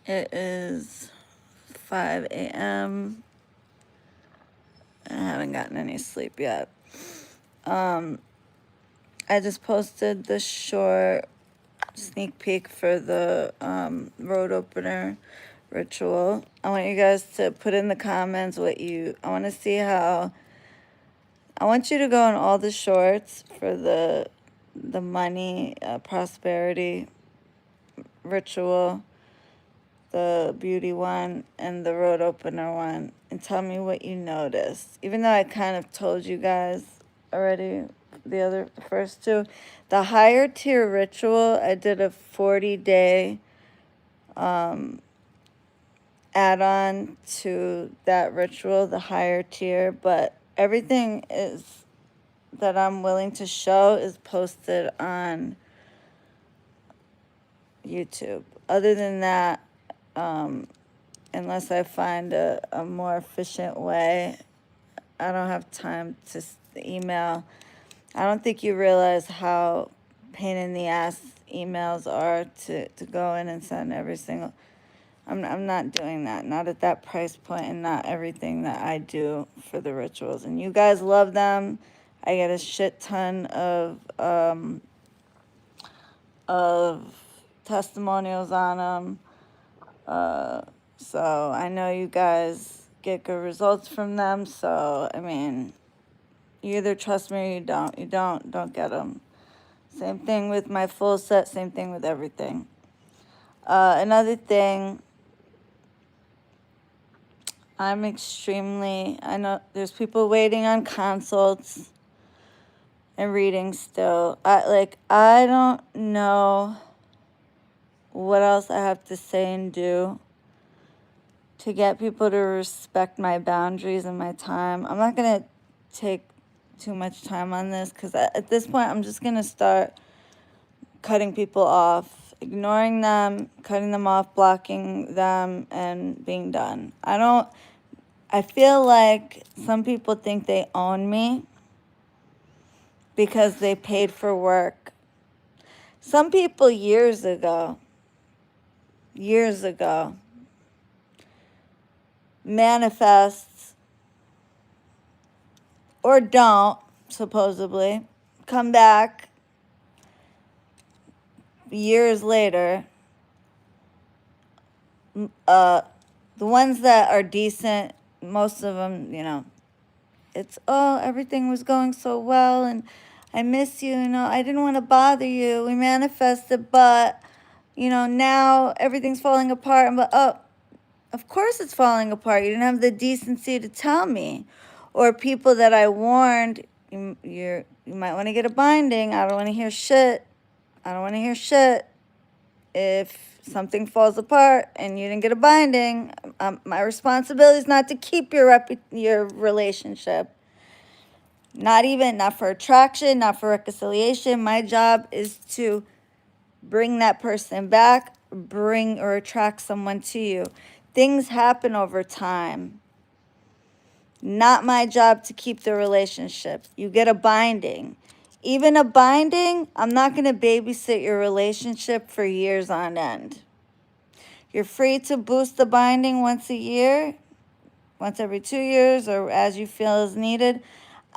It is 5 a.m. I haven't gotten any sleep yet. I just posted the short sneak peek for the road opener ritual. I want you guys to put in the comments I want to see how, I want you to go on all the shorts for the money, prosperity ritual, the beauty one, and the road opener one, and tell me what you noticed. Even though I kind of told you guys already, the first two. The higher tier ritual, I did a 40-day add-on to that ritual, the higher tier, but everything is that I'm willing to show is posted on YouTube. Other than that, unless I find a more efficient way, I don't have time to email. I don't think you realize how pain in the ass emails are to go in and send every single. I'm not doing that. Not at that price point, and not everything that I do for the rituals. And you guys love them. I get a shit ton of testimonials on them. So I know you guys get good results from them. So I mean, you either trust me or you don't. You don't get them. Same thing with my full set. Same thing with everything. Another thing, I know there's people waiting on consults and readings still. I don't know what else I have to say and do to get people to respect my boundaries and my time. I'm not going to take too much time on this because at this point I'm just going to start cutting people off, ignoring them, cutting them off, blocking them, and being done. I feel like some people think they own me because they paid for work. Some people years ago, manifest or don't, supposedly, come back years later. The ones that are decent, most of them, it's, oh, everything was going so well and I miss you, I didn't want to bother you. We manifested, but, now everything's falling apart. But, oh, of course it's falling apart. You didn't have the decency to tell me. Or people that I warned, you might want to get a binding. I don't want to hear shit. If something falls apart and you didn't get a binding, my responsibility is not to keep your relationship. Not for attraction, not for reconciliation. My job is to bring that person back, bring or attract someone to you. Things happen over time. Not my job to keep the relationship. You get a binding. Even a binding, I'm not going to babysit your relationship for years on end. You're free to boost the binding once a year, once every 2 years, or as you feel is needed.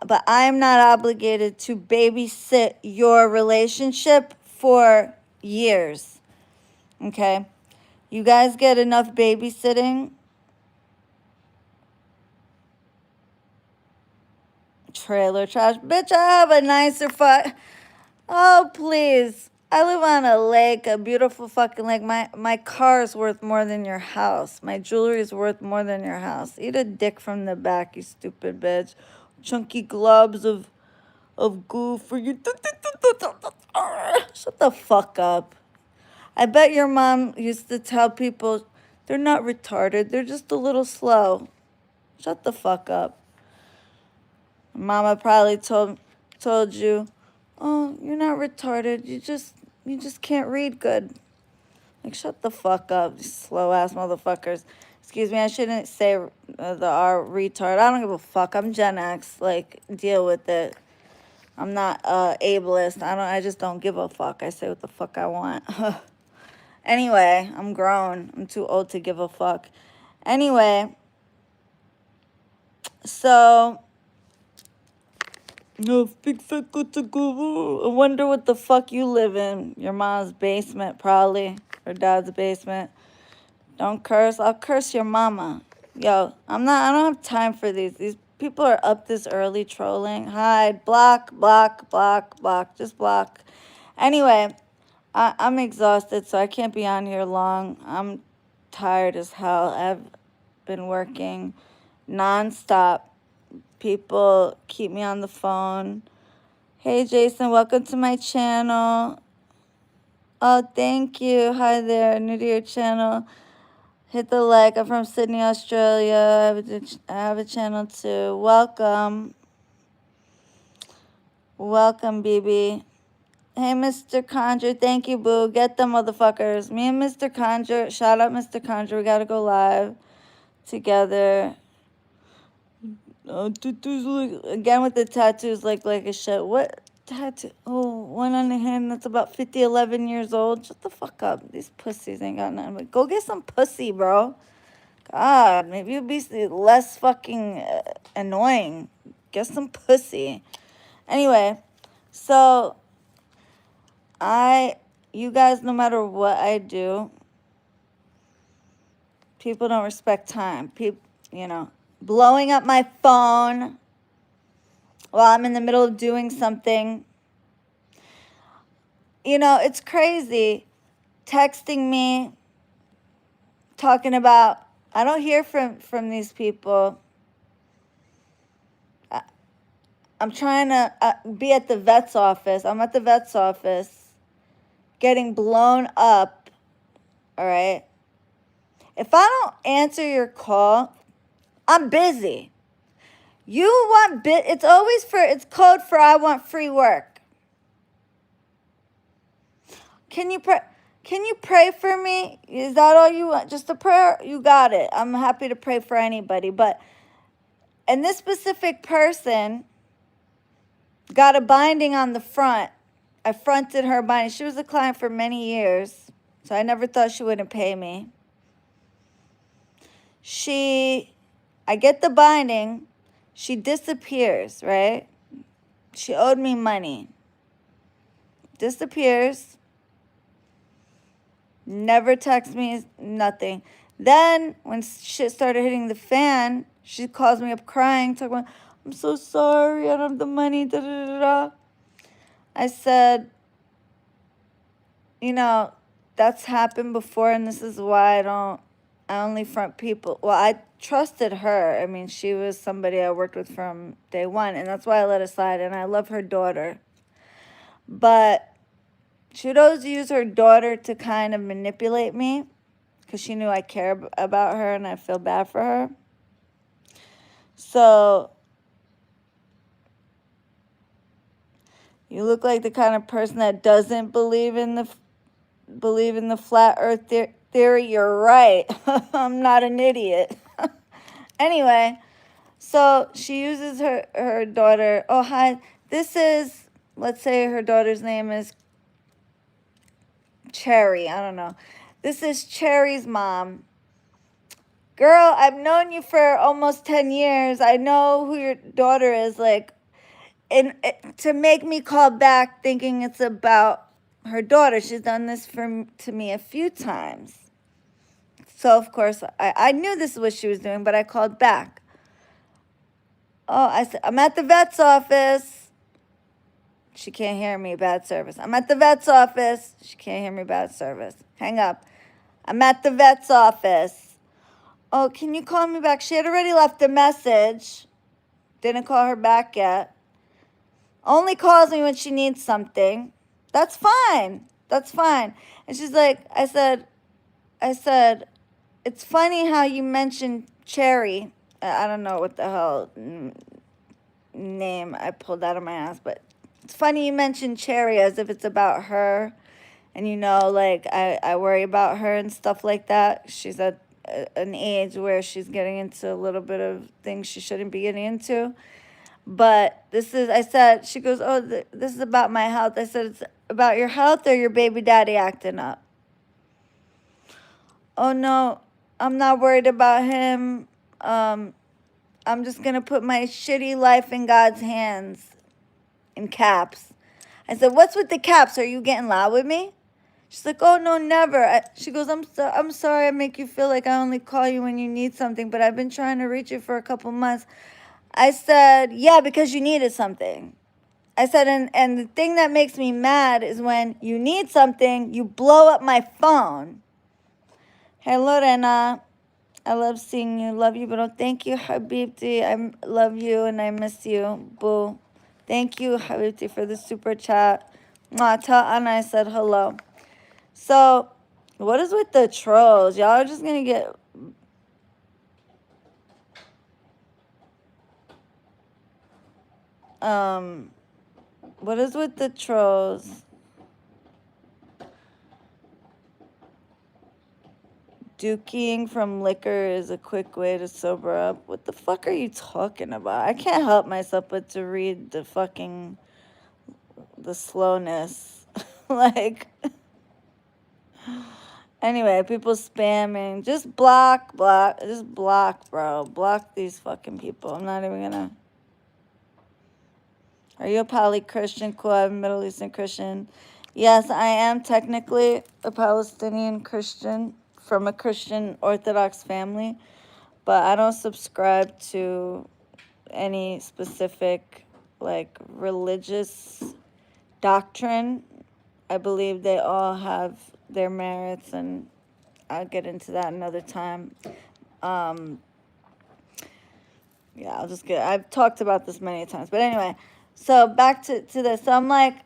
But I'm not obligated to babysit your relationship for years. Okay? You guys get enough babysitting. Trailer trash. Bitch, I have a nicer Oh, please. I live on a lake, a beautiful fucking lake. My car is worth more than your house. My jewelry is worth more than your house. Eat a dick from the back, you stupid bitch. Chunky globs of goo for you. Shut the fuck up. I bet your mom used to tell people they're not retarded. They're just a little slow. Shut the fuck up. Mama probably told you, oh, you're not retarded. You just can't read good. Like, shut the fuck up, you slow ass motherfuckers. Excuse me, I shouldn't say the R retard. I don't give a fuck. I'm Gen X. Like, deal with it. I'm not ableist. I just don't give a fuck. I say what the fuck I want. Anyway, I'm grown. I'm too old to give a fuck. Anyway, so no big fat good to go. I wonder what the fuck you live in. Your mom's basement, probably. Or dad's basement. Don't curse. I'll curse your mama. Yo, I don't have time for these. These people are up this early trolling. Hide, block, block, block, block. Just block. Anyway, I'm exhausted, so I can't be on here long. I'm tired as hell. I've been working nonstop. People keep me on the phone. Hey, Jason, welcome to my channel. Oh, thank you. Hi there, new to your channel. Hit the like. I'm from Sydney, Australia. I have a channel too. Welcome. Welcome, BB. Hey, Mr. Conjure. Thank you, boo. Get them motherfuckers. Me and Mr. Conjure. Shout out, Mr. Conjure. We gotta go live together. Tattoos look, again with the tattoos like a shit. What tattoo? Oh, one on the hand that's about 50, 11 years old. Shut the fuck up. These pussies ain't got nothing. Go get some pussy, bro. God, maybe you'll be less fucking annoying. Get some pussy. Anyway, so you guys, no matter what I do, people don't respect time. People, blowing up my phone while I'm in the middle of doing something. It's crazy. Texting me, talking about, I don't hear from these people. I'm trying to be at the vet's office. I'm at the vet's office getting blown up, all right? If I don't answer your call, I'm busy. You want it's always it's code for I want free work. Can you pray for me? Is that all you want? Just a prayer? You got it. I'm happy to pray for anybody. And this specific person got a binding on the front. I fronted her binding. She was a client for many years, so I never thought she wouldn't pay me. I get the binding. She disappears, right? She owed me money. Disappears. Never texts me, nothing. Then, when shit started hitting the fan, she calls me up crying, talking about, I'm so sorry, I don't have the money, da da da da. I said, that's happened before, and this is why I only front people. Well, I trusted her. I mean, she was somebody I worked with from day one, and that's why I let her slide, and I love her daughter. But she would always use her daughter to kind of manipulate me because she knew I care about her and I feel bad for her. So you look like the kind of person that doesn't believe in the flat earth theory. You're right. I'm not an idiot. Anyway, so she uses her daughter. Oh, hi. This is, let's say her daughter's name is Cherry. I don't know. This is Cherry's mom. Girl, I've known you for almost 10 years. I know who your daughter is. And to make me call back thinking it's about her daughter. She's done this to me a few times. So, of course, I knew this is what she was doing, but I called back. Oh, I said, I'm at the vet's office. She can't hear me, bad service. I'm at the vet's office. She can't hear me, bad service. Hang up. I'm at the vet's office. Oh, can you call me back? She had already left a message. Didn't call her back yet. Only calls me when she needs something. That's fine. That's fine. And she's like, I said, it's funny how you mentioned Cherry. I don't know what the hell name I pulled out of my ass, but it's funny you mentioned Cherry as if it's about her. And I worry about her and stuff like that. She's at an age where she's getting into a little bit of things she shouldn't be getting into. But she goes, oh, this is about my health. I said, it's about your health or your baby daddy acting up? oh no, I'm not worried about him. I'm just going to put my shitty life in God's hands, in caps. I said, what's with the caps? Are you getting loud with me? She's like, oh, no, never. She goes, I'm sorry I make you feel like I only call you when you need something, but I've been trying to reach you for a couple months. I said, yeah, because you needed something. I said, and the thing that makes me mad is when you need something, you blow up my phone. Hey, Lorena, I love seeing you. Love you, but oh, thank you, Habibti. I love you and I miss you. Boo. Thank you, Habibti, for the super chat. Mwah, tell Anna I said hello. So, what is with the trolls? Y'all are just going to get... What is with the trolls? Dukeying from liquor is a quick way to sober up. What the fuck are you talking about? I can't help myself but to read the fucking... the slowness. Like... Anyway, people spamming. Just block. Just block, bro. Block these fucking people. I'm not even gonna... Are you a poly-Christian? Cool, I'm a Middle Eastern Christian. Yes, I am technically a Palestinian Christian from a Christian Orthodox family, but I don't subscribe to any specific, like, religious doctrine. I believe they all have their merits, and I'll get into that another time. Yeah, I've talked about this many times, but anyway, so back to this. So I'm like,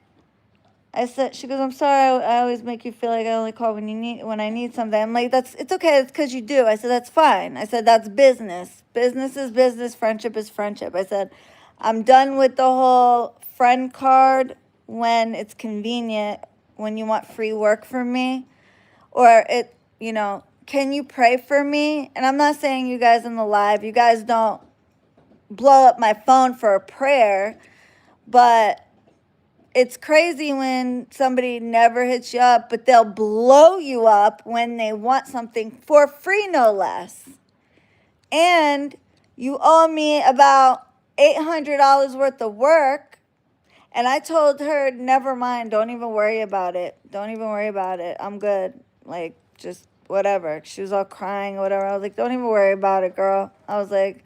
she goes, I'm sorry, I always make you feel like I only call when I need something. I'm like, it's okay, it's because you do. I said, that's fine. I said, that's business. Business is business, friendship is friendship. I said, I'm done with the whole friend card when it's convenient, when you want free work from me, or can you pray for me? And I'm not saying you guys in the live, you guys don't blow up my phone for a prayer, but it's crazy when somebody never hits you up, but they'll blow you up when they want something for free, no less. And you owe me about $800 worth of work. And I told her, never mind, don't even worry about it. Don't even worry about it. I'm good. Like, just whatever. She was all crying or whatever. I was like, don't even worry about it, girl. I was like,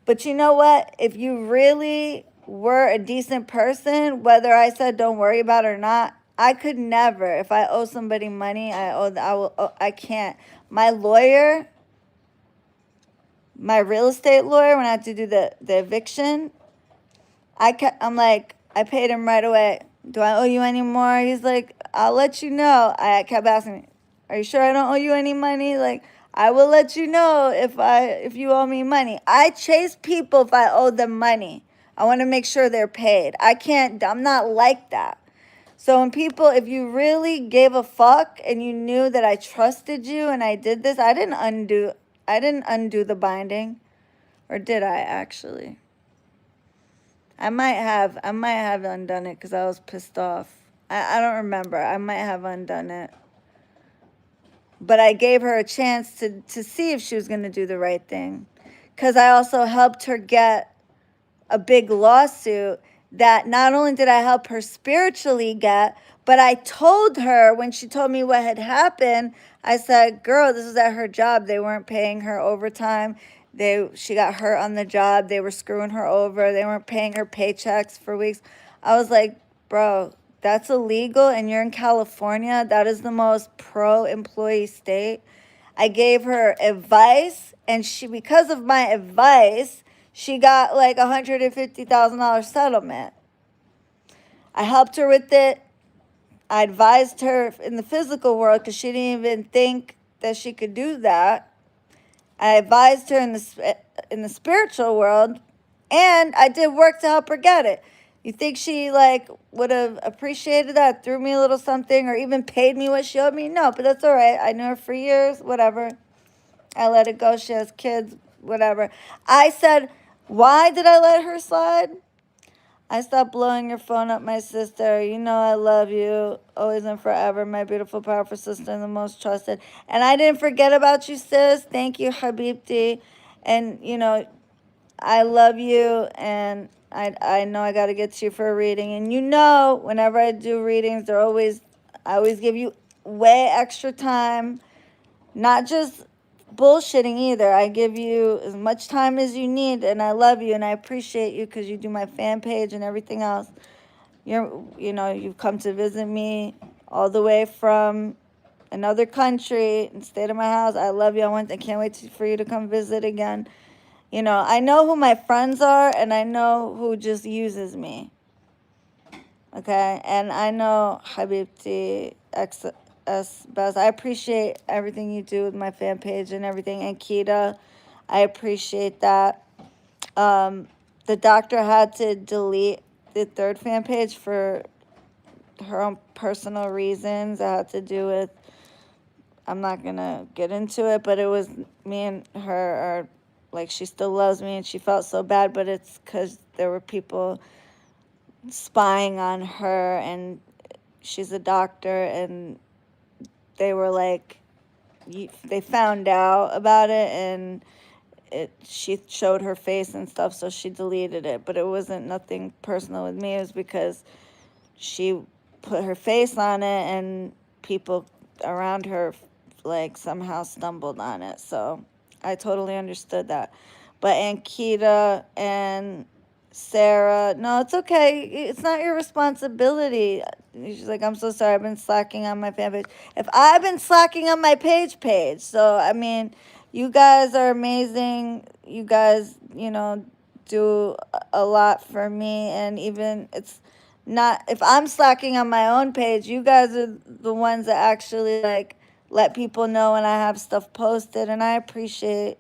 but you know what? If you really were a decent person, whether I said don't worry about it or not, I could never. If I owe somebody money, I can't. My lawyer, my real estate lawyer, when I had to do the eviction, I'm like, I paid him right away. Do I owe you any more? He's like, I'll let you know. I kept asking, are you sure I don't owe you any money? Like, I will let you know if you owe me money. I chase people if I owe them money. I want to make sure they're paid. I'm not like that. So if you really gave a fuck and you knew that I trusted you and I did this, I didn't undo the binding. Or did I actually? I might have undone it because I was pissed off. I don't remember. I might have undone it. But I gave her a chance to see if she was going to do the right thing. Because I also helped her get a big lawsuit that not only did I help her spiritually get, but I told her when she told me what had happened, I said, girl, this was at her job. They weren't paying her overtime. She got hurt on the job. They were screwing her over. They weren't paying her paychecks for weeks. I was like, bro, that's illegal and you're in California. That is the most pro-employee state. I gave her advice, and because of my advice, she got like $150,000 settlement. I helped her with it. I advised her in the physical world because she didn't even think that she could do that. I advised her in the spiritual world, and I did work to help her get it. You think she would have appreciated that, threw me a little something, or even paid me what she owed me? No, but that's all right. I knew her for years, whatever. I let it go. She has kids, whatever. I said, why did I let her slide? I stopped blowing your phone up, my sister. You know I love you always and forever, my beautiful, powerful sister, and the most trusted. And I didn't forget about you, sis. Thank you, Habibti. And I love you, and I know I got to get to you for a reading. And whenever I do readings, I always give you way extra time, not just bullshitting either. I give you as much time as you need, and I love you, and I appreciate you because you do my fan page and everything else. You've come to visit me all the way from another country and stayed at my house. I love you. I can't wait for you to come visit again. I know who my friends are, and I know who just uses me. Okay, and I know Habibti XS Best. I appreciate everything you do with my fan page and everything. And Kita, I appreciate that. The doctor had to delete the third fan page for her own personal reasons. It had to do with, I'm not gonna get into it, but it was me and her are like, she still loves me and she felt so bad, but it's because there were people spying on her, and she's a doctor, and they were like, they found out about it, and she showed her face and stuff, so she deleted it. But it wasn't nothing personal with me. It was because she put her face on it, and people around her like somehow stumbled on it. So I totally understood that. But Ankita and Sarah, no, it's okay. It's not your responsibility. She's like, I'm so sorry. I've been slacking on my fan page. If I've been slacking on my page. So, I mean, you guys are amazing. You guys, do a lot for me. And even it's not, if I'm slacking on my own page, you guys are the ones that actually like let people know when I have stuff posted. And I appreciate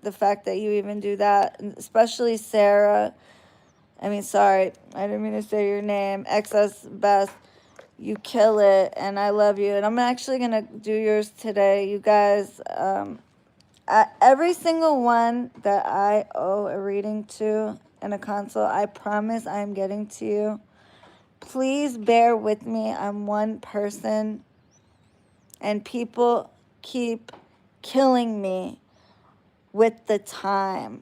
the fact that you even do that, and especially Sarah. I mean, sorry, I didn't mean to say your name. XS Best, you kill it, and I love you. And I'm actually gonna do yours today, you guys. Every single one that I owe a reading to and a consult, I promise I am getting to you. Please bear with me. I'm one person, and people keep killing me with the time.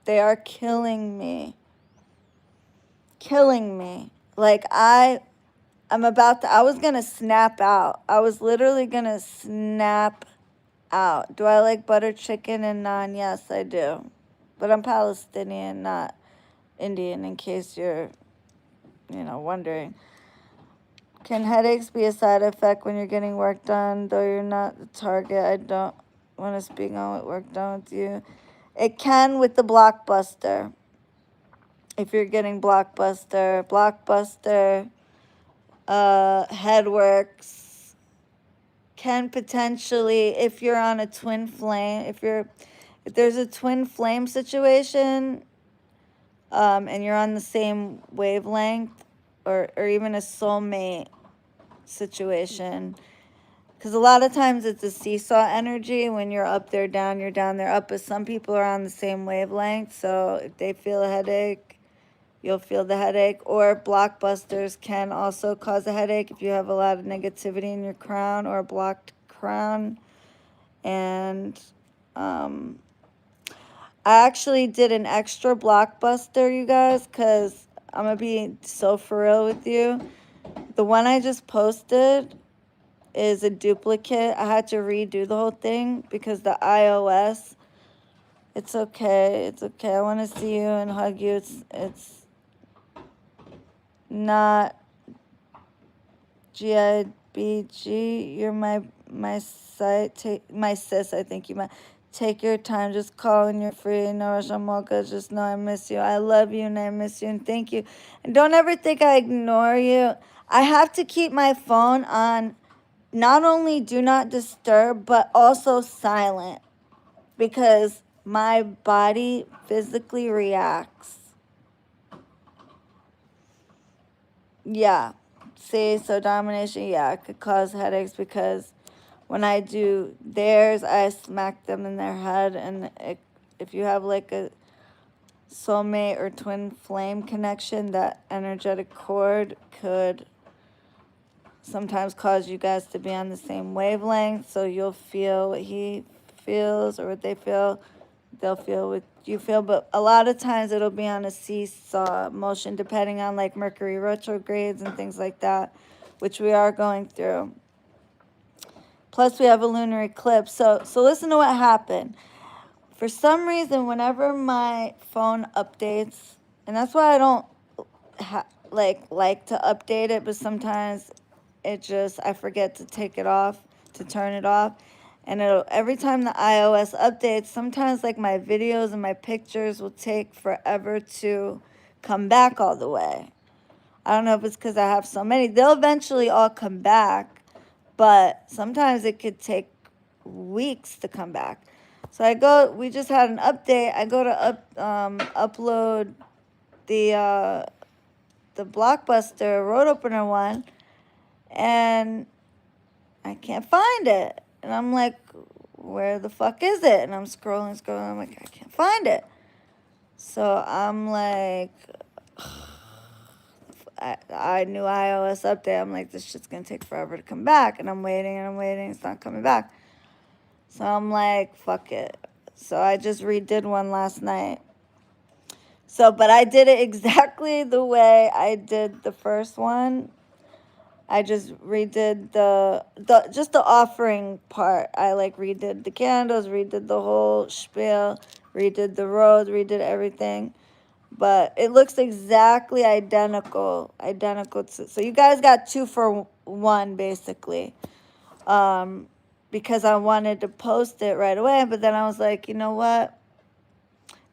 They are killing me. Like I was gonna snap out. I was literally gonna snap out. Do I like butter chicken and naan? Yes, I do. But I'm Palestinian, not Indian, in case you're, wondering. Can headaches be a side effect when you're getting work done, though you're not the target? I don't want to speak on what work done with you. It can with the Blockbuster. If you're getting Blockbuster, Headworks can potentially, if you're on a twin flame, if there's a twin flame situation, and you're on the same wavelength, or even a soulmate situation, because a lot of times it's a seesaw energy. When you're up, they're down, you're down, they're up. But some people are on the same wavelength, so if they feel a headache, you'll feel the headache. Or blockbusters can also cause a headache if you have a lot of negativity in your crown or a blocked crown. And I actually did an extra blockbuster, you guys, because I'm going to be so for real with you. The one I just posted is a duplicate. I had to redo the whole thing because the iOS, it's okay. I want to see you and hug you. It's not GIBG. You're my site, my sis. I think you might take your time. Just call when you're free. No rush, I'm all good. Just know I miss you. I love you and I miss you and thank you. And don't ever think I ignore you. I have to keep my phone on not only do not disturb, but also silent, because my body physically reacts. Yeah. See, so domination, yeah, it could cause headaches because when I do theirs, I smack them in their head. And if you have like soulmate or twin flame connection, that energetic cord could sometimes cause you guys to be on the same wavelength. So you'll feel what he feels or what they feel. They'll feel what you feel. But a lot of times it'll be on a seesaw motion, depending on like Mercury retrogrades and things like that, which we are going through. Plus, we have a lunar eclipse. So listen to what happened. For some reason, whenever my phone updates, and that's why I don't like to update it, but sometimes it just, I forget to take it off, to turn it off. And it'll, every time the iOS updates, sometimes like my videos and my pictures will take forever to come back all the way. I don't know if it's because I have so many. They'll eventually all come back, but sometimes it could take weeks to come back. So I go, we just had an update. I go to upload the Blockbuster road opener one, and I can't find it. And I'm like, where the fuck is it? And I'm scrolling. I'm like, I can't find it. So I'm like, I knew iOS update. I'm like, this shit's gonna take forever to come back. And I'm waiting and I'm waiting. It's not coming back. So I'm like, fuck it. So I just redid one last night. So, but I did it exactly the way I did the first one. I just redid just the offering part. I like redid the candles, redid the whole spiel, redid the rose, redid everything. But it looks exactly identical to, so you guys got 2 for 1 basically. Because I wanted to post it right away, but then I was like, you know what?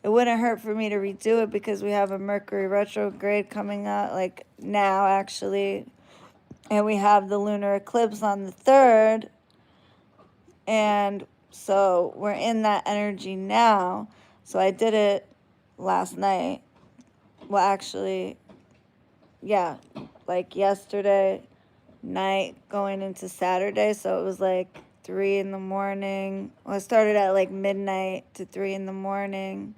It wouldn't hurt for me to redo it because we have a Mercury retrograde coming up, like now actually. And we have the lunar eclipse on the 3rd. And so we're in that energy now. So I did it last night. Well, actually, yeah, like yesterday night going into Saturday. So it was like 3 in the morning. Well, I started at like midnight to 3 in the morning.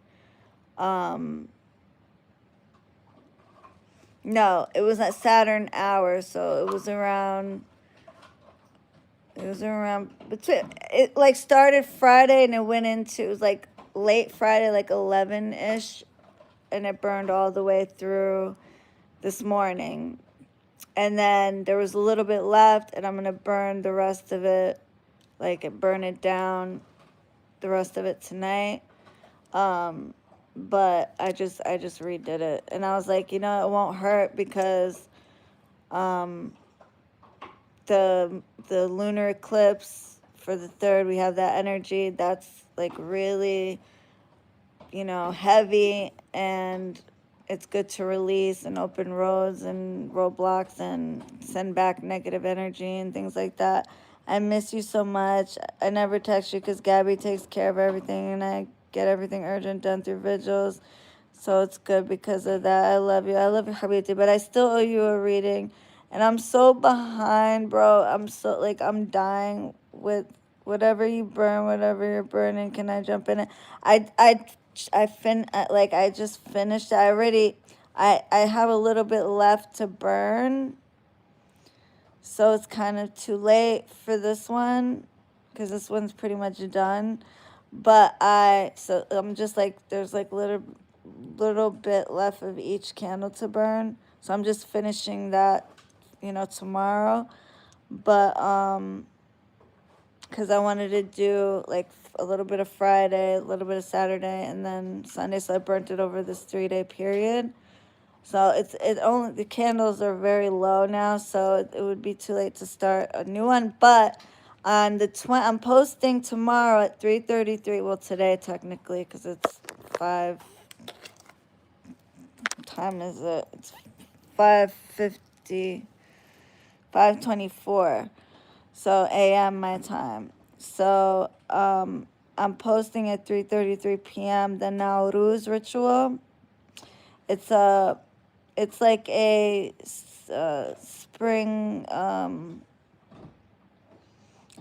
No, it was at Saturn hour. So it was around between, it like started Friday and it went into, it was like late Friday, like 11-ish, and it burned all the way through this morning. And then there was a little bit left, and I'm gonna burn the rest of it, like burn it down, the rest of it tonight. But I just redid it, and I was like, you know, it won't hurt because the lunar eclipse for the 3rd, we have that energy that's like really, you know, heavy, and it's good to release and open roads and roadblocks and send back negative energy and things like that. I miss you so much. I never text you because Gabby takes care of everything, and I get everything urgent done through vigils. So it's good because of that. I love you. I love you, Habibti. But I still owe you a reading. And I'm so behind, bro. I'm so, like, I'm dying with whatever you burn, whatever you're burning. Can I jump in it? I just finished it. I have a little bit left to burn. So it's kind of too late for this one because this one's pretty much done. But so I'm just like, there's like little bit left of each candle to burn. So I'm just finishing that, you know, tomorrow. But because I wanted to do like a little bit of Friday, a little bit of Saturday, and then Sunday. So I burnt it over this 3-day period. So it only, the candles are very low now, so it would be too late to start a new one. But on the I'm posting tomorrow at 3:33. Well, today technically, because it's 5. What time is it? It's 5:50, 5:24. So a.m. my time. So I'm posting at 3:33 p.m. the Nowruz ritual. It's like a spring.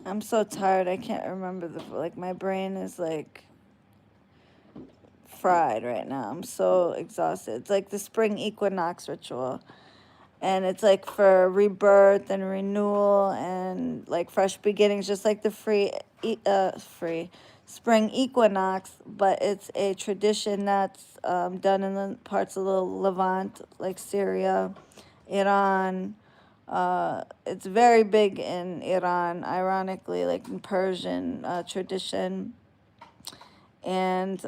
I'm so tired. I can't remember my brain is like fried right now. I'm so exhausted. It's like the spring equinox ritual. And it's like for rebirth and renewal and like fresh beginnings, just like the free spring equinox. But it's a tradition that's done in the parts of the Levant, like Syria, Iran. It's very big in Iran, ironically, like in Persian tradition. And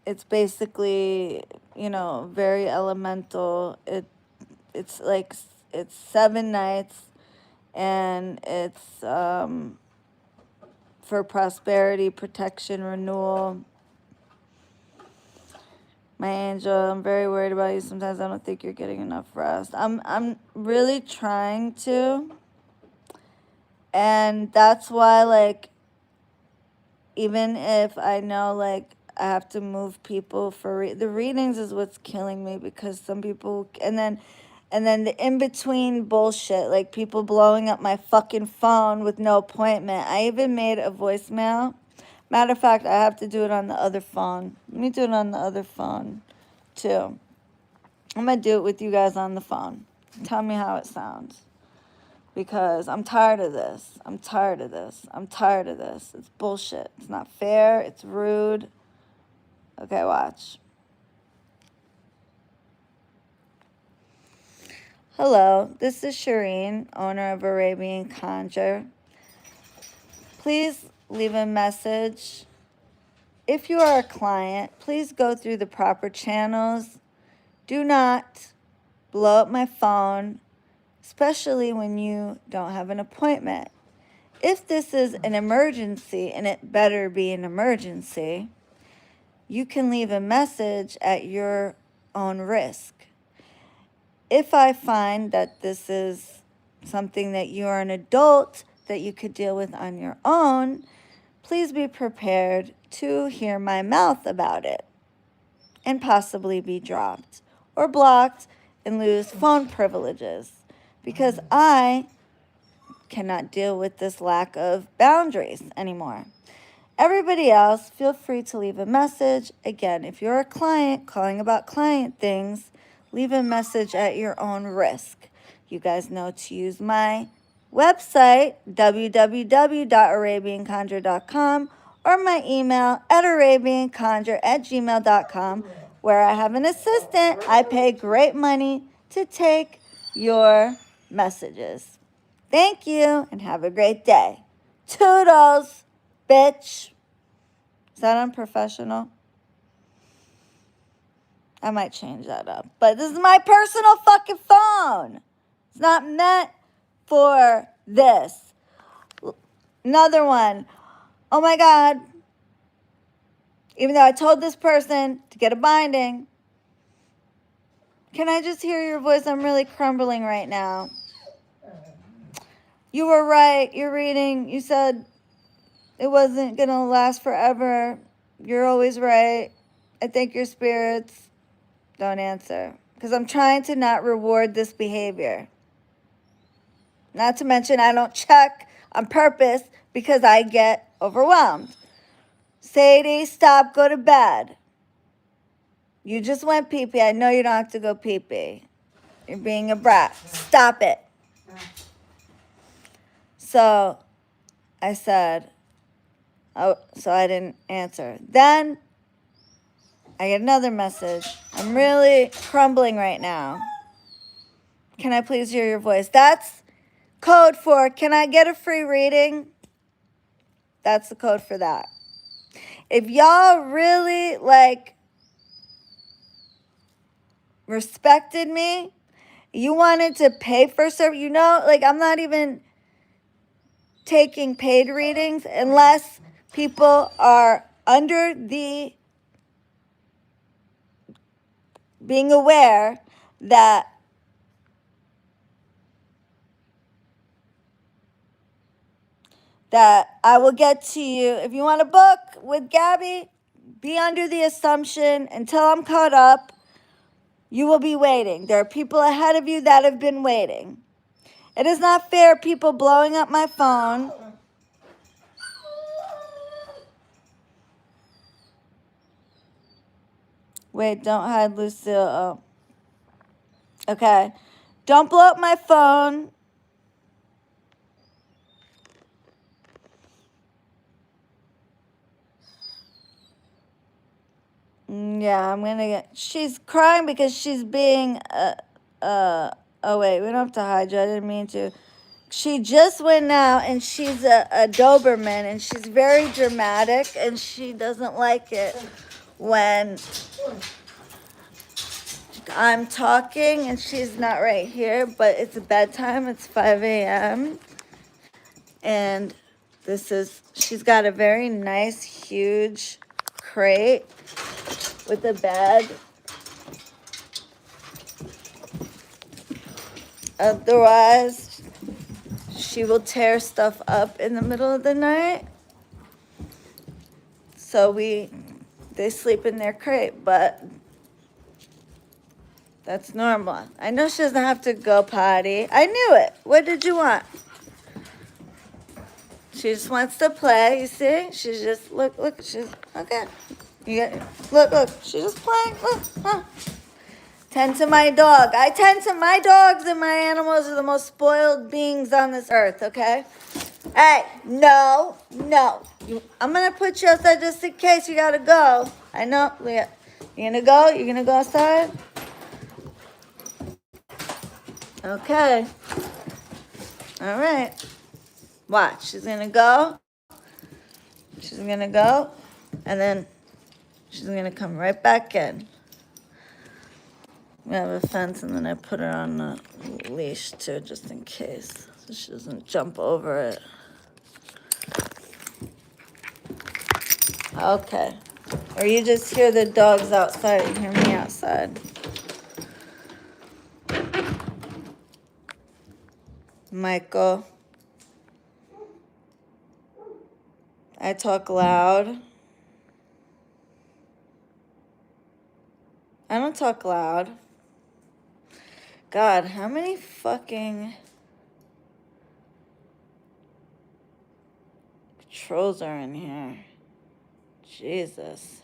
it's basically, very elemental. It's like it's 7 nights, and it's for prosperity, protection, renewal. My angel, I'm very worried about you. Sometimes I don't think you're getting enough rest. I'm really trying to, and that's why, like, even if I know, like, I have to move people for the readings is what's killing me, because some people, and then the in between bullshit, like people blowing up my fucking phone with no appointment. I even made a voicemail. Matter of fact, I have to do it on the other phone. Let me do it on the other phone too. I'm gonna do it with you guys on the phone. Tell me how it sounds. Because I'm tired of this. I'm tired of this. I'm tired of this. It's bullshit. It's not fair. It's rude. Okay, watch. Hello, this is Shireen, owner of Arabian Conjure. Please leave a message. If you are a client, please go through the proper channels. Do not blow up my phone, especially when you don't have an appointment. If this is an emergency, and it better be an emergency, you can leave a message at your own risk. If I find that this is something that you are an adult that you could deal with on your own, please be prepared to hear my mouth about it and possibly be dropped or blocked and lose phone privileges, because I cannot deal with this lack of boundaries anymore. Everybody else, feel free to leave a message. Again, if you're a client calling about client things, leave a message at your own risk. You guys know to use my website, www.arabianconjure.com, or my email at arabianconjure@gmail.com, where I have an assistant. I pay great money to take your messages. Thank you, and have a great day. Toodles, bitch. Is that unprofessional? I might change that up. But this is my personal fucking phone. It's not meant for this. Another one. Oh my God. Even though I told this person to get a binding, can I just hear your voice? I'm really crumbling right now. You were right. You're reading. You said it wasn't going to last forever. You're always right. I thank your spirits. Don't answer. Because I'm trying to not reward this behavior. Not to mention, I don't check on purpose because I get overwhelmed. Sadie, stop. Go to bed. You just went pee-pee. I know you don't have to go pee-pee. You're being a brat. Stop it. So I said, oh, so I didn't answer. Then I get another message. I'm really crumbling right now. Can I please hear your voice? That's code for, can I get a free reading? That's the code for that. If y'all really, respected me, you wanted to pay for service, I'm not even taking paid readings unless people are under the being aware that I will get to you. If you want to book with Gabby, be under the assumption until I'm caught up, you will be waiting. There are people ahead of you that have been waiting. It is not fair, people blowing up my phone. Wait, don't hide Lucille. Oh. Okay. Don't blow up my phone. Yeah, I'm gonna get. She's crying because she's being. Oh wait, we don't have to hide you. I didn't mean to. She just went out and she's a Doberman and she's very dramatic and she doesn't like it when I'm talking and she's not right here, but it's bedtime. It's 5 a.m. And she's got a very nice, huge crate with a bed. Otherwise, she will tear stuff up in the middle of the night. So they sleep in their crate, but that's normal. I know she doesn't have to go potty. I knew it. What did you want? She just wants to play, you see? She's just, look, she's, okay. Look, she's just playing, look, huh. Tend to my dog. I tend to my dogs and my animals are the most spoiled beings on this earth, okay? Hey, no. I'm gonna put you outside just in case you gotta go. I know, Leah. You gonna go? You gonna go outside? Okay. All right. Watch. She's gonna go. And then she's gonna come right back in. We have a fence, and then I put her on a leash too, just in case, so she doesn't jump over it. Okay. Or you just hear the dogs outside. You hear me outside. Michael. I talk loud. I don't talk loud. God, how many fucking trolls are in here? Jesus.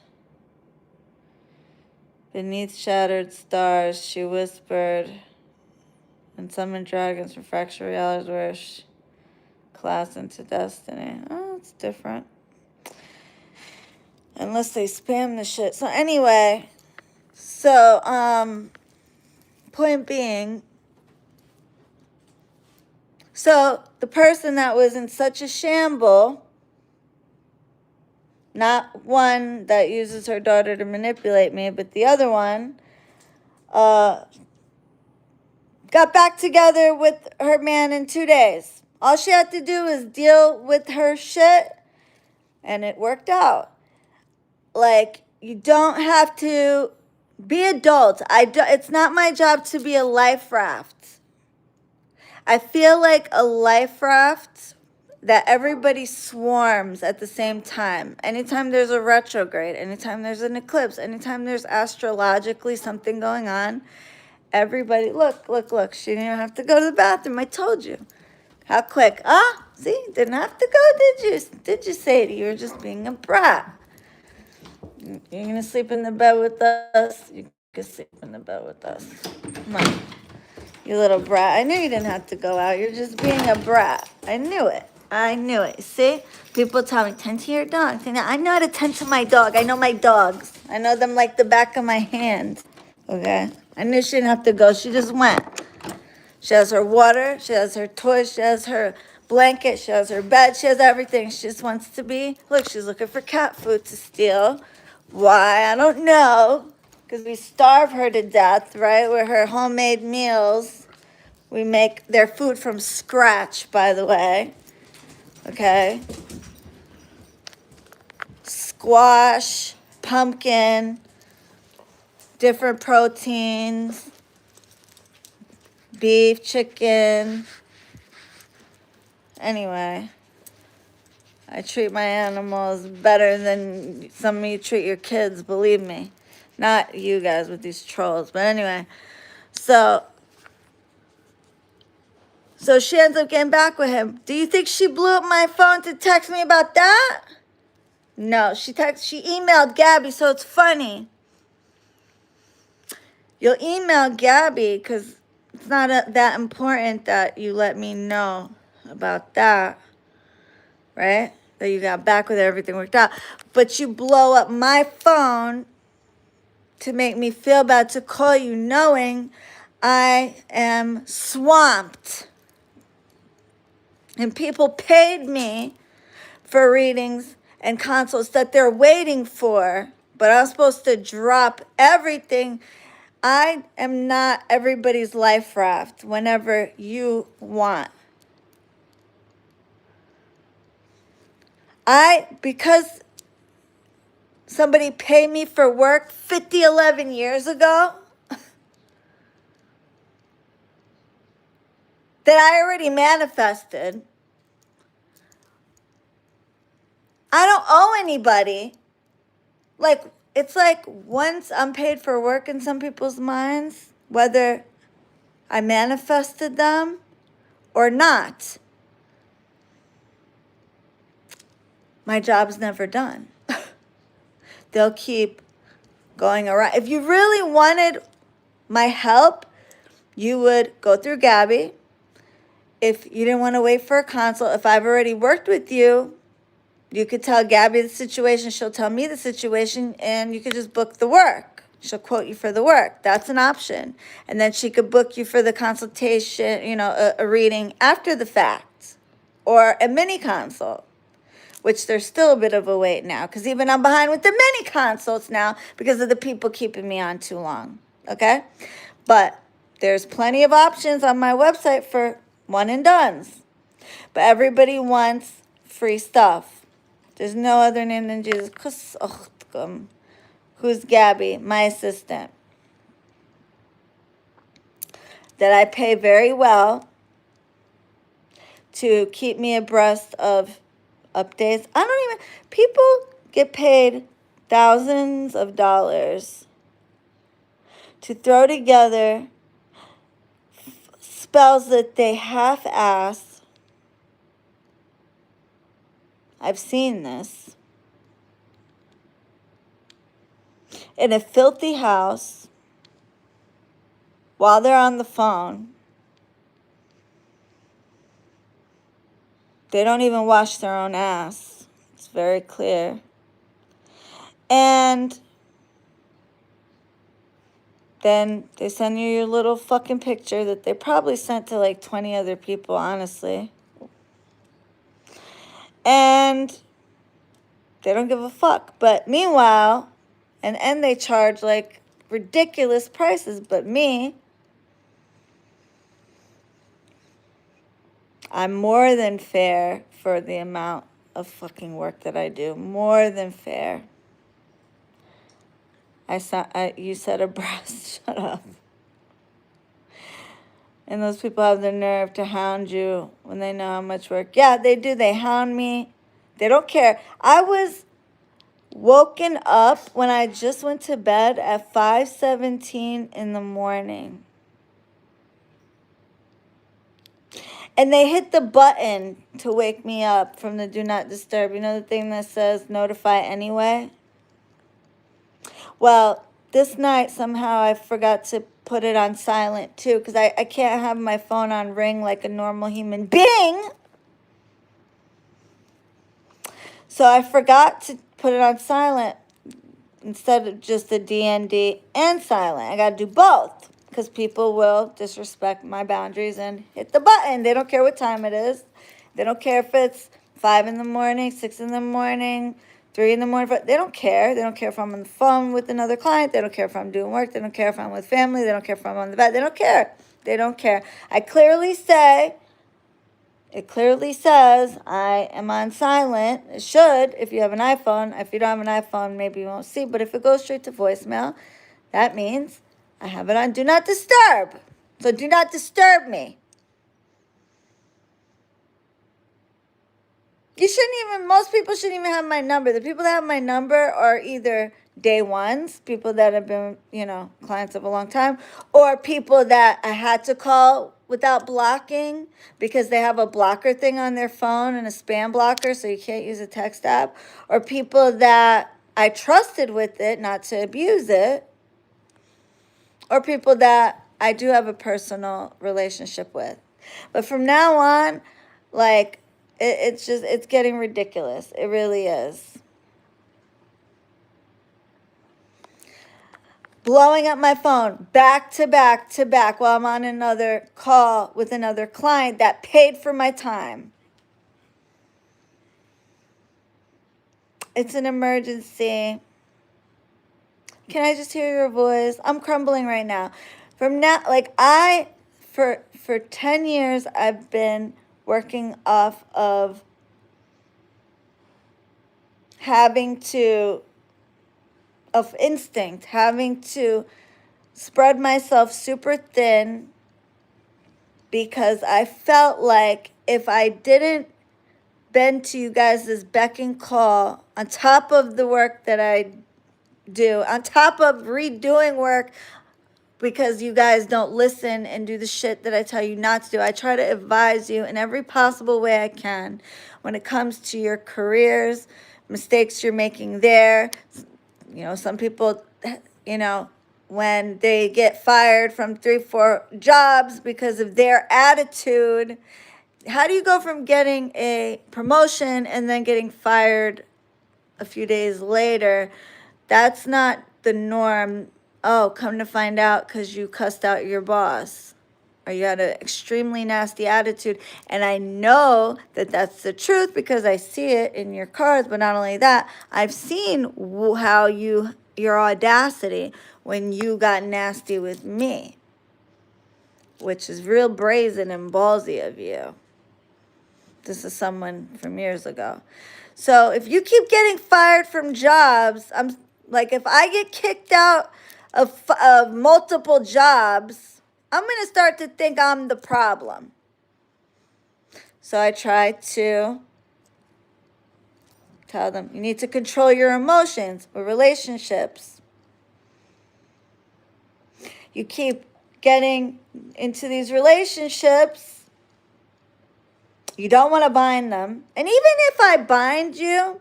Beneath shattered stars, she whispered, and summoned dragons from fractured realities where she class into destiny. Oh, it's different. Unless they spam the shit. So anyway, point being, so the person that was in such a shamble, not one that uses her daughter to manipulate me, but the other one, got back together with her man in 2 days. All she had to do was deal with her shit, and it worked out. Like, you don't have to be adult. It's not my job to be a life raft. I feel like a life raft that everybody swarms at the same time. Anytime there's a retrograde, anytime there's an eclipse, anytime there's astrologically something going on, everybody, look. She didn't even have to go to the bathroom. I told you. How quick. See, didn't have to go, did you? Did you, Sadie? You were just being a brat. You're going to sleep in the bed with us? You can sleep in the bed with us. Come on. You little brat. I knew you didn't have to go out. You're just being a brat. I knew it. See? People tell me, tend to your dog. I know how to tend to my dog. I know my dogs. I know them like the back of my hand. Okay? I knew she didn't have to go. She just went. She has her water. She has her toys. She has her blanket. She has her bed. She has everything. She just wants to be. Look, she's looking for cat food to steal. Why? I don't know. Because we starve her to death, right? With her homemade meals. We make their food from scratch, by the way. Okay? Squash, pumpkin, different proteins, beef, chicken. Anyway, I treat my animals better than some of you treat your kids, believe me. Not you guys with these trolls, but anyway. So she ends up getting back with him. Do you think she blew up my phone to text me about that? No, she emailed Gabby, so it's funny. You'll email Gabby because it's not that important that you let me know about that, right? That you got back with everything worked out. But you blow up my phone to make me feel bad to call you knowing I am swamped. And people paid me for readings and consults that they're waiting for, but I'm supposed to drop everything. I am not everybody's life raft whenever you want. Because somebody paid me for work 11 years ago, that I already manifested. I don't owe anybody. Like, it's like once I'm paid for work in some people's minds, whether I manifested them or not, my job's never done. They'll keep going around. If you really wanted my help, you would go through Gabby. If you didn't want to wait for a consult, if I've already worked with you, you could tell Gabby the situation, she'll tell me the situation, and you could just book the work. She'll quote you for the work. That's an option. And then she could book you for the consultation, a reading after the fact, or a mini consult, which there's still a bit of a wait now, because even I'm behind with the mini consults now because of the people keeping me on too long, okay? But there's plenty of options on my website for one and dones. But everybody wants free stuff. There's no other name than Jesus. Who's Gabby, my assistant, that I pay very well to keep me abreast of updates. People get paid thousands of dollars to throw together spells that they half-ass. I've seen this. In a filthy house, while they're on the phone. They don't even wash their own ass. It's very clear. And then they send you your little fucking picture that they probably sent to like 20 other people, honestly. And they don't give a fuck. But meanwhile, and they charge like ridiculous prices. But me, I'm more than fair for the amount of fucking work that I do. More than fair. You said a breast. Shut up. And those people have the nerve to hound you when they know how much work. Yeah, they do. They hound me. They don't care. I was woken up when I just went to bed at 5:17 in the morning. And they hit the button to wake me up from the do not disturb. You know the thing that says notify anyway? Well, this night somehow I forgot to put it on silent too, because I can't have my phone on ring like a normal human being. So I forgot to put it on silent instead of just the DND and silent. I got to do both because people will disrespect my boundaries and hit the button. They don't care what time it is. They don't care if it's 5 in the morning, 6 in the morning, 3 in the morning. They don't care. They don't care if I'm on the phone with another client. They don't care if I'm doing work. They don't care if I'm with family. They don't care if I'm on the bed. They don't care. They don't care. It clearly says I am on silent. It should, if you have an iPhone. If you don't have an iPhone, maybe you won't see. But if it goes straight to voicemail, that means I have it on Do Not Disturb. So do not disturb me. Most people shouldn't even have my number. The people that have my number are either day ones, people that have been, clients of a long time, or people that I had to call without blocking because they have a blocker thing on their phone and a spam blocker, so you can't use a text app, or people that I trusted with it, not to abuse it, or people that I do have a personal relationship with. But from now on, like, it's getting ridiculous. It really is. Blowing up my phone back to back to back while I'm on another call with another client that paid for my time. It's an emergency. Can I just hear your voice? I'm crumbling right now. From now, like for 10 years, I've been working off of instinct, having to spread myself super thin because I felt like if I didn't bend to you guys' beck and call on top of the work that I do, on top of redoing work because you guys don't listen and do the shit that I tell you not to do. I try to advise you in every possible way I can when it comes to your careers, mistakes you're making there. You know, some people, you know, when they get fired from 3-4 jobs because of their attitude, how do you go from getting a promotion and then getting fired a few days later? That's not the norm. Oh, come to find out because you cussed out your boss or you had an extremely nasty attitude. And I know that that's the truth because I see it in your cards. But not only that, I've seen how your audacity when you got nasty with me, which is real brazen and ballsy of you. This is someone from years ago. So if you keep getting fired from jobs, I'm like, if I get kicked out of multiple jobs, I'm going to start to think I'm the problem. So I try to tell them, you need to control your emotions with relationships. You keep getting into these relationships, you don't want to bind them. And even if I bind you,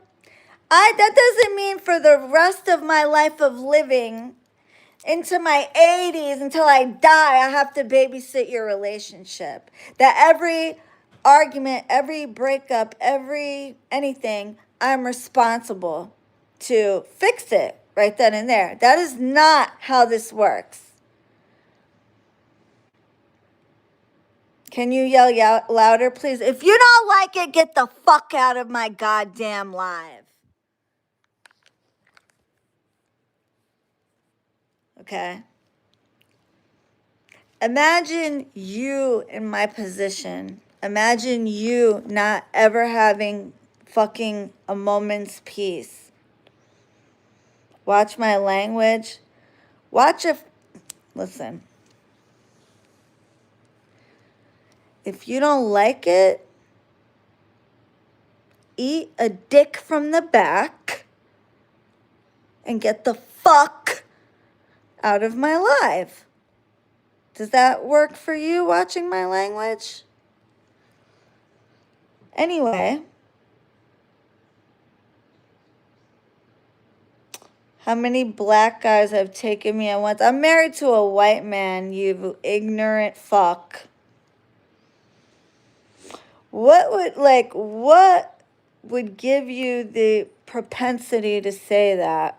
that doesn't mean for the rest of my life of living into my 80s until I die, I have to babysit your relationship. That every argument, every breakup, anything, I'm responsible to fix it right then and there. That is not how this works. Can you yell louder, please? If you don't like it, get the fuck out of my goddamn live. Okay? Imagine you in my position. Imagine you not ever having fucking a moment's peace. Watch my language. Listen. If you don't like it, eat a dick from the back and get the fuck out of my life. Does that work for you, watching my language? Anyway, how many black guys have taken me at once? I'm married to a white man, you ignorant fuck. What would give you the propensity to say that?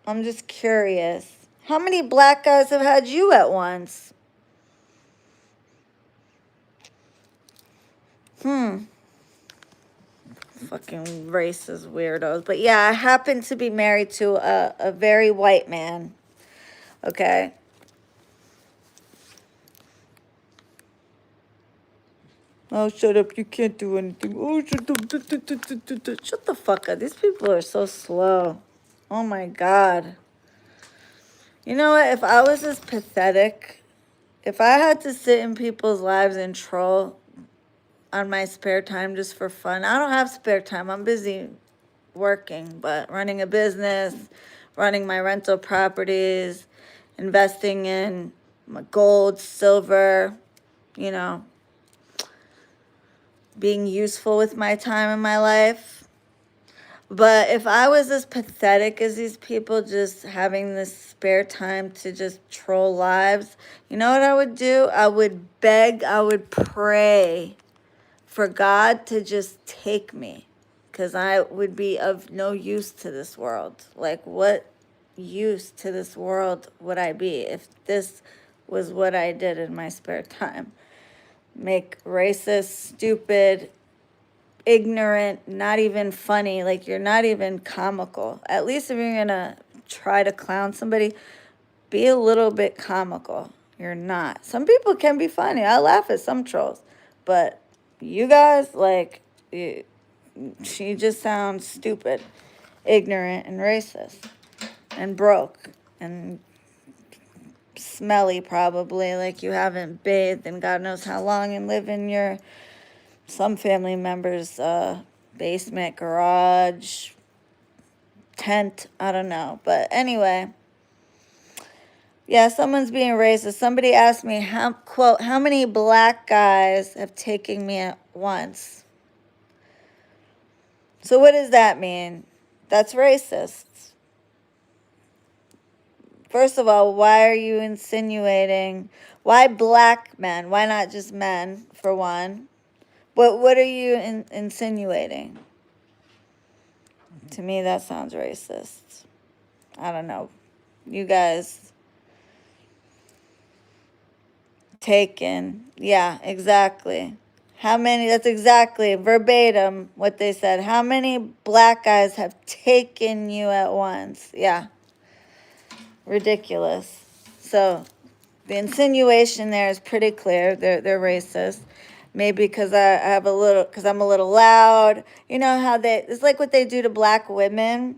I'm just curious. How many black guys have had you at once? Fucking racist weirdos. But yeah, I happen to be married to a very white man. Okay? Oh, shut up. You can't do anything. Oh, shut up. Shut the fuck up. These people are so slow. Oh, my God. You know what? If I was as pathetic, if I had to sit in people's lives and troll on my spare time just for fun, I don't have spare time. I'm busy working, but running a business, running my rental properties, investing in my gold, silver, you know, being useful with my time in my life. But if I was as pathetic as these people, just having this spare time to just troll lives, you know what I would do? I would beg, I would pray for God to just take me, because I would be of no use to this world. Like, what use to this world would I be if this was what I did in my spare time? Make racist, stupid, ignorant, not even funny, like you're not even comical. At least if you're gonna try to clown somebody, be a little bit comical. You're not. Some people can be funny. I laugh at some trolls, but you guys, like, she just sounds stupid, ignorant, and racist, and broke, and smelly, probably, like you haven't bathed in God knows how long, and live in your some family members' basement, garage, tent. I don't know, but anyway. Yeah, someone's being racist. Somebody asked me, quote, how many black guys have taken me at once? So what does that mean? That's racist. First of all, why are you insinuating? Why black men? Why not just men, for one? What are you insinuating? To me, that sounds racist. I don't know. You guys taken. Yeah, exactly. How many? That's exactly verbatim what they said. How many black guys have taken you at once? Yeah. Ridiculous. So the insinuation there is pretty clear. They're racist. Maybe because because I'm a little loud. You know how it's like what they do to black women.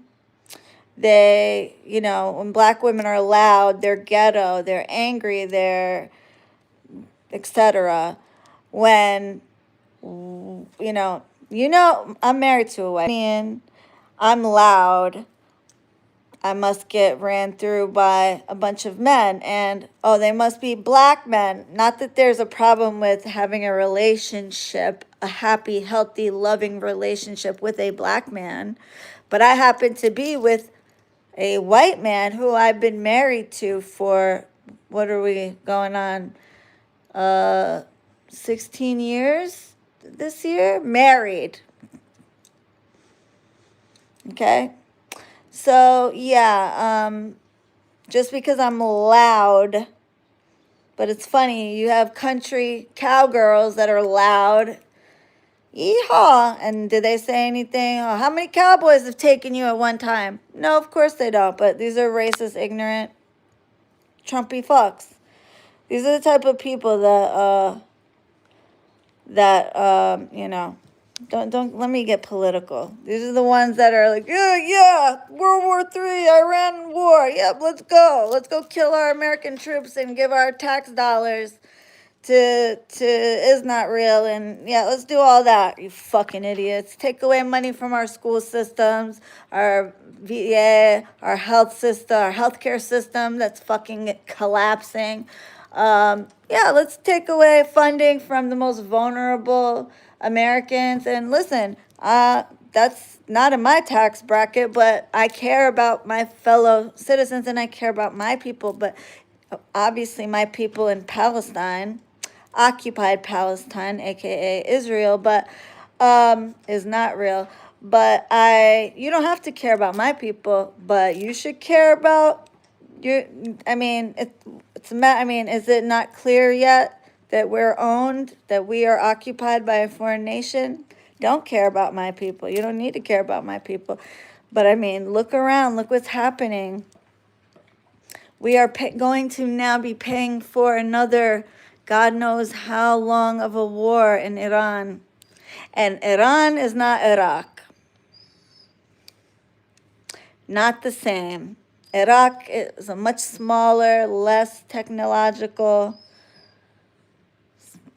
They, when black women are loud, they're ghetto, they're angry, they're etc. When, I'm married to a white man, I'm loud, I must get ran through by a bunch of men, and oh, they must be black men. Not that there's a problem with having a relationship, a happy, healthy, loving relationship with a black man, but I happen to be with a white man who I've been married to for, what are we going on, 16 years this year, married. Okay. So yeah, just because I'm loud, but it's funny, you have country cowgirls that are loud. Yeehaw. And did they say anything? Oh, how many cowboys have taken you at one time? No, of course they don't, but these are racist, ignorant, Trumpy fucks. These are the type of people don't let me get political. These are the ones that are like, yeah, World War III, Iran war. Yep, let's go kill our American troops and give our tax dollars to is not real, and yeah, let's do all that. You fucking idiots! Take away money from our school systems, our VA, our health system, our healthcare system that's fucking collapsing. Yeah, let's take away funding from the most vulnerable Americans. And listen, that's not in my tax bracket, but I care about my fellow citizens and I care about my people. But obviously, my people in Palestine, occupied Palestine, aka Israel, but is not real. But you don't have to care about my people, but you should care about your. I mean, is it not clear yet that we're owned, that we are occupied by a foreign nation? Don't care about my people. You don't need to care about my people. But I mean, look around, look what's happening. We are going to now be paying for another, God knows how long of a war in Iran. And Iran is not Iraq. Not the same. Iraq is a much smaller, less technological.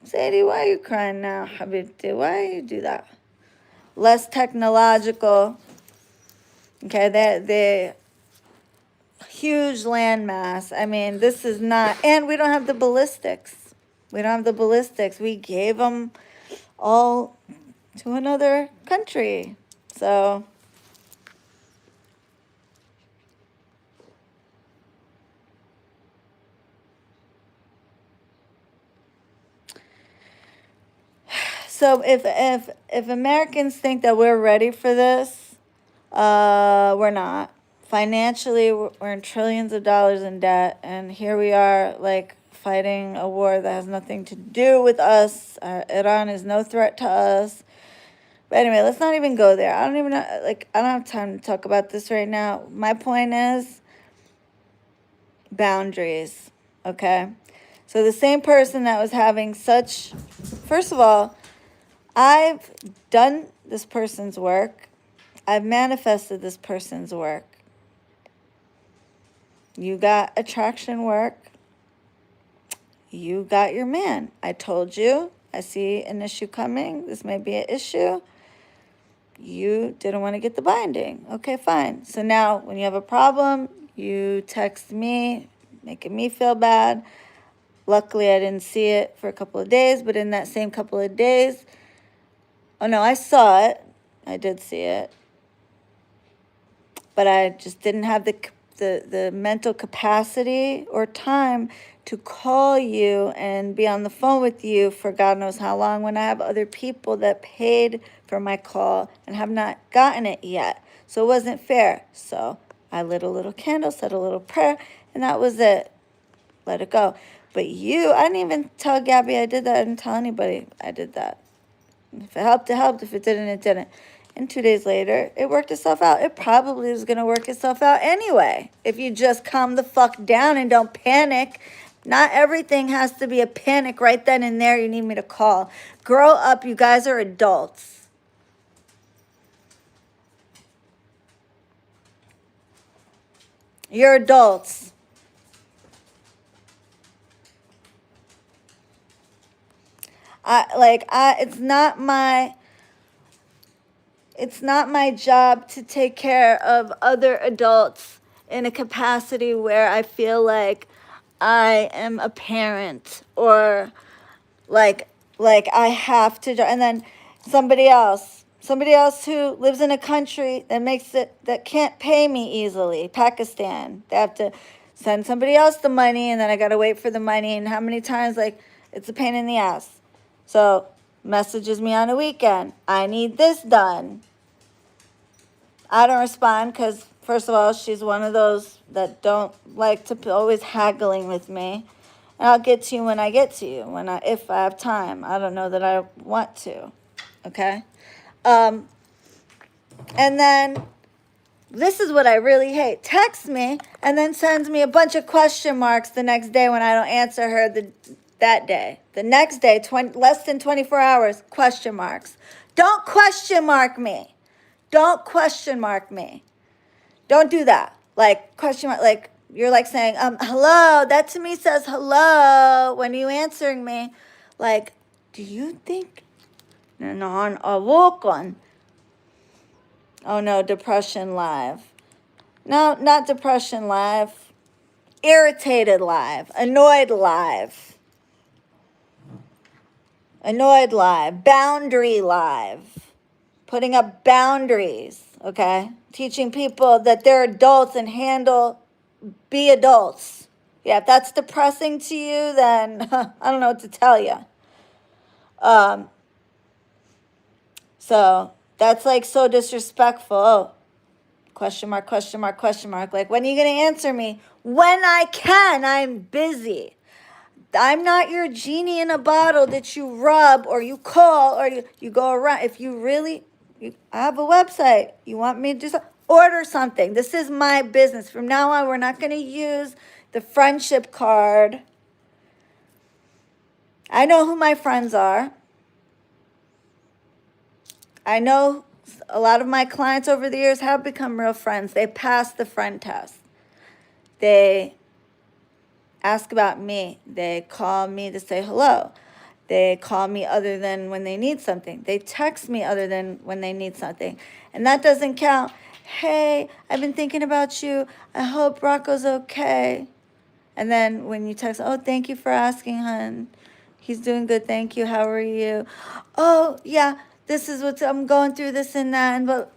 Sadie, why are you crying now, Habibti? Why do you do that? Less technological. Okay, they're huge landmass. I mean, this is not, and we don't have the ballistics. We don't have the ballistics. We gave them all to another country. So So if Americans think that we're ready for this, we're not. Financially, we're in trillions of dollars in debt, and here we are, like, fighting a war that has nothing to do with us. Iran is no threat to us. But anyway, let's not even go there. I don't even know, like, I don't have time to talk about this right now. My point is boundaries, okay? So the same person that was having such, first of all, I've done this person's work. I've manifested this person's work. You got attraction work. You got your man. I told you, I see an issue coming. This may be an issue. You didn't want to get the binding. Okay, fine. So now when you have a problem, you text me, making me feel bad. Luckily, I didn't see it for a couple of days, but in that same couple of days, oh no, I saw it. I did see it. But I just didn't have the mental capacity or time to call you and be on the phone with you for God knows how long when I have other people that paid for my call and have not gotten it yet. So it wasn't fair. So I lit a little candle, said a little prayer, and that was it. Let it go. But you, I didn't even tell Gabby I did that. I didn't tell anybody I did that. If it helped, it helped. If it didn't, it didn't. And 2 days later, it worked itself out. It probably was going to work itself out anyway. If you just calm the fuck down and don't panic. Not everything has to be a panic right then and there. You need me to call. Grow up. You guys are adults. You're adults. It's not my job to take care of other adults in a capacity where I feel like I am a parent or like I have to, and then somebody else who lives in a country that can't pay me easily, Pakistan. They have to send somebody else the money, and then I got to wait for the money, and how many times, like, it's a pain in the ass. So messages me on a weekend, I need this done. I don't respond because, first of all, she's one of those that don't like to always haggling with me. And I'll get to you when I get to you, if I have time. I don't know that I want to, okay? And then, this is what I really hate. Texts me and then sends me a bunch of question marks the next day when I don't answer her that day. The next day, less than 24 hours, question marks. Don't question mark me. Don't question mark me. Don't do that. Like, question mark, like, you're like saying, hello. That to me says hello when you answering me. Like, do you think? Non awoken. Oh no, depression live. No, not depression live. Irritated live. Annoyed live. Annoyed live. Boundary live. Putting up boundaries, okay? Teaching people that they're adults and be adults. Yeah, if that's depressing to you, then I don't know what to tell you. So that's like so disrespectful. Oh, question mark, question mark, question mark. Like, when are you going to answer me? When I can. I'm busy. I'm not your genie in a bottle that you rub or you call or you go around. If you really, I have a website. You want me to do something? Order something. This is my business. From now on, we're not going to use the friendship card. I know who my friends are. I know a lot of my clients over the years have become real friends. They pass the friend test. They ask about me. They call me to say hello. They call me other than when they need something. They text me other than when they need something. And that doesn't count. Hey, I've been thinking about you. I hope Rocco's okay. And then when you text, oh, thank you for asking, hon. He's doing good, thank you. How are you? Oh, yeah, this is what I'm going through, this and that. And but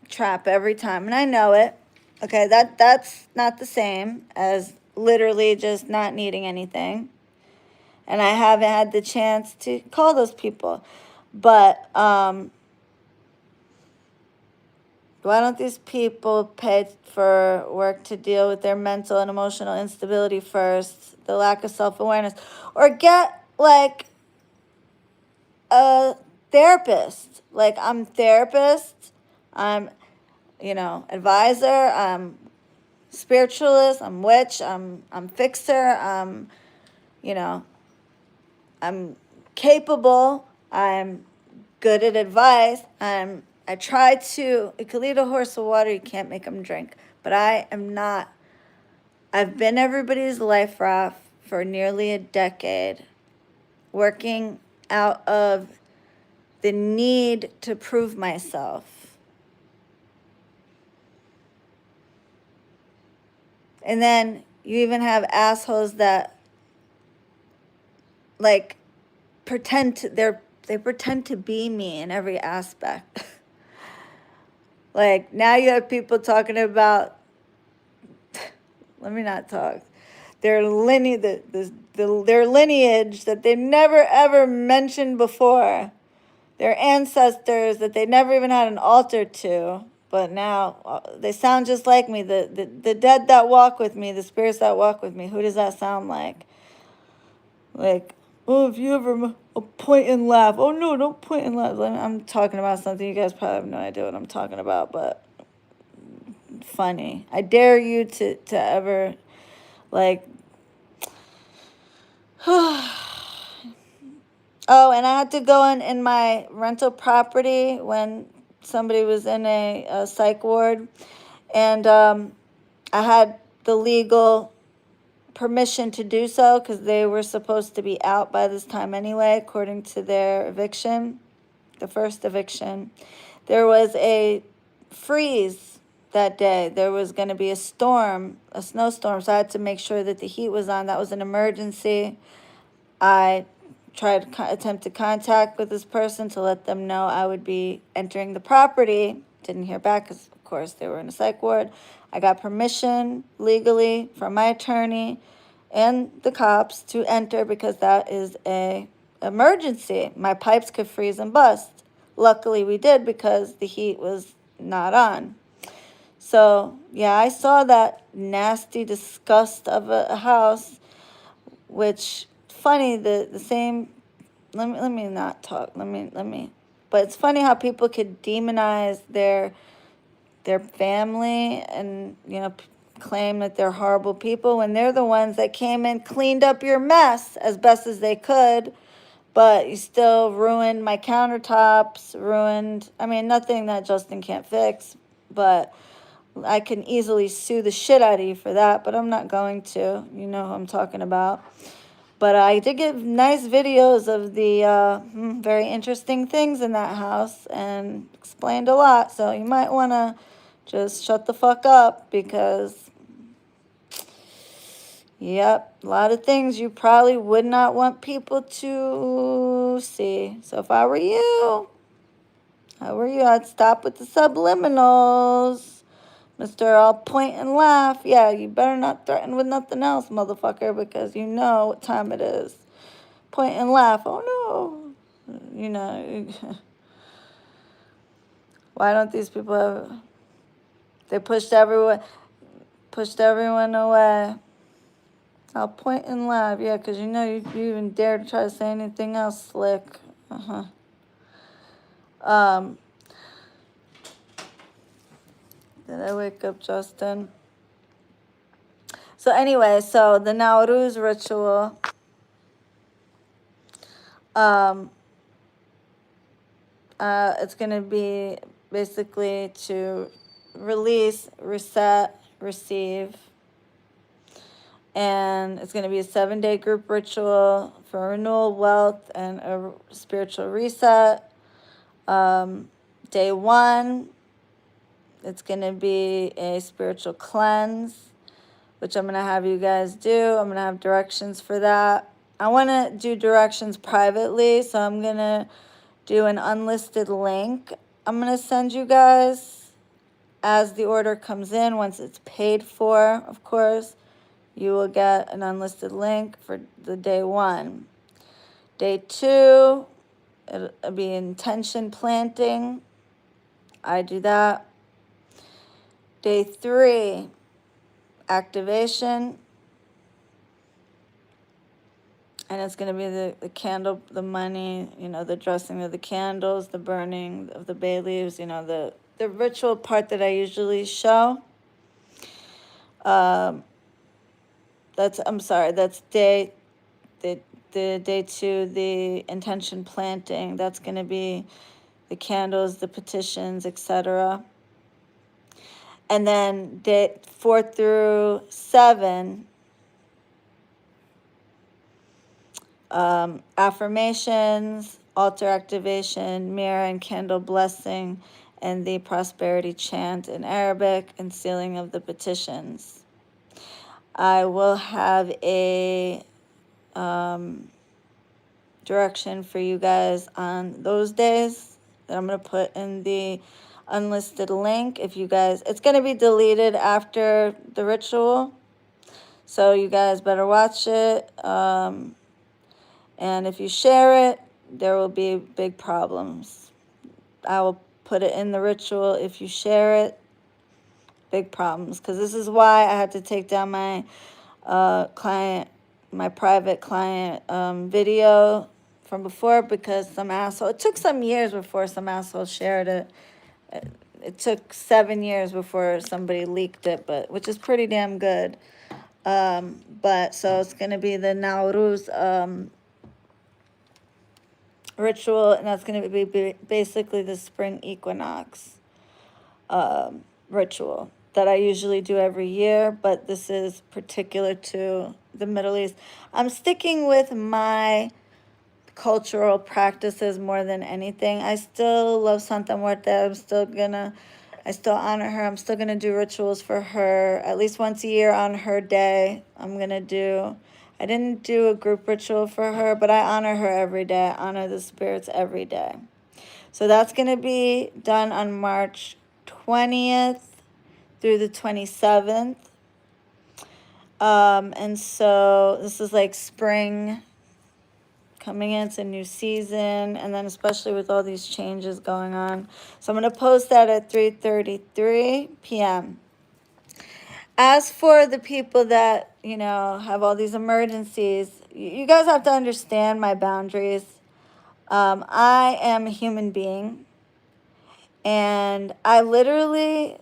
trap every time. And I know it. Okay, that's not the same as literally just not needing anything. And I haven't had the chance to call those people. But why don't these people pay for work to deal with their mental and emotional instability first, the lack of self-awareness, or get like a therapist? Like, I'm therapist, I'm, advisor, I'm spiritualist, I'm witch, I'm fixer, you know, I'm capable, I'm good at advice, I try to, you can lead a horse to water, you can't make them drink, but I am not. I've been everybody's life raft for nearly a decade, working out of the need to prove myself. And then you even have assholes that like they pretend to be me in every aspect. Like, now you have people talking about, let me not talk, their their lineage that they never ever mentioned before, their ancestors that they never even had an altar to, but now they sound just like me. The dead that walk with me, the spirits that walk with me. Who does that sound like? Like, oh, if you ever point and laugh. Oh no, don't point and laugh. I'm talking about something you guys probably have no idea what I'm talking about, but funny. I dare you to ever, like, oh, and I had to go in my rental property when somebody was in a psych ward, and I had the legal permission to do so because they were supposed to be out by this time anyway, according to their eviction, the first eviction. There was a freeze that day. There was going to be a storm, a snowstorm, so I had to make sure that the heat was on. That was an emergency. I tried to attempt to contact with this person to let them know I would be entering the property. Didn't hear back because, of course, they were in a psych ward. I got permission legally from my attorney and the cops to enter because that is a emergency. My pipes could freeze and bust. Luckily, we did because the heat was not on. So, yeah, I saw that nasty disgust of a house, which, funny, the same, let me not talk, let me, but it's funny how people could demonize their family and, claim that they're horrible people when they're the ones that came and cleaned up your mess as best as they could, but you still ruined my countertops, nothing that Justin can't fix, but I can easily sue the shit out of you for that, but I'm not going to. You know who I'm talking about. But I did get nice videos of the very interesting things in that house and explained a lot. So you might want to just shut the fuck up because, yep, a lot of things you probably would not want people to see. So if I were you, I'd stop with the subliminals. Mr. I'll point and laugh. Yeah, you better not threaten with nothing else, motherfucker, because you know what time it is. Point and laugh. Oh no. Why don't these people have, they pushed everyone away. I'll point and laugh. Yeah, because you even dare to try to say anything else slick. Did I wake up, Justin? So anyway, so the Nowruz ritual, it's going to be basically to release, reset, receive. And it's going to be a 7-day group ritual for renewal, wealth, and a spiritual reset. Day 1, it's going to be a spiritual cleanse, which I'm going to have you guys do. I'm going to have directions for that. I want to do directions privately, so I'm going to do an unlisted link. I'm going to send you guys as the order comes in. Once it's paid for, of course, you will get an unlisted link for the day 1. Day 2, it'll be intention planting. I do that. Day 3, activation. And it's going to be the candle, the money, the dressing of the candles, the burning of the bay leaves, the ritual part that I usually show. That's day 2, the intention planting. That's going to be the candles, the petitions, etc. And then day 4 through 7, affirmations, altar activation, mirror and candle blessing, and the prosperity chant in Arabic, and sealing of the petitions. I will have a direction for you guys on those days that I'm going to put in the unlisted link. If you guys, it's going to be deleted after the ritual, so you guys better watch it. And if you share it, there will be big problems. I will put it in the ritual. If you share it, big problems. Because this is why I had to take down my my private client video from before, because some asshole, it took some years before some asshole shared it. It took 7 years before somebody leaked it, but which is pretty damn good. But so it's going to be the Nowruz ritual, and that's going to be basically the spring equinox ritual that I usually do every year, but this is particular to the Middle East. I'm sticking with my cultural practices more than anything. I still love Santa Muerte. I still honor her. I'm still gonna do rituals for her at least once a year on her day. I didn't do a group ritual for her, but I honor her every day. I honor the spirits every day. So that's gonna be done on March 20th through the 27th. And so this is like spring coming in, it's a new season, and then especially with all these changes going on. So I'm going to post that at 3:33 p.m. As for the people that, have all these emergencies, you guys have to understand my boundaries. I am a human being, and I literally,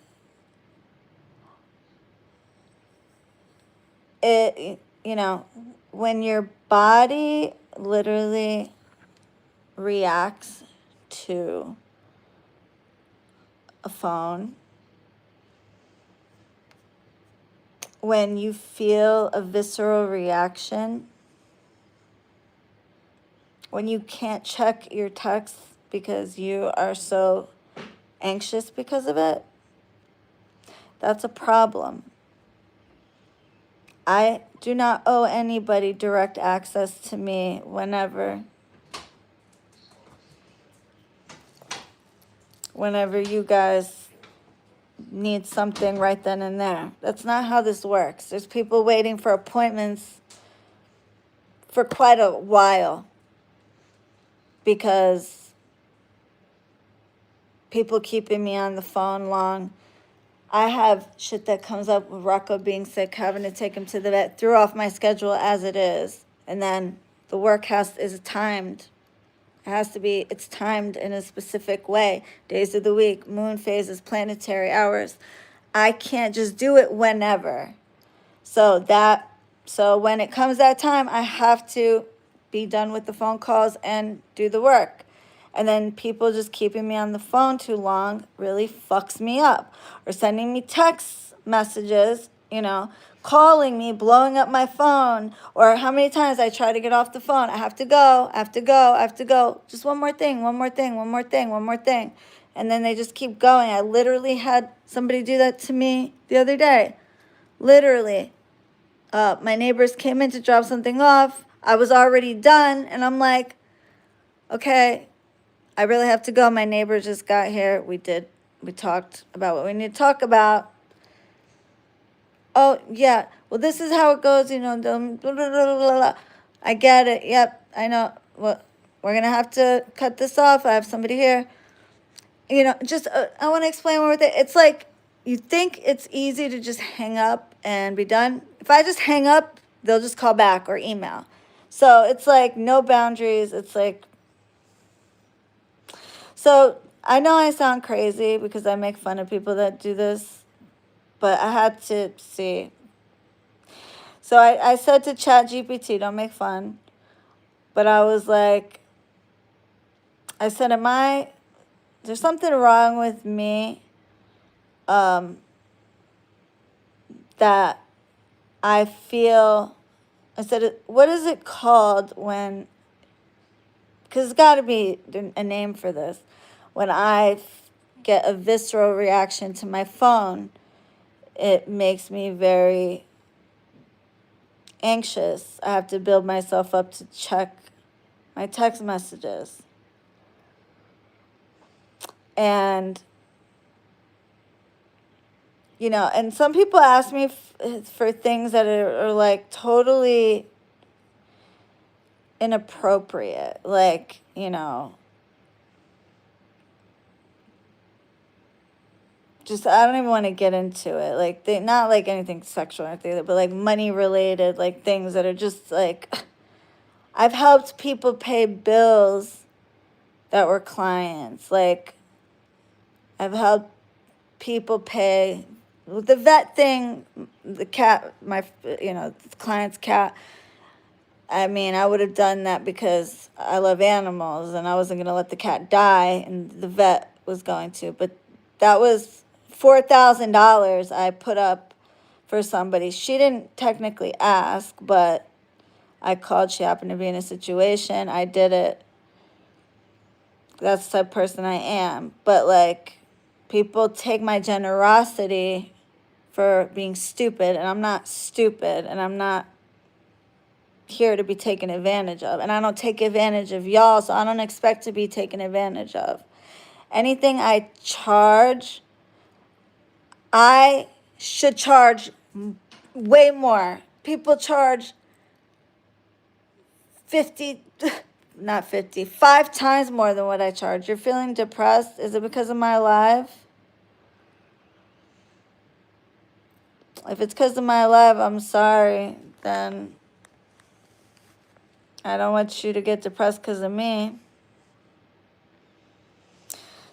when your body literally reacts to a phone, when you feel a visceral reaction, when you can't check your texts because you are so anxious because of it, that's a problem. I do not owe anybody direct access to me whenever you guys need something right then and there. That's not how this works. There's people waiting for appointments for quite a while because people keeping me on the phone long. I have shit that comes up with Rocco being sick, having to take him to the vet, threw off my schedule as it is. And then the work is timed. It's timed in a specific way. Days of the week, moon phases, planetary hours. I can't just do it whenever. So when it comes that time, I have to be done with the phone calls and do the work. And then people just keeping me on the phone too long really fucks me up. Or sending me text messages, calling me, blowing up my phone. Or how many times I try to get off the phone. I have to go. Just one more thing. And then they just keep going. I literally had somebody do that to me the other day. Literally. My neighbors came in to drop something off. I was already done. And I'm like, okay, I really have to go. My neighbor just got here. We talked about what we need to talk about. Oh, yeah. Well, this is how it goes, blah, blah, blah, blah. I get it. Yep, I know. well, we're going to have to cut this off. I have somebody here. You know, just, I want to explain more with it. It's like, you think it's easy to just hang up and be done. If I just hang up, they'll just call back or email. So it's like no boundaries. It's like, so I know I sound crazy because I make fun of people that do this, but I had to see. So I said to ChatGPT, don't make fun. But I was like, I said, there's something wrong with me that I feel, I said, what is it called when, because it's got to be a name for this, when I get a visceral reaction to my phone, it makes me very anxious. I have to build myself up to check my text messages. And, you know, and some people ask me for things that are like totally inappropriate. Like, you know, just, I don't even want to get into it. Like, they, not like anything sexual or anything, but like money related, like things that are just like, I've helped people pay bills that were clients. Like, I've helped people pay the vet thing, the cat, my, you know, the client's cat. I mean, I would have done that because I love animals and I wasn't going to let the cat die, and the vet was going to. But that was $4,000 I put up for somebody. She didn't technically ask, but I called. She happened to be in a situation. I did it. That's the type of person I am. But like, people take my generosity for being stupid, and I'm not stupid, and I'm not here to be taken advantage of. And I don't take advantage of y'all, so I don't expect to be taken advantage of. Anything I charge, I should charge way more. People charge 50, not 50, 5 times more than what I charge. You're feeling depressed? Is it because of my life? If it's because of my life, I'm sorry. Then I don't want you to get depressed because of me.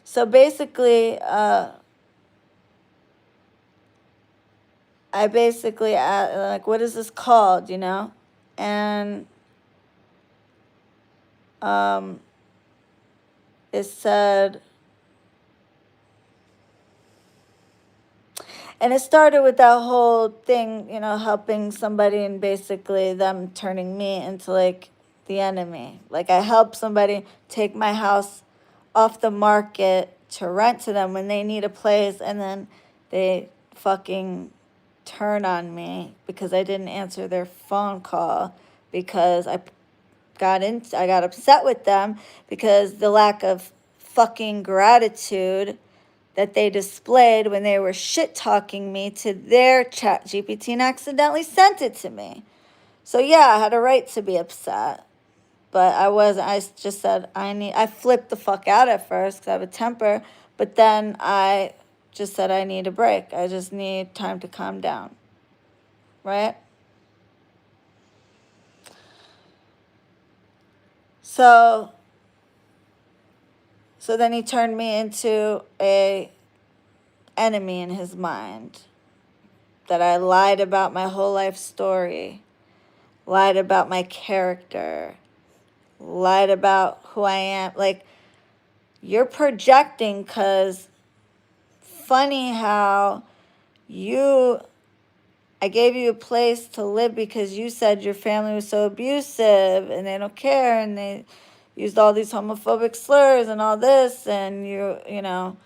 So basically, I basically like, what is this called, you know? And it said, and it started with that whole thing, you know, helping somebody and basically them turning me into like the enemy. Like, I helped somebody take my house off the market to rent to them when they need a place, and then they fucking turn on me because I didn't answer their phone call, because I got upset with them because the lack of fucking gratitude that they displayed when they were shit talking me to their ChatGPT and accidentally sent it to me. So yeah, I had a right to be upset. But I just said, I flipped the fuck out at first because I have a temper. But then I just said, I need a break. I just need time to calm down. Right? So then he turned me into a enemy in his mind. That I lied about my whole life story. Lied about my character. Lied about who I am. Like, you're projecting, because funny how I gave you a place to live because you said your family was so abusive and they don't care, and they used all these homophobic slurs and all this, and you know,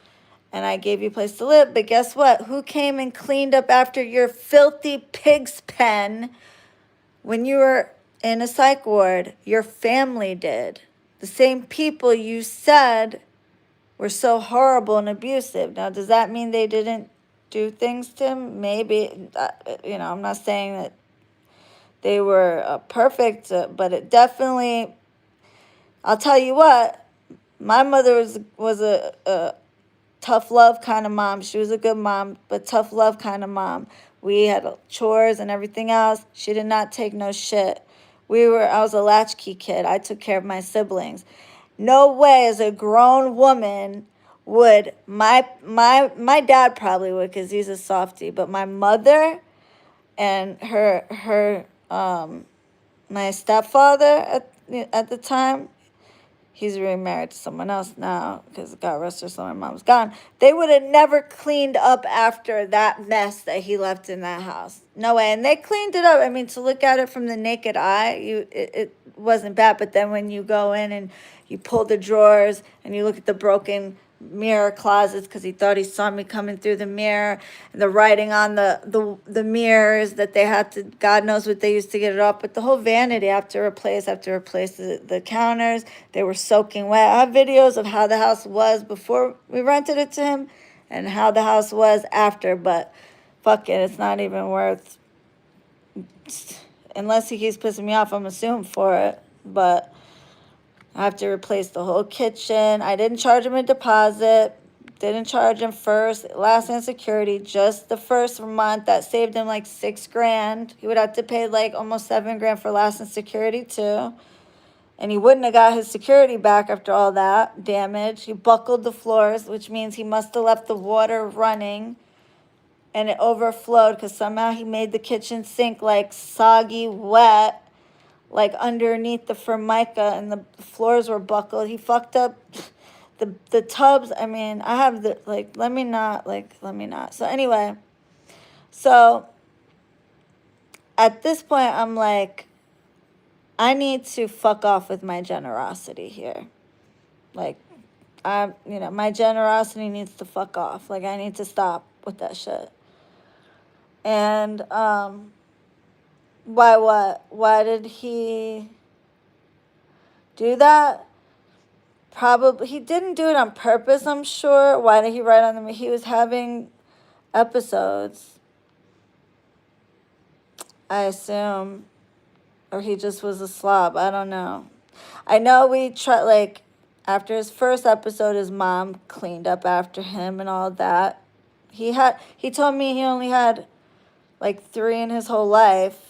and I gave you a place to live. But guess what? Who came and cleaned up after your filthy pig's pen when you were in a psych ward? Your family did. The same people you said were so horrible and abusive. Now, does that mean they didn't do things to him? Maybe. You know, I'm not saying that they were perfect, but it definitely I'll tell you what, my mother was a tough love kind of mom. She was a good mom, but tough love kind of mom. We had chores and everything else. She did not take no shit. I was a latchkey kid. I took care of my siblings. No way as a grown woman would my dad probably would because he's a softie, but my mother and my stepfather at the time, he's remarried to someone else now because God rest her soul, my mom's gone. They would have never cleaned up after that mess that he left in that house. No way. And they cleaned it up. I mean, to look at it from the naked eye, it wasn't bad. But then when you go in and you pull the drawers and you look at the broken mirror closets because he thought he saw me coming through the mirror, and the writing on the mirrors that they had to, God knows what they used to get it off, but the whole vanity after replace the counters, they were soaking wet. I have videos of how the house was before we rented it to him and how the house was after, but fuck it, it's not even worth, unless he keeps pissing me off, I'm assuming for it, but I have to replace the whole kitchen. I didn't charge him a deposit. Didn't charge him first, last, and security. Just the first month. That saved him like $6,000. He would have to pay like almost $7,000 for last and security too. And he wouldn't have got his security back after all that damage. He buckled the floors, which means he must have left the water running. And it overflowed because somehow he made the kitchen sink like soggy wet, like underneath the formica, and the floors were buckled. He fucked up the tubs. I mean, I have the, like, let me not. So anyway, so at this point, I'm like, I need to fuck off with my generosity here. Like, my generosity needs to fuck off. Like, I need to stop with that shit. And, why what? Why did he do that? Probably he didn't do it on purpose, I'm sure. Why did he write on them? He was having episodes, I assume, or he just was a slob. I don't know. I know we tried, like, after his first episode, his mom cleaned up after him and all that. He told me he only had like 3 in his whole life.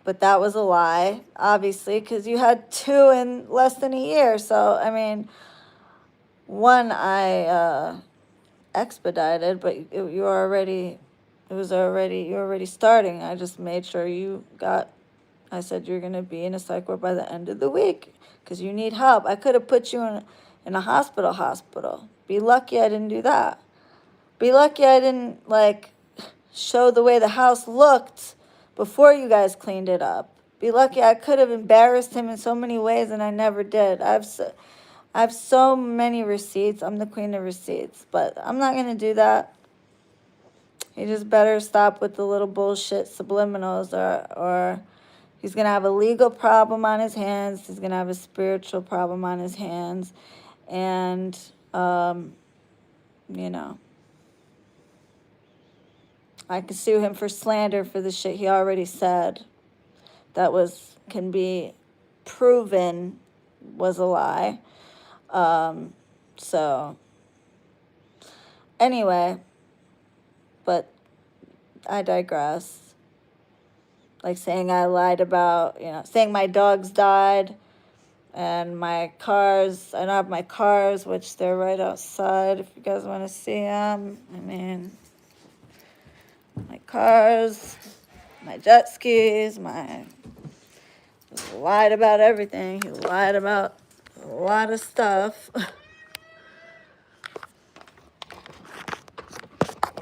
But that was a lie, obviously, because you had 2 in less than a year. So, I mean, one I expedited, but you were already starting. I just made sure I said you're going to be in a psych ward by the end of the week because you need help. I could have put you in a hospital. Be lucky I didn't do that. Be lucky I didn't, like, show the way the house looked before you guys cleaned it up. Be lucky. I could have embarrassed him in so many ways, and I never did. I have so many receipts. I'm the queen of receipts, but I'm not going to do that. You just better stop with the little bullshit subliminals, or he's going to have a legal problem on his hands. He's going to have a spiritual problem on his hands. And, I could sue him for slander for the shit he already said. That can be proven was a lie. So anyway, but I digress. Like saying I lied about, saying my dogs died and my cars. I don't have my cars, which they're right outside if you guys want to see them. I mean, my cars, my jet skis, lied about everything. He lied about a lot of stuff.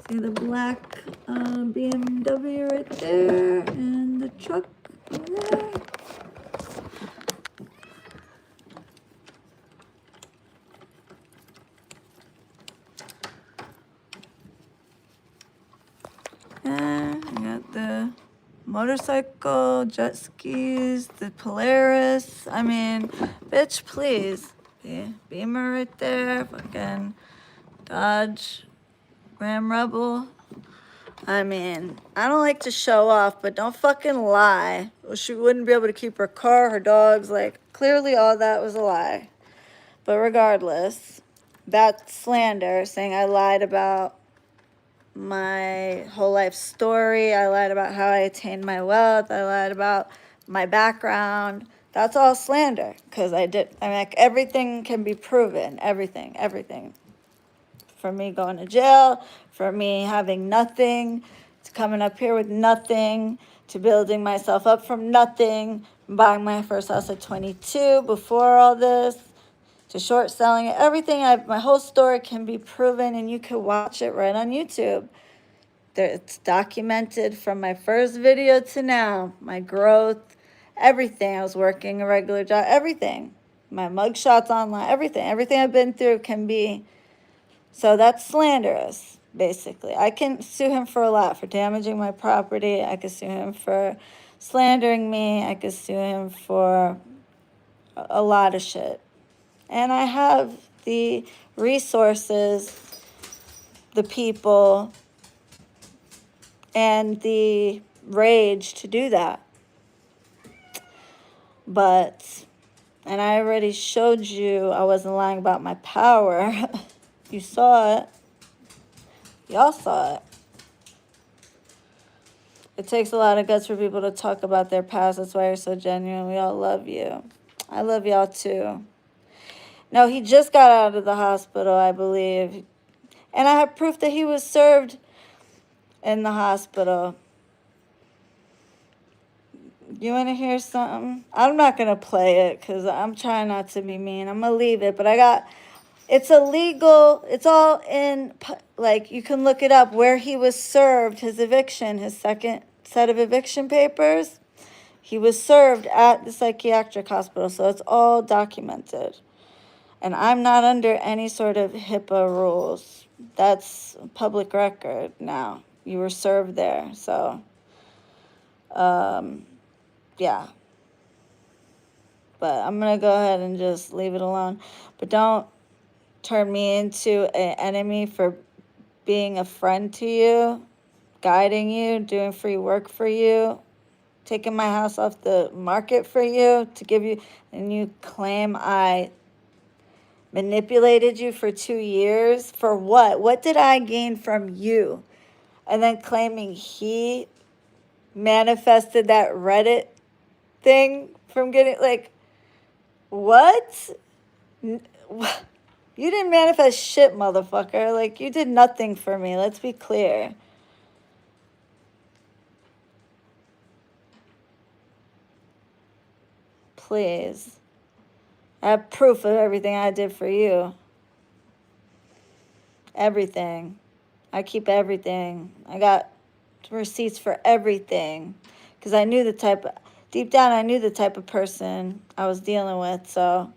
See the black BMW right there and the truck over there. And I got the motorcycle, jet skis, the Polaris. I mean, bitch, please. Beamer right there, fucking Dodge Ram Rebel. I mean, I don't like to show off, but don't fucking lie. She wouldn't be able to keep her car, her dogs. Like, Clearly, all that was a lie. But regardless, that slander, saying I lied about my whole life story, I lied about how I attained my wealth, I lied about my background, that's all slander. Because I mean, like, everything can be proven. Everything. From me going to jail, from me having nothing, to coming up here with nothing, to building myself up from nothing, buying my first house at 22 before all this, to short selling it. Everything, my whole story can be proven, and you can watch it right on YouTube. It's documented from my first video to now, my growth, everything. I was working a regular job, everything. My mugshots online, everything I've been through can be. So that's slanderous, basically. I can sue him for a lot, for damaging my property. I could sue him for slandering me. I could sue him for a lot of shit. And I have the resources, the people, and the rage to do that. But, and I already showed you I wasn't lying about my power. You saw it. Y'all saw it. It takes a lot of guts for people to talk about their past. That's why you're so genuine. We all love you. I love y'all too. No, he just got out of the hospital, I believe. And I have proof that he was served in the hospital. You want to hear something? I'm not going to play it because I'm trying not to be mean. I'm going to leave it. But it's illegal. It's all in, like, you can look it up where he was served his eviction, his second set of eviction papers. He was served at the psychiatric hospital. So it's all documented. And I'm not under any sort of HIPAA rules. That's public record now. You were served there. So, yeah. But I'm going to go ahead and just leave it alone. But don't turn me into an enemy for being a friend to you, guiding you, doing free work for you, taking my house off the market for you, to give you, and you claim I manipulated you for 2 years. For what? What did I gain from you? And then claiming he manifested that Reddit thing from getting, like, what? You didn't manifest shit, motherfucker. Like, you did nothing for me. Let's be clear. Please. I have proof of everything I did for you. Everything. I keep everything. I got receipts for everything. Because I knew deep down, I knew the type of person I was dealing with. So,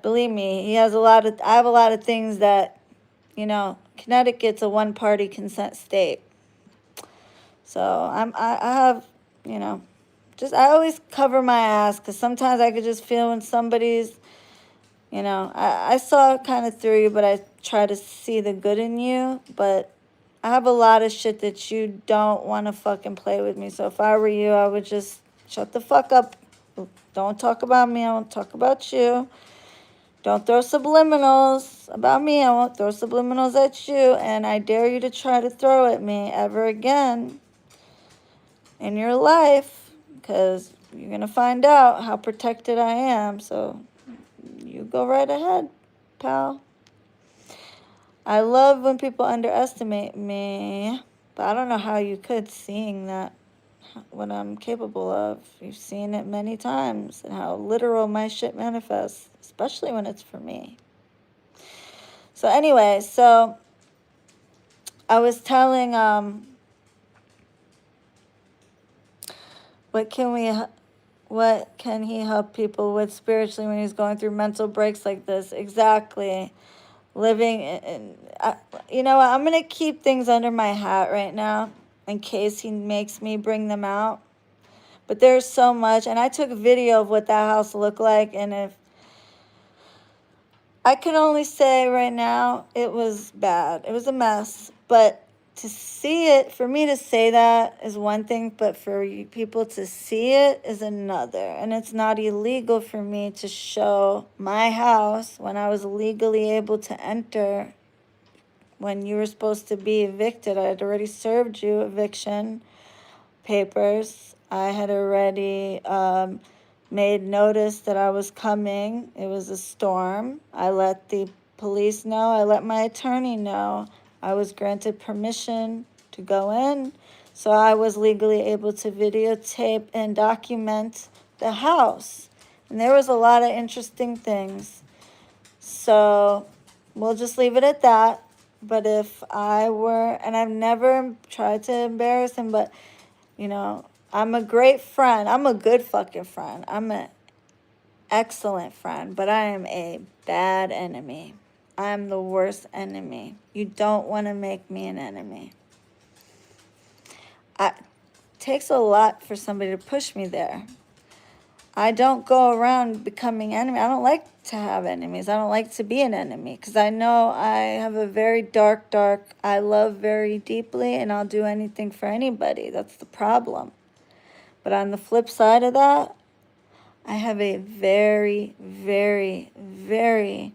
believe me, I have a lot of things that, Connecticut's a one-party consent state. So, I have, I always cover my ass, because sometimes I could just feel when somebody's, I saw kind of through you, but I try to see the good in you. But I have a lot of shit that you don't want to fucking play with me. So if I were you, I would just shut the fuck up. Don't talk about me. I won't talk about you. Don't throw subliminals about me. I won't throw subliminals at you. And I dare you to try to throw at me ever again in your life, because you're going to find out how protected I am. So you go right ahead, pal. I love when people underestimate me, but I don't know how you could, seeing that, what I'm capable of. You've seen it many times, and how literal my shit manifests, especially when it's for me. So anyway, I was telling, what can he help people with spiritually when he's going through mental breaks like this? Exactly. Living in, you know what, I'm going to keep things under my hat right now in case he makes me bring them out. But there's so much, and I took a video of what that house looked like, and if I can only say right now, it was bad. It was a mess, but to see it, for me to say that is one thing, but for people to see it is another. And it's not illegal for me to show my house when I was legally able to enter when you were supposed to be evicted. I had already served you eviction papers. I had already made notice that I was coming. It was a storm. I let the police know. I let my attorney know. I was granted permission to go in. So I was legally able to videotape and document the house. And there was a lot of interesting things. So we'll just leave it at that. But if I were, and I've never tried to embarrass him, but you know, I'm a great friend. I'm a good fucking friend. I'm an excellent friend, but I am a bad enemy. I am the worst enemy. You don't want to make me an enemy. It takes a lot for somebody to push me there. I don't go around becoming enemy. I don't like to have enemies. I don't like to be an enemy because I know I have a very dark, I love very deeply, and I'll do anything for anybody. That's the problem. But on the flip side of that, I have a very, very, very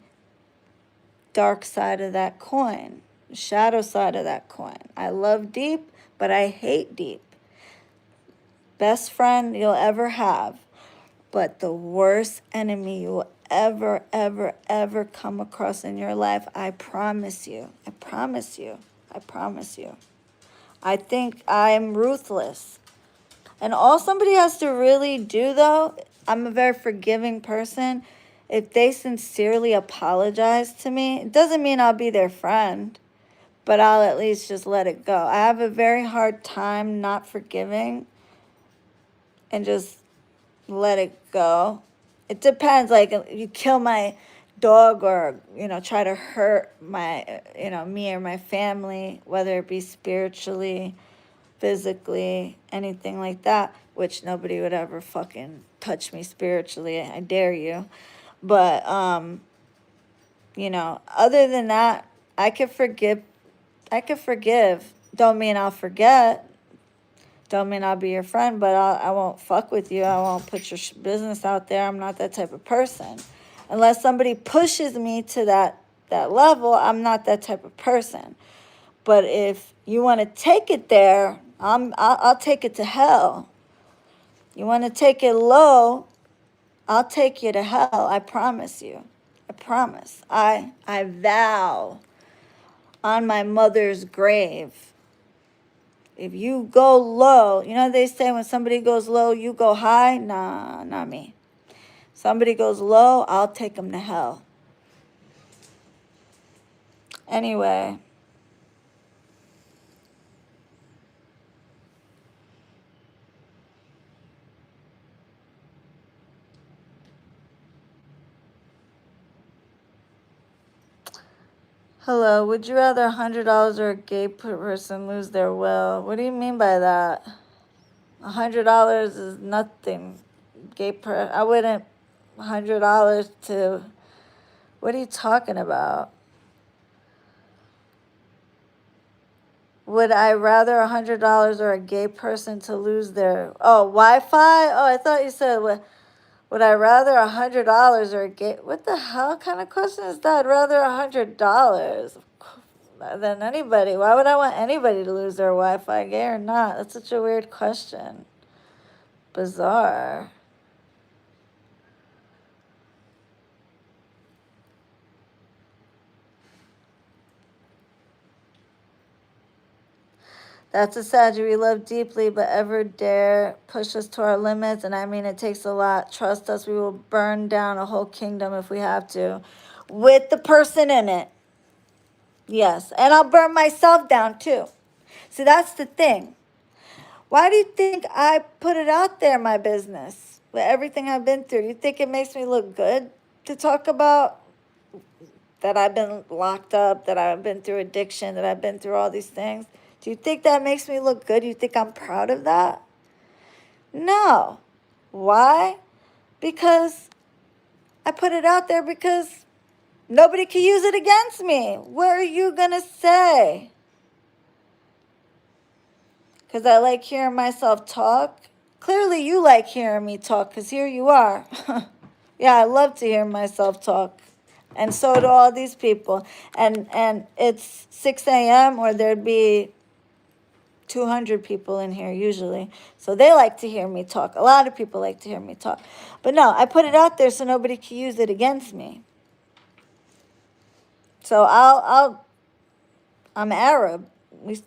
dark side of that coin, shadow side of that coin. I love deep, but I hate deep. Best friend you'll ever have, but the worst enemy you will ever, ever, ever come across in your life. I promise you. I promise you. I promise you. I think I'm ruthless. And all somebody has to really do, though, I'm a very forgiving person. If they sincerely apologize to me, it doesn't mean I'll be their friend, but I'll at least just let it go. I have a very hard time not forgiving and just let it go. It depends. Like, you kill my dog or, try to hurt my, me or my family, whether it be spiritually, physically, anything like that, which nobody would ever fucking touch me spiritually. I dare you. But, other than that, I could forgive. I could forgive. Don't mean I'll forget. Don't mean I'll be your friend, but I won't fuck with you. I won't put your business out there. I'm not that type of person. Unless somebody pushes me to that level, I'm not that type of person. But if you want to take it there, I'll take it to hell. You want to take it low, I'll take you to hell. I promise you. I promise. I vow on my mother's grave. If you go low, they say when somebody goes low, you go high. Nah, not me. Somebody goes low, I'll take them to hell. Anyway. Hello, would you rather $100 or a gay person lose their will? What do you mean by that? $100 is nothing. I wouldn't. $100 to. What are you talking about? Would I rather $100 or a gay person to lose their Wi-Fi? Oh, I thought you said would I rather $100 or a gay? What the hell kind of question is that? I'd rather $100 than anybody. Why would I want anybody to lose their Wi-Fi, gay or not? That's such a weird question. Bizarre. That's a Sagittarius we love deeply, but ever dare push us to our limits. And I mean, it takes a lot. Trust us, we will burn down a whole kingdom if we have to, with the person in it. Yes, and I'll burn myself down too. See, that's the thing. Why do you think I put it out there, my business, with everything I've been through? You think it makes me look good to talk about that I've been locked up, that I've been through addiction, that I've been through all these things? Do you think that makes me look good? You think I'm proud of that? No. Why? Because I put it out there because nobody can use it against me. What are you going to say? because I like hearing myself talk. Clearly, you like hearing me talk because here you are. Yeah, I love to hear myself talk. And so do all these people. And it's 6 a.m. or there'd be 200 people in here usually. So they like to hear me talk. A lot of people like to hear me talk. But no, I put it out there so nobody can use it against me. So I'm Arab. We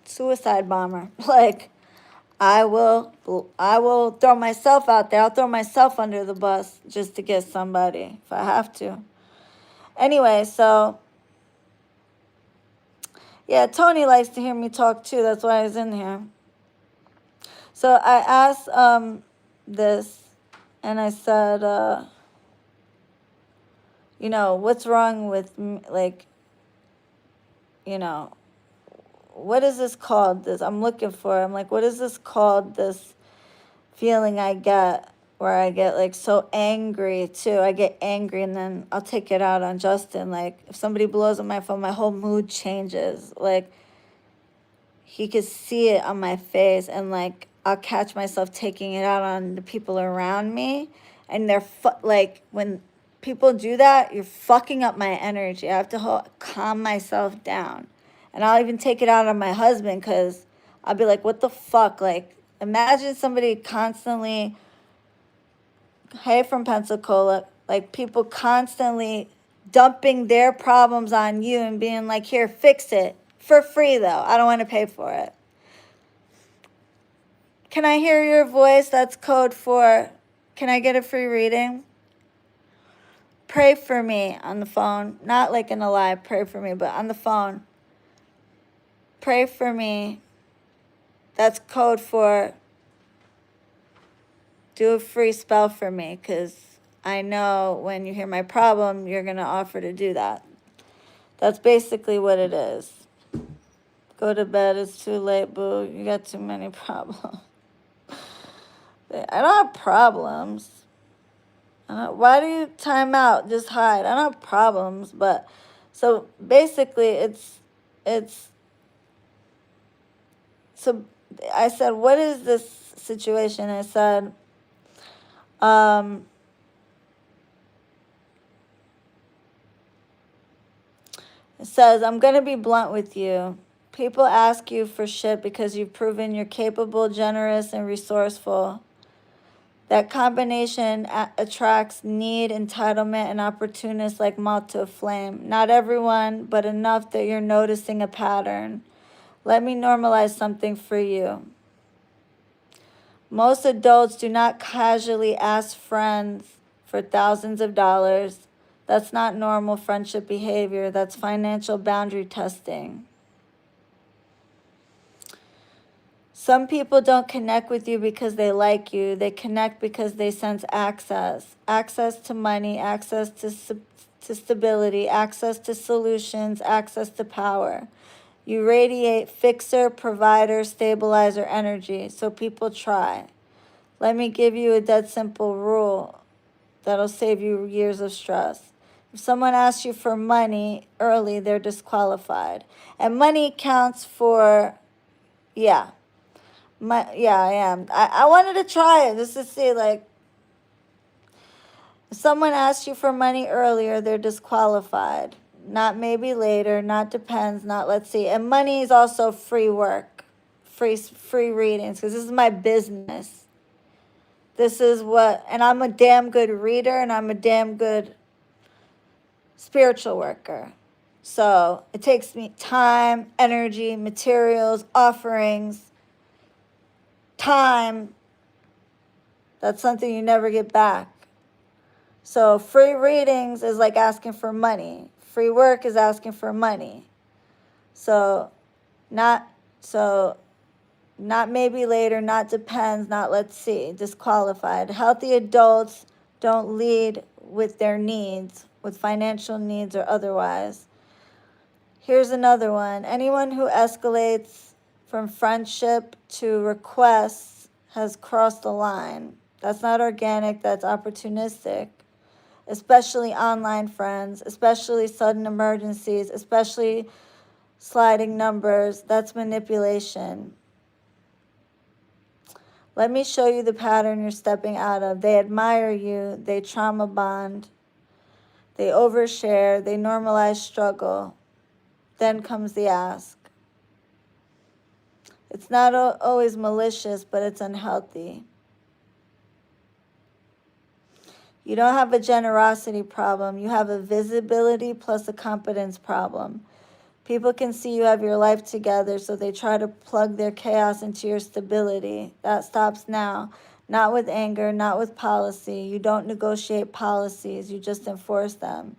suicide bomber. Like I will throw myself out there. I'll throw myself under the bus just to get somebody if I have to. Anyway, so yeah, Tony likes to hear me talk too. That's why he's in here. So I asked this, and I said, you know, what's wrong with me? Like, you know, what is this called? This I'm looking for. I'm like, what is this called? This feeling I get where I get like so angry too. I get angry and then I'll take it out on Justin. Like if somebody blows up my phone, my whole mood changes. Like he could see it on my face, and like I'll catch myself taking it out on the people around me, and they're like when people do that, you're fucking up my energy. I have to calm myself down, and I'll even take it out on my husband because I'll be like, "What the fuck?" Like imagine somebody constantly, hey, from Pensacola, like people constantly dumping their problems on you and being like, "Here, fix it." For free, though. I don't want to pay for it. Can I hear your voice? That's code for, can I get a free reading? Pray for me on the phone. Not like in a live, pray for me, but on the phone. Pray for me. That's code for do a free spell for me, because I know when you hear my problem, you're going to offer to do that. That's basically what it is. Go to bed, it's too late, boo. You got too many problems. I don't have problems. Why do you time out? Just hide. I don't have problems, but so basically it's so I said, what is this situation? I said, it says, I'm gonna be blunt with you. People ask you for shit because you've proven you're capable, generous, and resourceful. That combination attracts need, entitlement, and opportunists like moth to a flame. Not everyone, but enough that you're noticing a pattern. Let me normalize something for you. Most adults do not casually ask friends for thousands of dollars. That's not normal friendship behavior. That's financial boundary testing. Some people don't connect with you because they like you. They connect because they sense access. Access to money, access to stability, access to solutions, access to power. You radiate fixer, provider, stabilizer energy, so people try. Let me give you a dead simple rule that'll save you years of stress. If someone asks you for money early, they're disqualified. And money counts for, yeah. Yeah, I am. I wanted to try it just to see, like, if someone asks you for money earlier, they're disqualified. Not maybe later, not depends, not let's see. And money is also free work, free readings, because this is my business. This is what, and I'm a damn good reader, and I'm a damn good spiritual worker. So it takes me time, energy, materials, offerings, time. That's something you never get back. So free readings is like asking for money. Free work is asking for money. So not maybe later, not depends, not let's see, disqualified. Healthy adults don't lead with their needs, with financial needs or otherwise. Here's another one. Anyone who escalates from friendship to requests has crossed the line. That's not organic, that's opportunistic. Especially online friends, especially sudden emergencies, especially sliding numbers. That's manipulation. Let me show you the pattern you're stepping out of. They admire you, they trauma bond, they overshare, they normalize struggle. Then comes the ask. It's not always malicious, but it's unhealthy. You don't have a generosity problem. You have a visibility plus a competence problem. People can see you have your life together, so they try to plug their chaos into your stability. That stops now. Not with anger, not with policy. You don't negotiate policies, you just enforce them.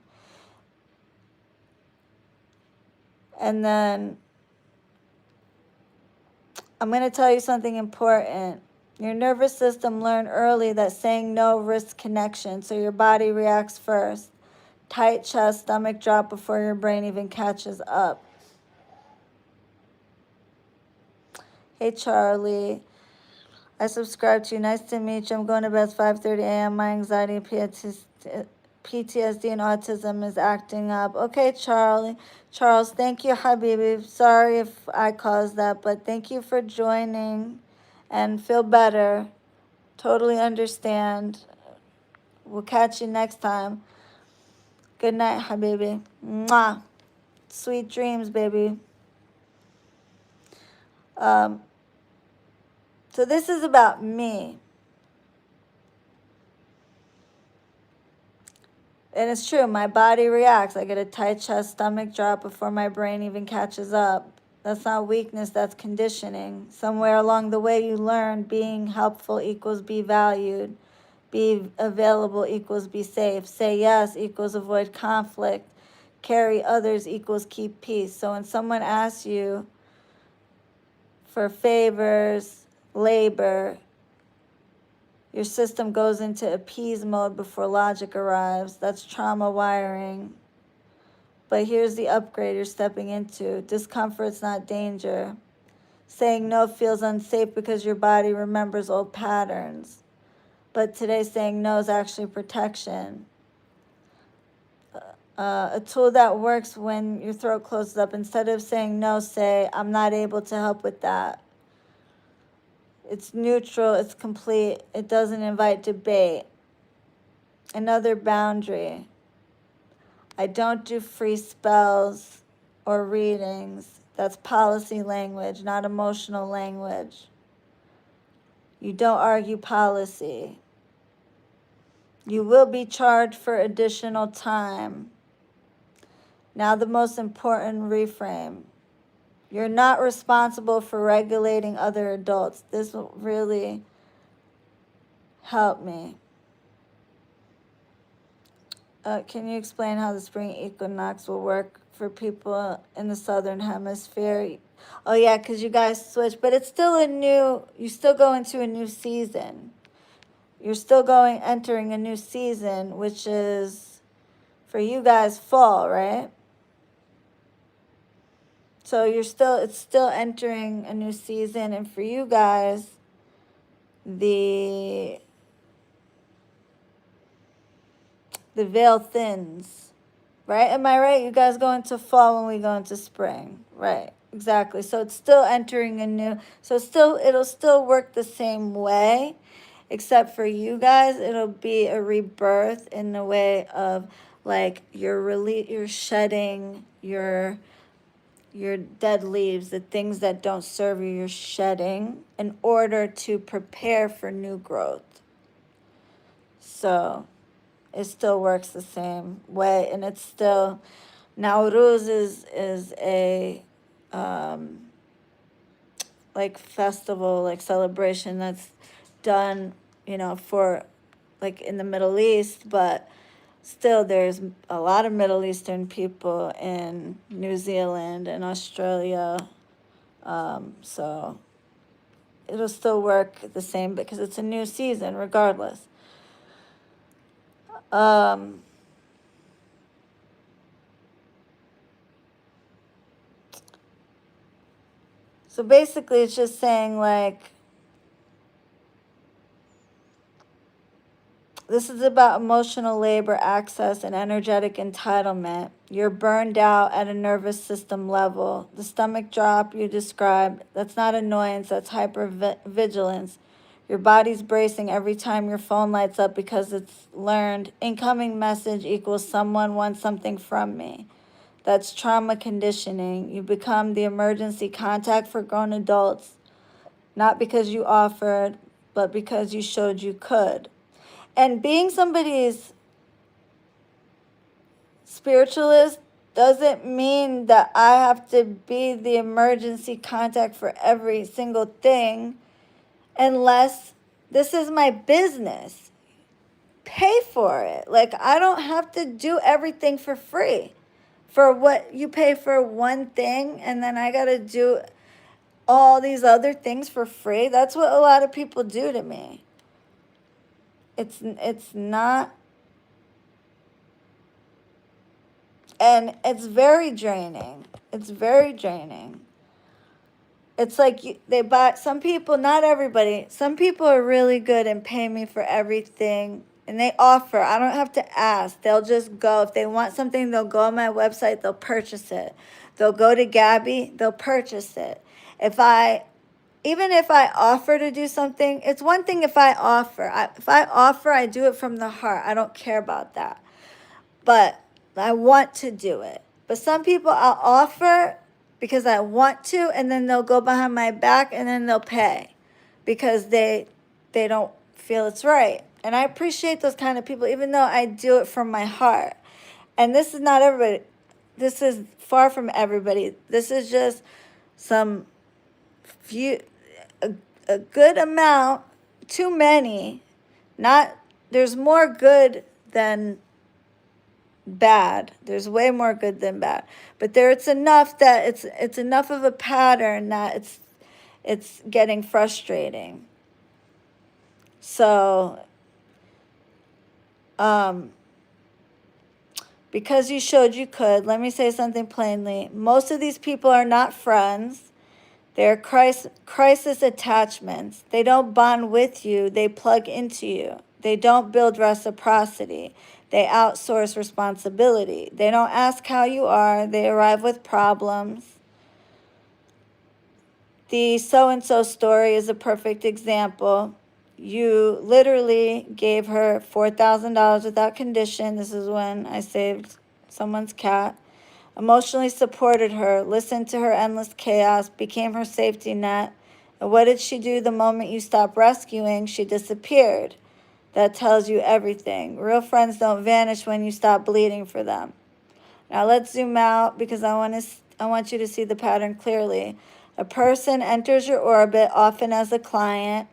And then I'm going to tell you something important. Your nervous system learned early that saying no risks connection, so your body reacts first. Tight chest, stomach drop before your brain even catches up. Hey, Charlie. I subscribe to you. Nice to meet you. I'm going to bed at 5:30 a.m. My anxiety, PTSD, and autism is acting up. Okay, Charles, thank you, Habibi. Sorry if I caused that, but thank you for joining and feel better. Totally understand. We'll catch you next time. Good night, Habibi. Mwah. Sweet dreams, baby. So this is about me. And it's true, my body reacts. I get a tight chest, stomach drop before my brain even catches up. That's not weakness, that's conditioning. Somewhere along the way, you learn being helpful equals be valued, be available equals be safe, say yes equals avoid conflict, carry others equals keep peace. So when someone asks you for favors, labor, your system goes into appease mode before logic arrives. That's trauma wiring. But here's the upgrade you're stepping into. Discomfort's not danger. Saying no feels unsafe because your body remembers old patterns. But today saying no is actually protection. A tool that works when your throat closes up. Instead of saying no, say, I'm not able to help with that. It's neutral, it's complete, it doesn't invite debate. Another boundary. I don't do free spells or readings. That's policy language, not emotional language. You don't argue policy. You will be charged for additional time. Now the most important reframe. You're not responsible for regulating other adults. This will really help me. Can you explain how the spring equinox will work for people in the southern hemisphere? Oh yeah, because you guys switch, but it's still you still go into a new season. You're still entering a new season, which is for you guys fall, right? So it's still entering a new season, and for you guys, the veil thins, right? Am I right? You guys go into fall when we go into spring, right? Exactly. So it's still entering a new. So it'll still work the same way, except for you guys, it'll be a rebirth in the way of like you're shedding your dead leaves, the things that don't serve you, you're shedding in order to prepare for new growth. So it still works the same way, and it's still Nowruz is a like festival, like celebration that's done, for like in the Middle East, but still there's a lot of Middle Eastern people in New Zealand and Australia. So it'll still work the same because it's a new season regardless. So basically it's just saying like, this is about emotional labor, access, and energetic entitlement. You're burned out at a nervous system level. The stomach drop you described, that's not annoyance, that's hypervigilance. Your body's bracing every time your phone lights up because it's learned incoming message equals someone wants something from me. That's trauma conditioning. You become the emergency contact for grown adults, not because you offered, but because you showed you could. And being somebody's spiritualist doesn't mean that I have to be the emergency contact for every single thing unless this is my business. Pay for it. Like, I don't have to do everything for free. For what you pay for one thing, and then I got to do all these other things for free. That's what a lot of people do to me. It's not, and it's very draining. It's very draining. It's like they buy, some people, not everybody, some people are really good and pay me for everything. And they offer, I don't have to ask. They'll just go. If they want something, they'll go on my website, they'll purchase it. They'll go to Gabby, they'll purchase it. Even if I offer to do something, it's one thing if I offer. If I offer, I do it from the heart. I don't care about that. But I want to do it. But some people I'll offer because I want to, and then they'll go behind my back and then they'll pay because they don't feel it's right. And I appreciate those kind of people, even though I do it from my heart. And this is not everybody. This is far from everybody. This is just some few, a good amount, too many. Not, there's more good than bad. There's way more good than bad. But it's enough that it's enough of a pattern that it's getting frustrating. So because you showed you could, let me say something plainly. Most of these people are not friends. They're crisis attachments. They don't bond with you, they plug into you. They don't build reciprocity. They outsource responsibility. They don't ask how you are, they arrive with problems. The so-and-so story is a perfect example. You literally gave her $4,000 without condition. This is when I saved someone's cat. Emotionally supported her, listened to her endless chaos, became her safety net. And what did she do the moment you stopped rescuing? She disappeared. That tells you everything. Real friends don't vanish when you stop bleeding for them. Now let's zoom out because I want you to see the pattern clearly. A person enters your orbit, often as a client.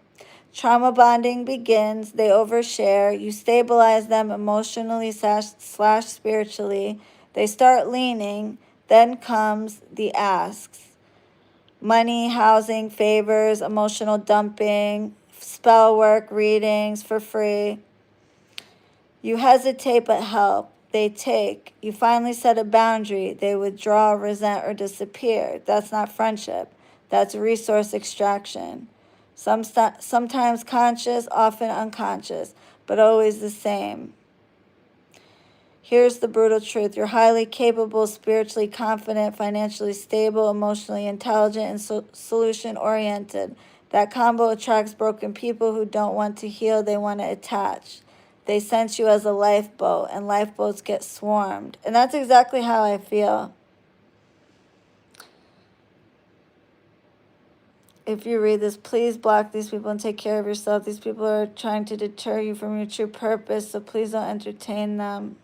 Trauma bonding begins. They overshare. You stabilize them emotionally slash spiritually. They start leaning. Then comes the asks. Money, housing, favors, emotional dumping, spell work, readings for free. You hesitate but help. They take. You finally set a boundary. They withdraw, resent, or disappear. That's not friendship. That's resource extraction. Sometimes conscious, often unconscious, but always the same. Here's the brutal truth. You're highly capable, spiritually confident, financially stable, emotionally intelligent, and solution-oriented. That combo attracts broken people who don't want to heal, they want to attach. They sense you as a lifeboat, and lifeboats get swarmed. And that's exactly how I feel. If you read this, please block these people and take care of yourself. These people are trying to deter you from your true purpose, so please don't entertain them.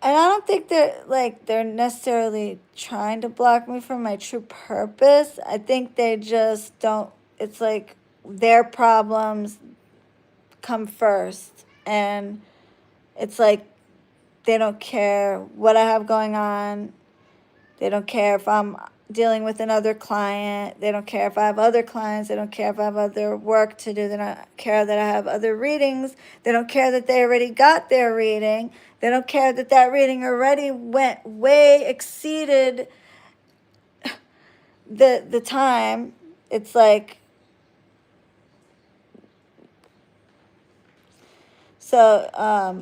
And I don't think they're necessarily trying to block me from my true purpose. I think they just don't, it's like their problems come first. And it's like they don't care what I have going on. They don't care if I'm dealing with another client. They don't care if I have other clients. They don't care if I have other work to do. They don't care that I have other readings. They don't care that they already got their reading. They don't care that that reading already went way exceeded the time. It's like, so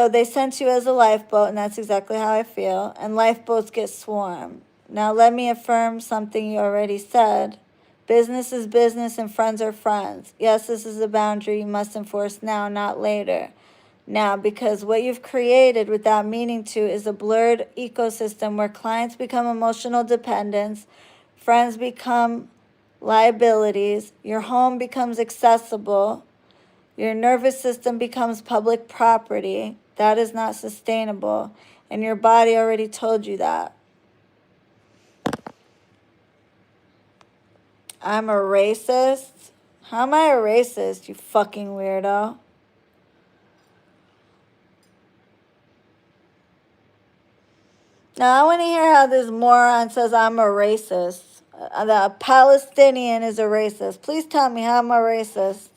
they sent you as a lifeboat, and that's exactly how I feel. And lifeboats get swarmed. Now let me affirm something you already said. Business is business and friends are friends. Yes, this is a boundary you must enforce now, not later. Now, because what you've created without meaning to is a blurred ecosystem where clients become emotional dependents, friends become liabilities, your home becomes accessible, your nervous system becomes public property. That is not sustainable. And your body already told you that. I'm a racist? How am I a racist, you fucking weirdo? Now, I want to hear how this moron says I'm a racist. That a Palestinian is a racist. Please tell me how I'm a racist.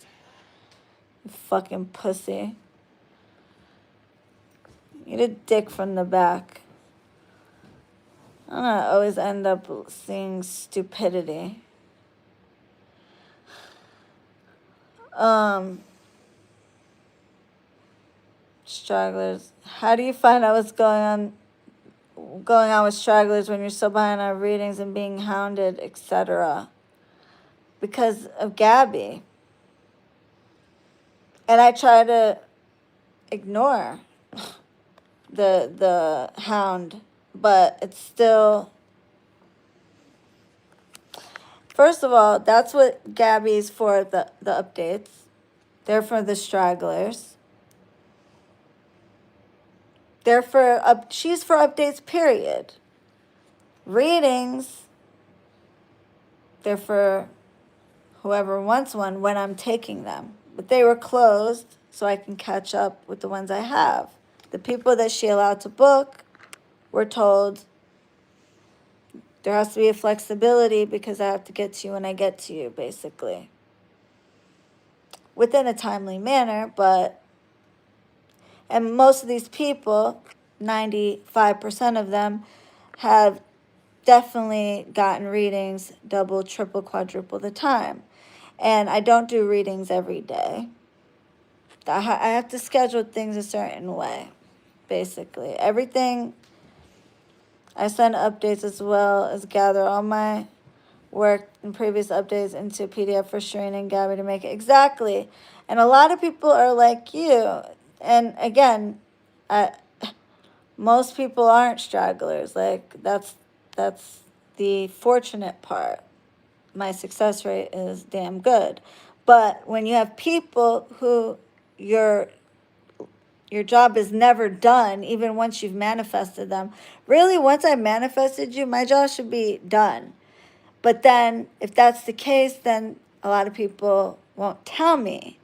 You fucking pussy. Eat a dick from the back. I'm gonna always end up seeing stupidity. Stragglers. How do you find out what's going on with stragglers when you're so behind on readings and being hounded, etc.? Because of Gabby. And I try to ignore the hound, but it's still. First of all, that's what Gabby's for, the updates. They're for the stragglers. She's for updates, period. Readings, they're for whoever wants one when I'm taking them. But they were closed, so I can catch up with the ones I have. The people that she allowed to book were told there has to be a flexibility because I have to get to you when I get to you, basically. Within a timely manner, but. And most of these people, 95% of them, have definitely gotten readings double, triple, quadruple the time. And I don't do readings every day. I have to schedule things a certain way, basically. Everything, I send updates as well as gather all my work and previous updates into a PDF for Shireen and Gabby to make it. Exactly. And a lot of people are like you. And again, most people aren't stragglers. Like, that's the fortunate part. My success rate is damn good. But when you have people who your job is never done, even once you've manifested them. Really, once I manifested you, my job should be done. But then, if that's the case, then a lot of people won't tell me.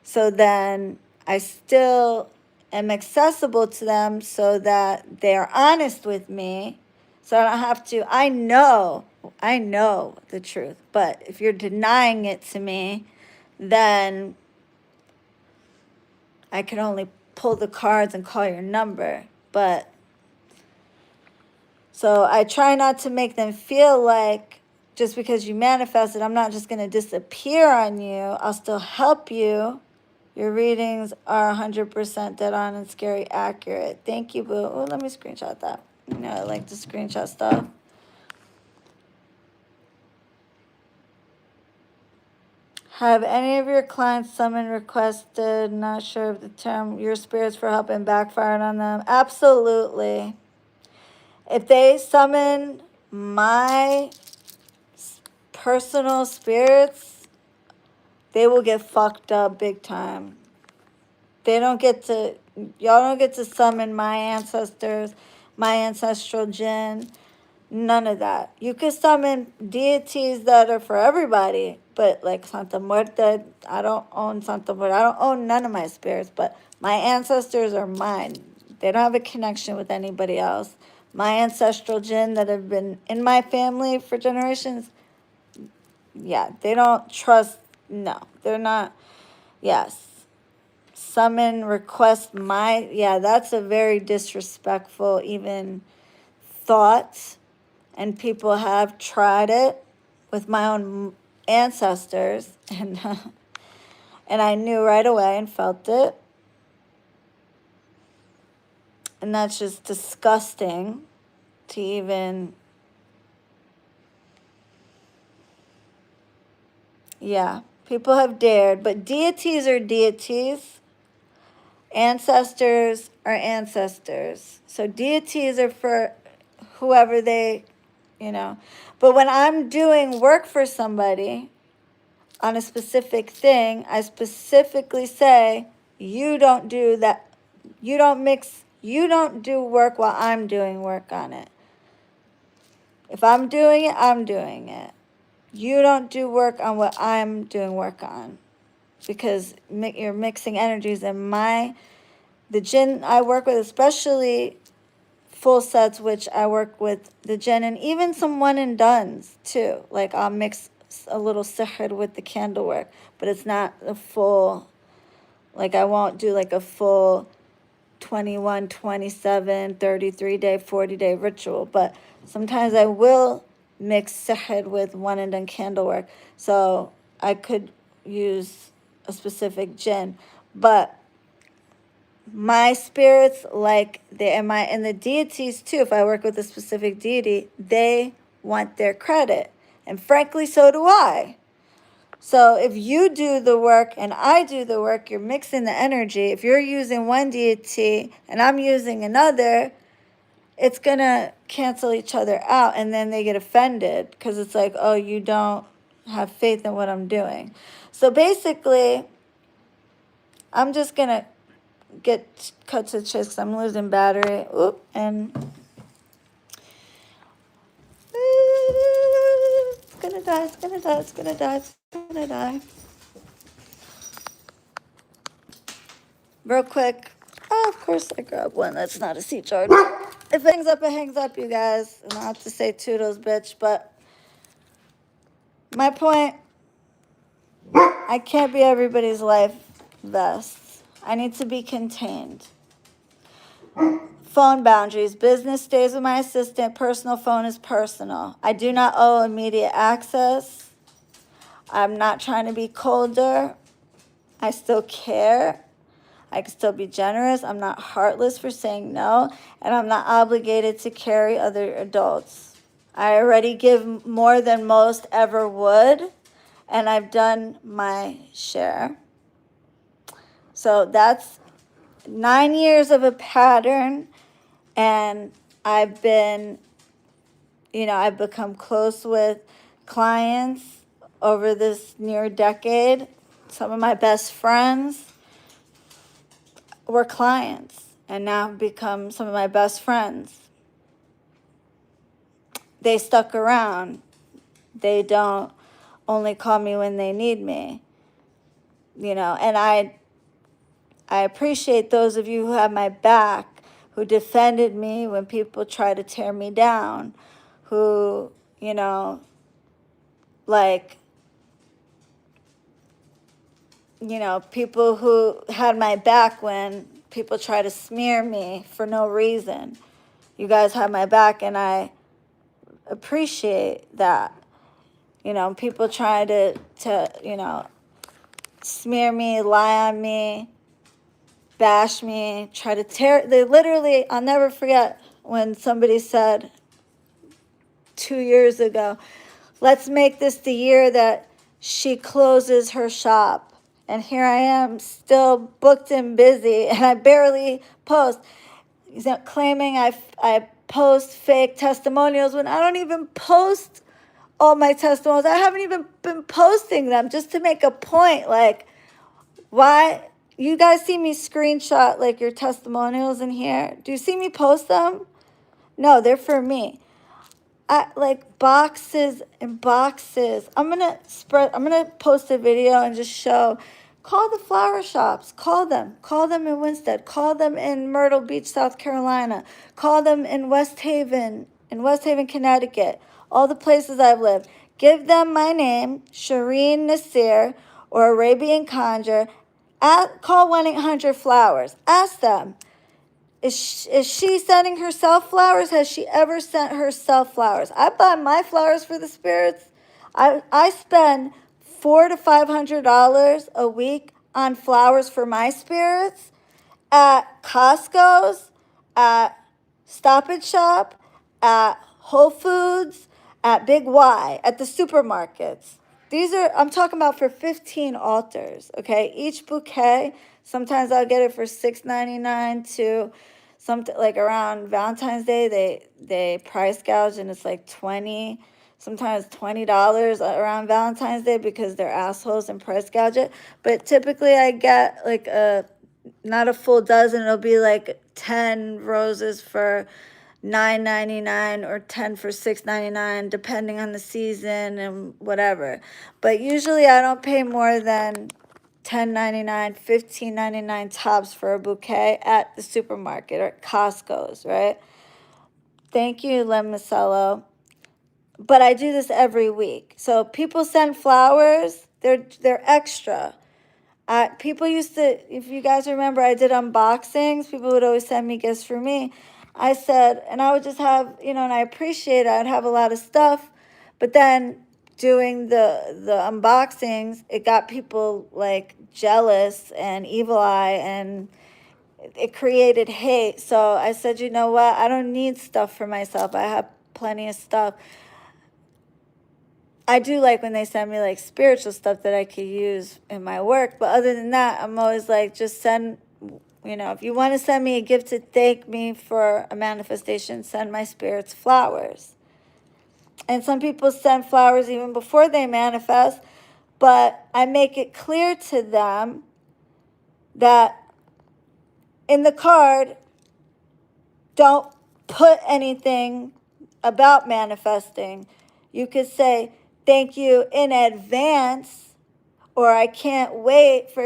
So then I still am accessible to them so that they're honest with me. So I don't have to, I know the truth. But if you're denying it to me, then I can only pull the cards and call your number. But so I try not to make them feel like just because you manifested, I'm not just going to disappear on you. I'll still help you. Your readings are 100% dead on and scary accurate. Thank you, boo. Oh, let me screenshot that. You know, I like to screenshot stuff. Have any of your clients summoned, requested, not sure of the term, your spirits for help and backfired on them? Absolutely. If they summon my personal spirits, they will get fucked up big time. Y'all don't get to summon my ancestors, my ancestral jinn, none of that. You can summon deities that are for everybody, but like Santa Muerte, I don't own Santa Muerte. I don't own none of my spirits, but my ancestors are mine. They don't have a connection with anybody else. My ancestral jinn that have been in my family for generations, yeah, they don't trust, no, they're not, yes. Summon, request yeah, that's a very disrespectful even thought. And people have tried it with my own ancestors, and and I knew right away and felt it. And that's just disgusting to even Yeah, people have dared, but deities are deities. Ancestors are ancestors. So deities are for whoever they, you know. But when I'm doing work for somebody on a specific thing, I specifically say, you don't do that. You don't mix, you don't do work while I'm doing work on it. If I'm doing it, I'm doing it. You don't do work on what I'm doing work on, because you're mixing energies. And the jinn I work with, especially full sets, which I work with the jinn, and even some one and dones too. Like I'll mix a little sihr with the candle work, but it's not a full, like I won't do like a full 21, 27, 33-day, 40-day ritual. But sometimes I will mix sihr with one and done candle work. So I could use a specific jinn. But my spirits, like and the deities too, if I work with a specific deity, they want their credit. And frankly, so do I. So if you do the work and I do the work, you're mixing the energy. If you're using one deity and I'm using another, it's going to cancel each other out. And then they get offended because it's like, oh, you don't have faith in what I'm doing. So basically, I'm just going to get cut to the chase because I'm losing battery. Oop, and it's gonna die, it's gonna die, it's gonna die, it's gonna die. Real quick. Oh, of course I grab one that's not a C charge. If it hangs up, you guys. And not to say toodles, bitch, but my point, I can't be everybody's life vest. I need to be contained. Phone boundaries. Business stays with my assistant. Personal phone is personal. I do not owe immediate access. I'm not trying to be colder. I still care. I can still be generous. I'm not heartless for saying no. And I'm not obligated to carry other adults. I already give more than most ever would. And I've done my share. So that's 9 years of a pattern. And I've been, I've become close with clients over this near decade. Some of my best friends were clients and now have become some of my best friends. They stuck around. They don't only call me when they need me. And I appreciate those of you who have my back, who defended me when people try to tear me down, who, people who had my back when people try to smear me for no reason. You guys have my back, and I appreciate that. People try to smear me, lie on me, bash me, try to they literally, I'll never forget when somebody said 2 years ago, let's make this the year that she closes her shop. And here I am, still booked and busy, and I barely post. He's not claiming I post fake testimonials when I don't even post all my testimonials. I haven't even been posting them just to make a point. Like, why? You guys see me screenshot like your testimonials in here? Do you see me post them? No, they're for me. I like boxes and boxes. I'm gonna post a video and just show. Call the flower shops. Call them in Winstead. Call them in Myrtle Beach, South Carolina. Call them in West Haven, Connecticut. All the places I've lived. Give them my name, Shireen Nasir, or Arabian Conjure. Call 1-800-Flowers. Ask them. Is she sending herself flowers? Has she ever sent herself flowers? I buy my flowers for the spirits. I spend $400 to $500 a week on flowers for my spirits at Costco's, at Stop and Shop, at Whole Foods, at Big Y, at the supermarkets. These are, I'm talking about for 15 altars, okay? Each bouquet, sometimes I'll get it for $6.99 to something like around Valentine's Day, they price gouge and it's like 20, sometimes $20 around Valentine's Day because they're assholes and price gouge it. But typically I get like not a full dozen, it'll be like 10 roses for $9.99 or 10 for $6.99 depending on the season and whatever. But usually I don't pay more than $10.99, $15.99 tops for a bouquet at the supermarket or at Costco's, right? Thank you, Lemicello. But I do this every week. So people send flowers, they're extra. People used to, if you guys remember, I did unboxings. People would always send me gifts for me. I said, and I would just have, and I appreciate it. I'd have a lot of stuff. But then doing the unboxings, it got people like jealous and evil eye, and it created hate. So I said, you know what? I don't need stuff for myself. I have plenty of stuff. I do like when they send me like spiritual stuff that I could use in my work. But other than that, I'm always like, just send, if you want to send me a gift to thank me for a manifestation, send my spirits flowers. And some people send flowers even before they manifest, but I make it clear to them that in the card, don't put anything about manifesting. You could say, thank you in advance, or I can't wait for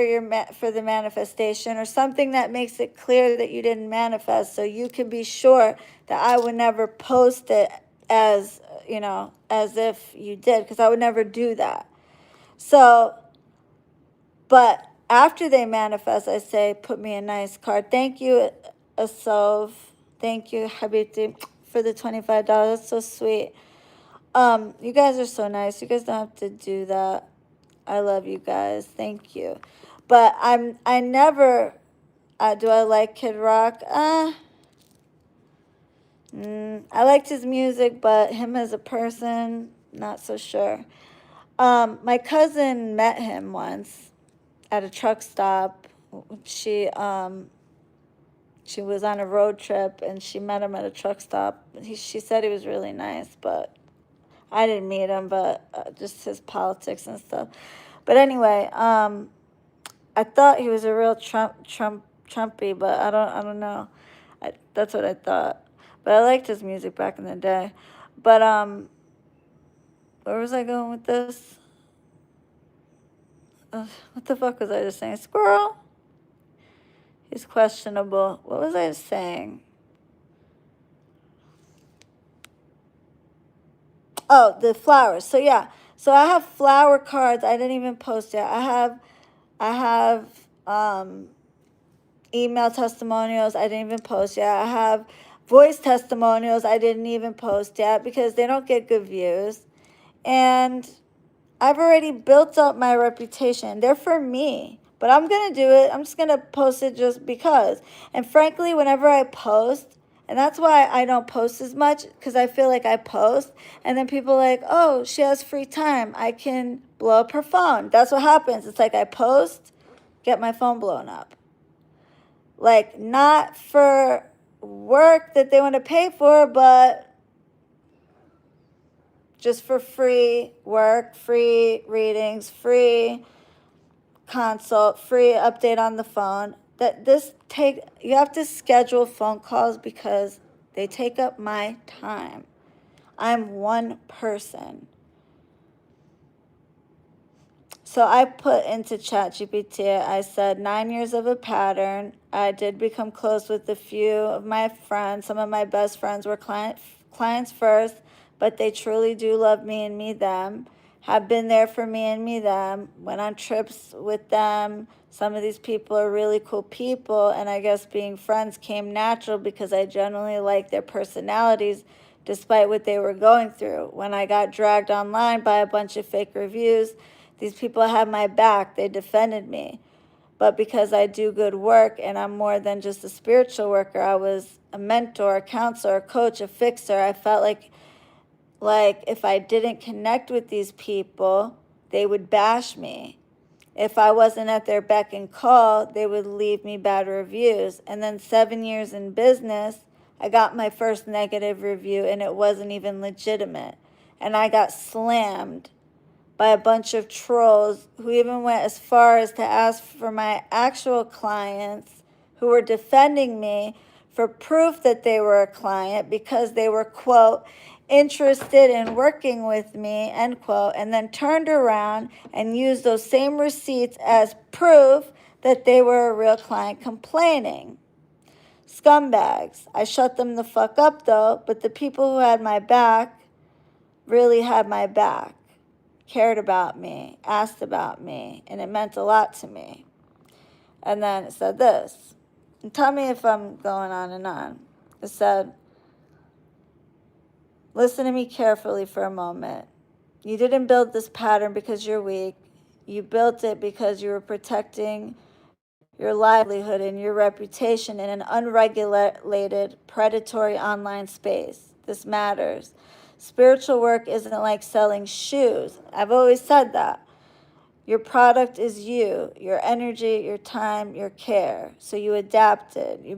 for the manifestation, or something that makes it clear that you didn't manifest, so you can be sure that I would never post it as as if you did, because I would never do that. So, but after they manifest, I say, put me a nice card. Thank you, Asov. Thank you, Habibti, for the $25. That's so sweet. You guys are so nice. You guys don't have to do that. I love you guys. Thank you. But I never, do I like Kid Rock? I liked his music, but him as a person, not so sure. My cousin met him once at a truck stop. She was on a road trip and she met him at a truck stop. She said he was really nice, but I didn't meet him, but just his politics and stuff. But anyway, I thought he was a real Trumpy, but I don't know. That's what I thought. But I liked his music back in the day. But where was I going with this? What the fuck was I just saying? Squirrel? He's questionable. What was I just saying? Oh, the flowers. So yeah. So I have flower cards. I didn't even post yet. I have email testimonials. I didn't even post yet. I have voice testimonials. I didn't even post yet because they don't get good views. And I've already built up my reputation. They're for me. But I'm going to do it. I'm just going to post it just because. And frankly, whenever I post, and that's why I don't post as much, because I feel like I post, and then people are like, oh, she has free time. I can blow up her phone. That's what happens. It's like I post, get my phone blown up. Like, not for work that they want to pay for, but just for free work, free readings, free consult, free update on the phone. You have to schedule phone calls because they take up my time. I'm one person. So I put into ChatGPT, I said 9 years of a pattern. I did become close with a few of my friends. Some of my best friends were clients first, but they truly do love me and me them. Have been there for me and me them. Went on trips with them. Some of these people are really cool people, and I guess being friends came natural because I generally like their personalities despite what they were going through. When I got dragged online by a bunch of fake reviews, these people had my back. They defended me. But because I do good work and I'm more than just a spiritual worker, I was a mentor, a counselor, a coach, a fixer. I felt like if I didn't connect with these people, they would bash me. If I wasn't at their beck and call, they would leave me bad reviews. And then 7 years in business, I got my first negative review and it wasn't even legitimate. And I got slammed by a bunch of trolls who even went as far as to ask for my actual clients who were defending me for proof that they were a client because they were, quote, interested in working with me, end quote, and then turned around and used those same receipts as proof that they were a real client complaining. Scumbags. I shut them the fuck up though, but the people who had my back really had my back, cared about me, asked about me, and it meant a lot to me. And then it said this. And tell me if I'm going on and on. It said, listen to me carefully for a moment. You didn't build this pattern because you're weak. You built it because you were protecting your livelihood and your reputation in an unregulated, predatory online space. This matters. Spiritual work isn't like selling shoes. I've always said that. Your product is you, your energy, your time, your care. So you adapted. You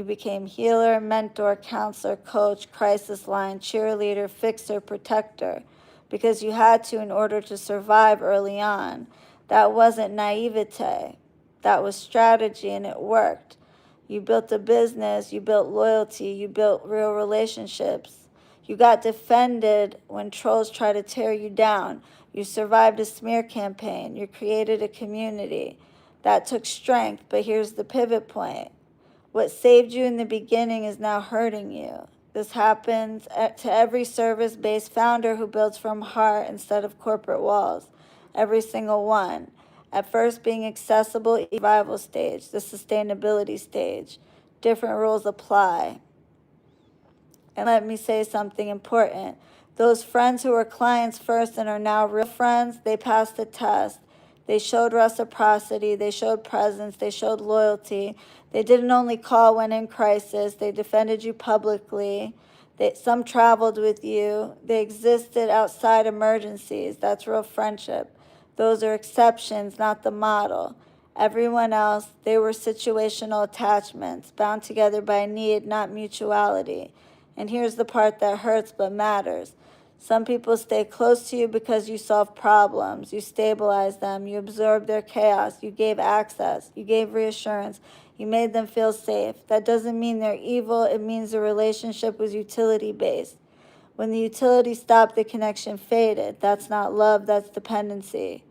became healer, mentor, counselor, coach, crisis line, cheerleader, fixer, protector, because you had to in order to survive early on. That wasn't naivete. That was strategy, and it worked. You built a business, you built loyalty, you built real relationships. You got defended when trolls tried to tear you down. You survived a smear campaign. You created a community. That took strength, but here's the pivot point. What saved you in the beginning is now hurting you. This happens to every service-based founder who builds from heart instead of corporate walls. Every single one. At first being accessible, survival stage, the sustainability stage. Different rules apply. And let me say something important. Those friends who were clients first and are now real friends, they passed the test. They showed reciprocity, they showed presence, they showed loyalty. They didn't only call when in crisis, they defended you publicly. Some traveled with you. They existed outside emergencies. That's real friendship. Those are exceptions, not the model. Everyone else, they were situational attachments, bound together by need, not mutuality. And here's the part that hurts but matters. Some people stay close to you because you solve problems, you stabilize them, you absorb their chaos, you gave access, you gave reassurance, you made them feel safe. That doesn't mean they're evil, it means the relationship was utility-based. When the utility stopped, the connection faded. That's not love, that's dependency.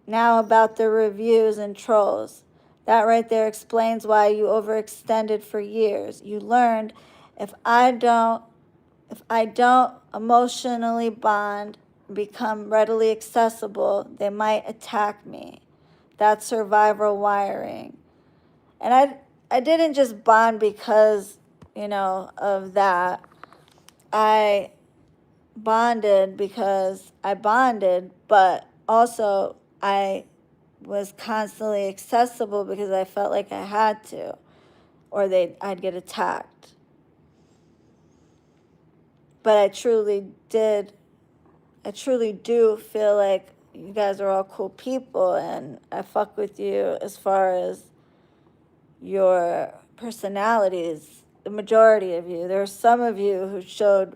Now about the reviews and trolls. That right there explains why you overextended for years. You learned if I don't emotionally bond, become readily accessible, they might attack me. That's survival wiring. And I didn't just bond because, of that. I bonded because I bonded, but also I was constantly accessible because I felt like I had to, or I'd get attacked. But I truly do feel like you guys are all cool people, and I fuck with you as far as your personalities, the majority of you. There are some of you who showed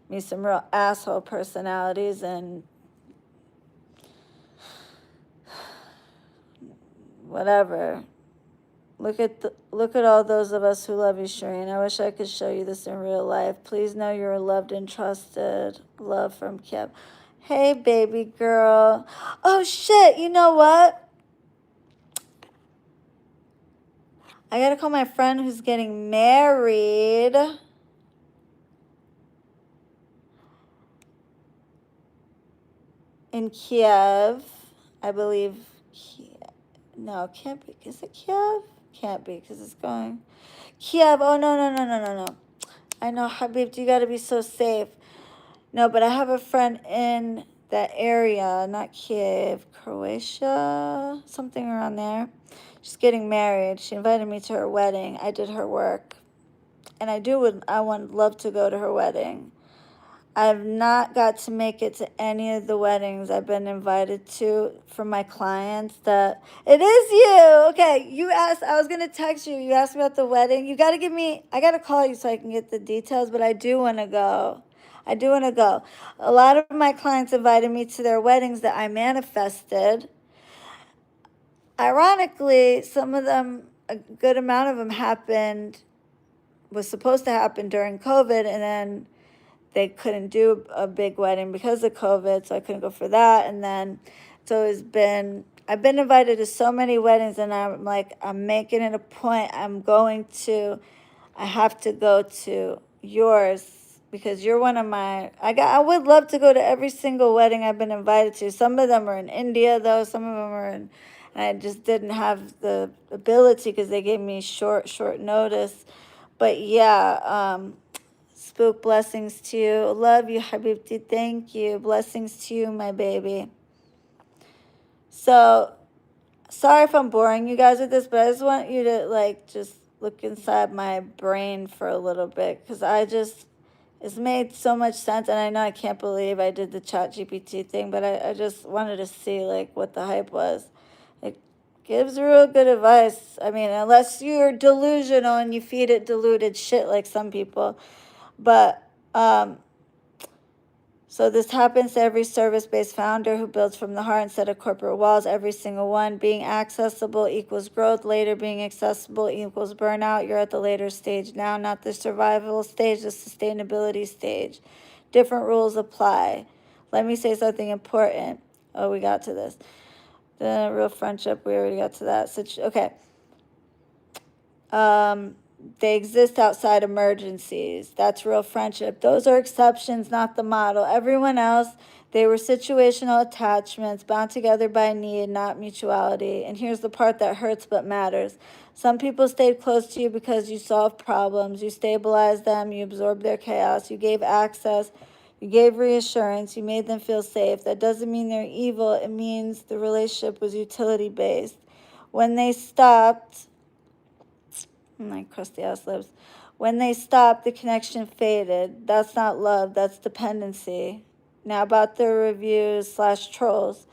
me some real asshole personalities, and whatever. Look at all those of us who love you, Shireen. I wish I could show you this in real life. Please know you are loved and trusted. Love from Kip. Hey, baby girl. Oh, shit. You know what? I got to call my friend who's getting married. In Kiev. I believe. No, it can't be. Is it Kiev? Can't be because it's going. Kiev. Oh, no. I know, Habib, you got to be so safe. No, but I have a friend in that area, not Kiev, Croatia, something around there. She's getting married. She invited me to her wedding. I did her work. And I would love to go to her wedding. I've not got to make it to any of the weddings I've been invited to from my clients. That it is you. Okay, you asked, I was gonna text you. You asked me about the wedding. You gotta give me, I gotta call you so I can get the details, but I do wanna go. I do wanna go. A lot of my clients invited me to their weddings that I manifested. Ironically, some of them, a good amount of them was supposed to happen during COVID, and then they couldn't do a big wedding because of COVID, so I couldn't go for that. And then I've been invited to so many weddings, and I'm like, I'm making it a point. I have to go to yours because you're one of I would love to go to every single wedding I've been invited to. Some of them are in India, though. Some of them are and I just didn't have the ability because they gave me short notice. But yeah, Spook, blessings to you. Love you, Habibti. Thank you. Blessings to you, my baby. So, sorry if I'm boring you guys with this, but I just want you to just look inside my brain for a little bit because it's made so much sense. And I know I can't believe I did the ChatGPT thing, but I just wanted to see what the hype was. It gives real good advice. I mean, unless you're delusional and you feed it diluted shit like some people. But so this happens to every service-based founder who builds from the heart instead of corporate walls, every single one. Being accessible equals growth. Later, being accessible equals burnout. You're at the later stage now, not the survival stage, the sustainability stage. Different rules apply. Let me say something important. Oh, we got to this. The real friendship, we already got to that. Okay. They exist outside emergencies. That's real friendship. Those are exceptions, not the model. Everyone else, they were situational attachments bound together by need, not mutuality. And here's the part that hurts but matters. Some people stayed close to you because you solved problems, you stabilized them, you absorbed their chaos, you gave access, you gave reassurance, you made them feel safe. That doesn't mean they're evil, it means the relationship was utility based. When they stopped, my crusty ass lips. When they stopped, the connection faded. That's not love, that's dependency. Now about the reviews/trolls.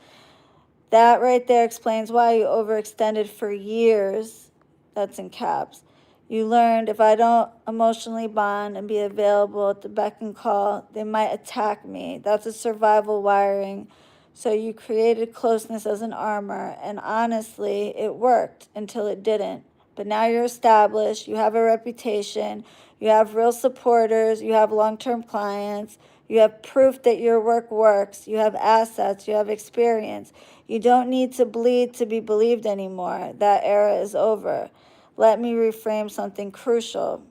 That right there explains why you overextended for years. That's in caps. You learned if I don't emotionally bond and be available at the beck and call, they might attack me. That's a survival wiring. So you created closeness as an armor, and honestly, it worked until it didn't. But now you're established, you have a reputation, you have real supporters, you have long-term clients, you have proof that your work works, you have assets, you have experience. You don't need to bleed to be believed anymore. That era is over. Let me reframe something crucial.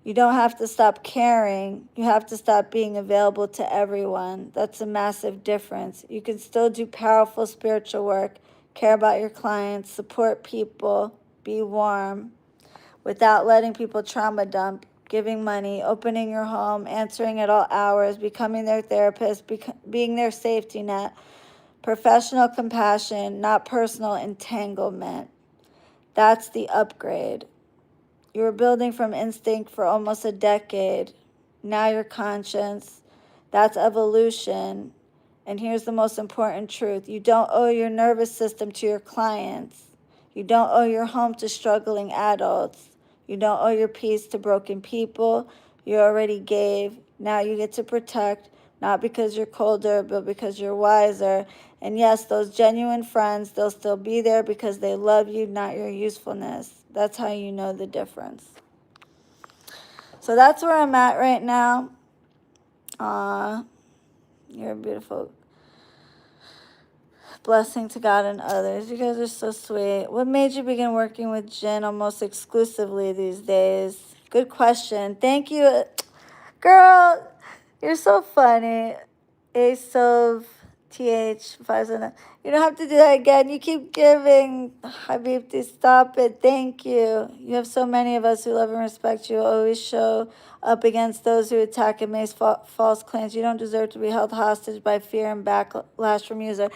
You don't have to stop caring. You have to stop being available to everyone. That's a massive difference. You can still do powerful spiritual work, care about your clients, support people, be warm, without letting people trauma dump, giving money, opening your home, answering at all hours, becoming their therapist, being their safety net. Professional compassion, not personal entanglement. That's the upgrade. You were building from instinct for almost a decade. Now you're conscious. That's evolution. And here's the most important truth. You don't owe your nervous system to your clients. You don't owe your home to struggling adults. You don't owe your peace to broken people. You already gave. Now you get to protect, not because you're colder, but because you're wiser. And yes, those genuine friends, they'll still be there because they love you, not your usefulness. That's how you know the difference. So that's where I'm at right now. You're a beautiful blessing to God and others. You guys are so sweet. What made you begin working with Jinn almost exclusively these days? Good question. Thank you. Girl, you're so funny. Asov TH 579. You don't have to do that again. You keep giving. Habibti, stop it. Thank you. You have so many of us who love and respect you. Always show up against those who attack and make false claims. You don't deserve to be held hostage by fear and backlash from user.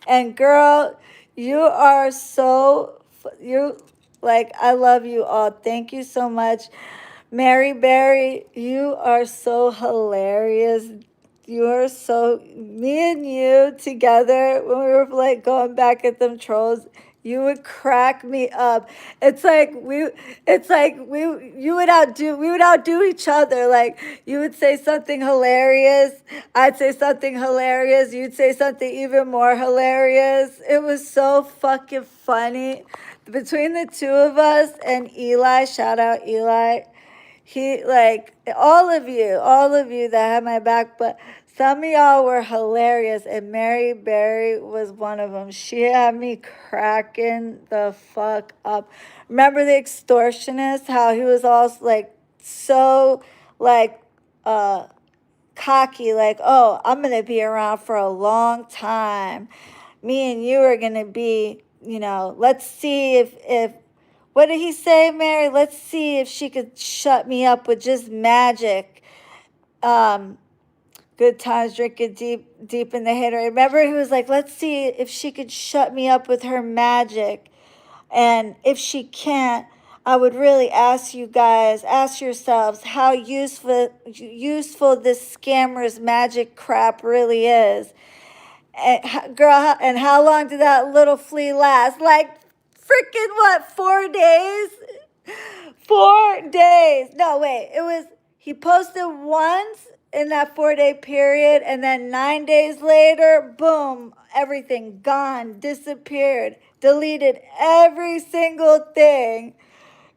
And girl, you are so, I love you all. Thank you so much Mary Berry, you are so hilarious. You are so, me and you together, when we were like going back at them trolls, you would crack me up. We would outdo each other. Like, you would say something hilarious, I'd say something hilarious, you'd say something even more hilarious. It was so fucking funny. Between the two of us and Eli, shout out Eli, he, like, all of you that had my back, but some of y'all were hilarious, and Mary Berry was one of them. She had me cracking the fuck up. Remember the extortionist? How he was all like so like cocky, like, oh, I'm gonna be around for a long time. Me and you are gonna be, let's see if what did he say, Mary? Let's see if she could shut me up with just magic. Um, Good times drinking deep in the haterade. Remember, he was like, let's see if she could shut me up with her magic. And if she can't, I would really ask you guys, ask yourselves how useful this scammer's magic crap really is. And, girl, and how long did that little flea last? Like, freaking what, 4 days? 4 days. No, wait. He posted once in that 4 day period, and then 9 days later, boom, everything gone, disappeared, deleted every single thing.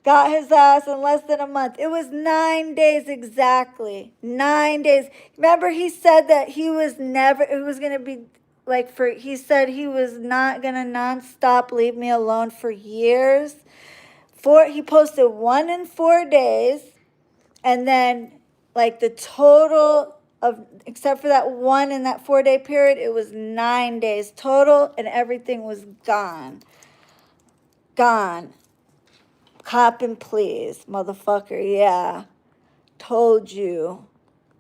Got his ass in less than a month. It was 9 days exactly. 9 days. Remember, he said that it was going to be he said he was not going to nonstop leave me alone for years. He posted one in 4 days, and then like the total of, except for that one in that 4 day period, it was 9 days total, and everything was gone. Gone. Cop and please, motherfucker, yeah. Told you.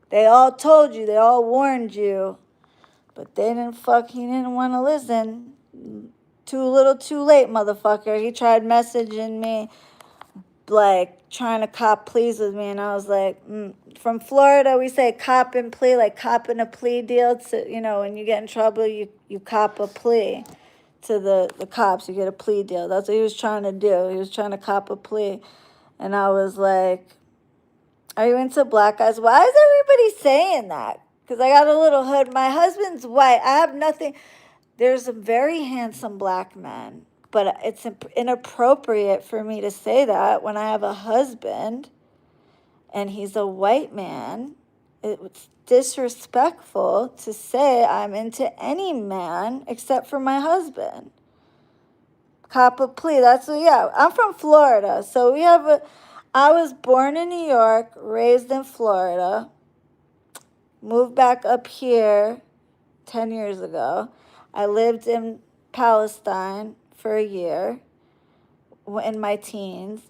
They all told you, they all warned you. But he didn't want to listen. Too little, too late, motherfucker. He tried messaging me, like, trying to cop pleas with me, and I was like, from Florida, we say cop and plea, like copping a plea deal to, when you get in trouble, you cop a plea to the cops, you get a plea deal. That's what he was trying to do. He was trying to cop a plea. And I was like, are you into black guys? Why is everybody saying that? Because I got a little hood. My husband's white. I have nothing. There's a very handsome black man, but it's inappropriate for me to say that when I have a husband and he's a white man. It's disrespectful to say I'm into any man except for my husband. Cop a plea. I'm from Florida. So I was born in New York, raised in Florida, moved back up here 10 years ago. I lived in Palestine for a year in my teens.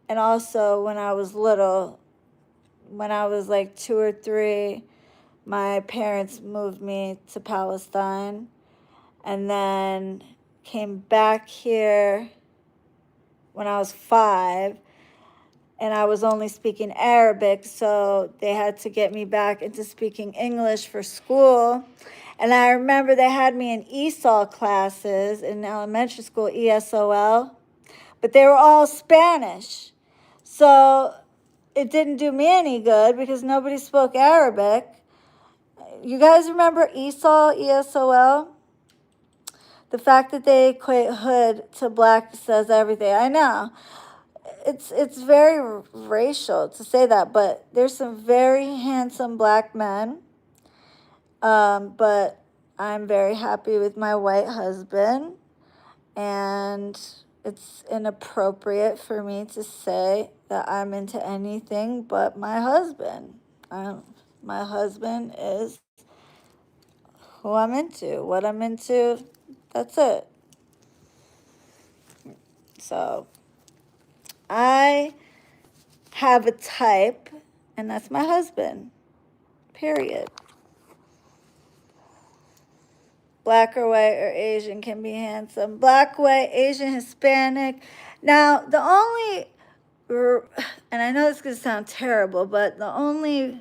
And also when I was little, when I was like 2 or 3, my parents moved me to Palestine and then came back here when I was 5, and I was only speaking Arabic, so they had to get me back into speaking English for school. And I remember they had me in ESOL classes in elementary school, ESOL, but they were all Spanish. So it didn't do me any good because nobody spoke Arabic. You guys remember ESOL? The fact that they equate hood to black says everything. I know. It's very racial to say that, but there's some very handsome black men. But I'm very happy with my white husband, and it's inappropriate for me to say that I'm into anything but my husband. My husband is who I'm into, what I'm into. That's it. So I have a type, and that's my husband. Period. Black or white or Asian can be handsome. Black, white, Asian, Hispanic. Now, the only and I know this could sound terrible, but the only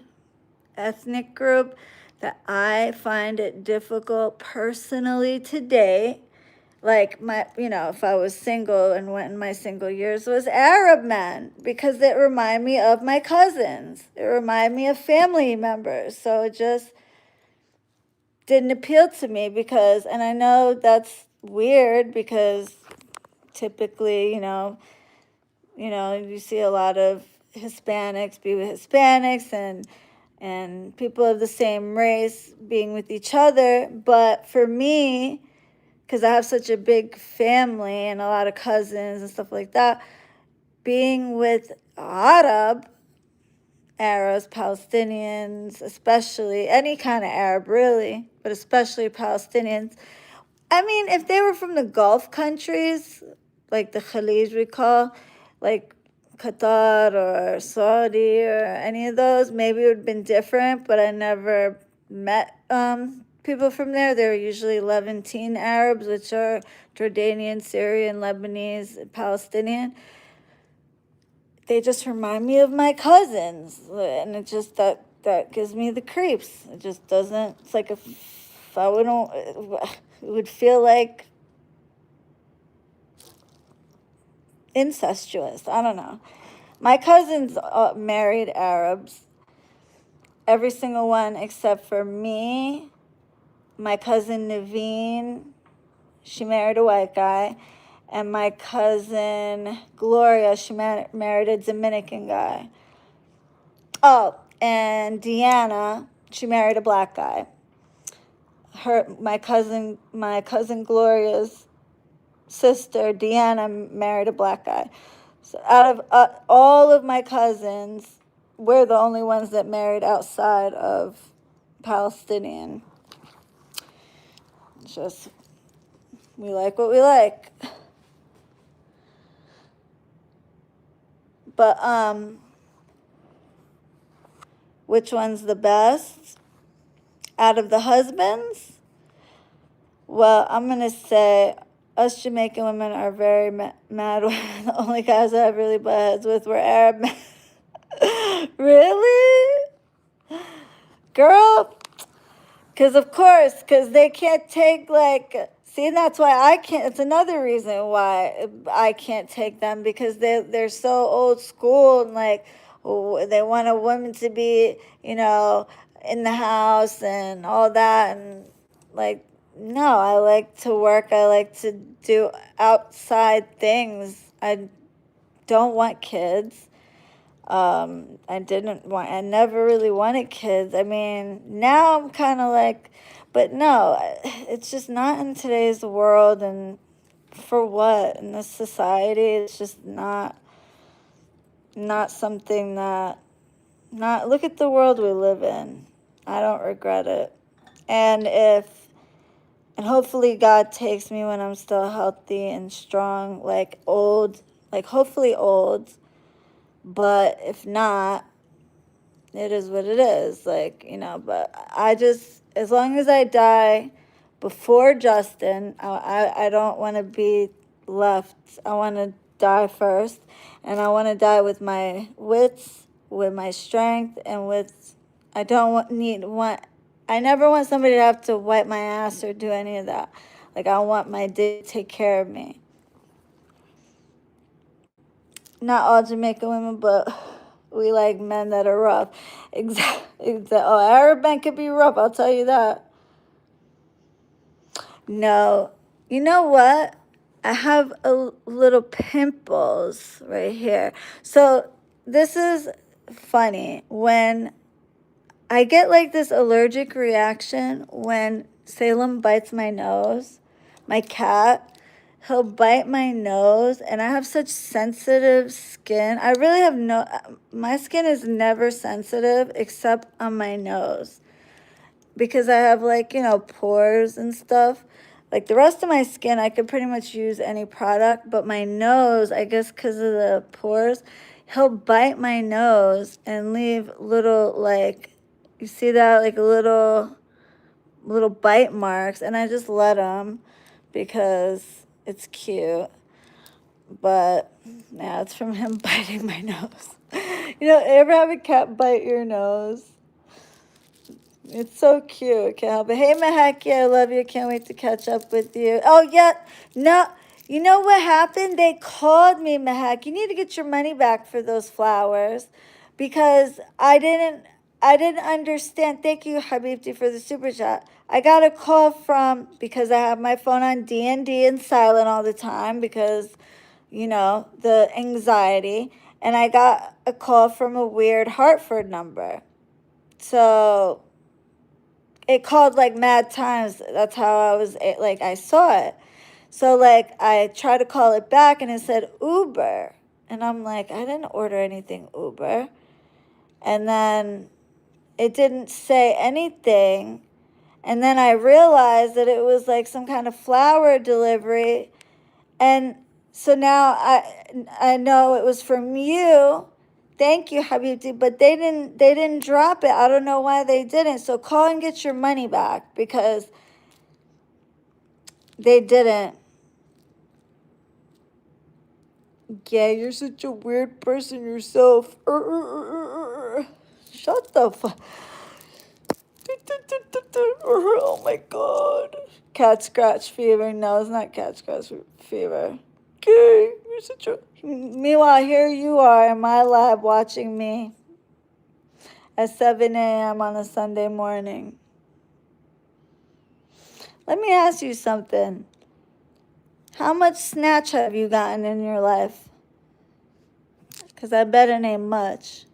ethnic group that I find it difficult personally today, like if I was single and went in my single years, was Arab men, because they remind me of my cousins. It remind me of family members. So it just didn't appeal to me and I know that's weird because typically, you see a lot of Hispanics be with Hispanics and people of the same race being with each other. But for me, because I have such a big family and a lot of cousins and stuff like that, being with Arabs, Palestinians, especially any kind of Arab really, but especially Palestinians. I mean, if they were from the Gulf countries, like the Khalij we call, like Qatar or Saudi or any of those, maybe it would have been different, but I never met people from there. They were usually Levantine Arabs, which are Jordanian, Syrian, Lebanese, Palestinian. They just remind me of my cousins, and it just that gives me the creeps. It just doesn't. It's like if I wouldn't, it would feel like incestuous. I don't know. My cousins married Arabs, every single one except for me. My cousin Naveen, she married a white guy, and my cousin Gloria, she married a Dominican guy. Oh, and Deanna, she married a black guy. My cousin Gloria's sister Deanna married a black guy. So out of all of my cousins, we're the only ones that married outside of Palestinian. It's just, we like what we like. But which one's the best out of the husbands? Well, I'm gonna say us Jamaican women are very mad. The only guys I really butt heads with were Arab men. Really? Girl, because they can't take, see, and that's why I can't, it's another reason why I can't take them, because they're so old school, and they want a woman to be, in the house and all that, and no, I like to work, I like to do outside things. I don't want kids. I never really wanted kids. I mean, now I'm kind of but no, it's just not in today's world. And for what? In this society, it's just not something look at the world we live in. I don't regret it. And hopefully God takes me when I'm still healthy and strong, hopefully old. But if not, it is what it is. But as long as I die before Justin, I don't want to be left. I want to die first. And I want to die with my wits, with my strength, and I never want somebody to have to wipe my ass or do any of that. I want my day to take care of me. Not all Jamaican women, but we like men that are rough. Exactly. Oh, Arab men could be rough, I'll tell you that. No. You know what? I have a little pimples right here. So this is funny. When I get this allergic reaction when Salem bites my nose, my cat, he'll bite my nose, and I have such sensitive skin. I really have my skin is never sensitive except on my nose, because I have pores and stuff. The rest of my skin, I could pretty much use any product, but my nose, I guess because of the pores, he'll bite my nose and leave little, you see that, little bite marks, and I just let him because it's cute. But yeah, it's from him biting my nose. You know, ever have a cat bite your nose? It's so cute. Can't help it. Hey, Mahaki, I love you. Can't wait to catch up with you. Oh, yeah. No, you know what happened? They called me, Mahak. You need to get your money back for those flowers because I didn't understand. Thank you, Habibti, for the super chat. I got a call from because I have my phone on D&D and silent all the time because, the anxiety. And I got a call from a weird Hartford number. So it called like mad times. That's how I saw it. So like I tried to call it back and it said Uber. And I'm like, I didn't order anything Uber. And then it didn't say anything. And then I realized that it was like some kind of flower delivery. And so now I know it was from you. Thank you, Habibti, but they didn't drop it. I don't know why they didn't. So call and get your money back because they didn't. Yeah, you're such a weird person yourself. Shut the fuck. Oh my god. Cat scratch fever. No, it's not cat scratch fever. Okay, you're such a. Meanwhile, here you are in my lab watching me at 7 a.m. on a Sunday morning. Let me ask you something. How much snatch have you gotten in your life? Because I bet it ain't much.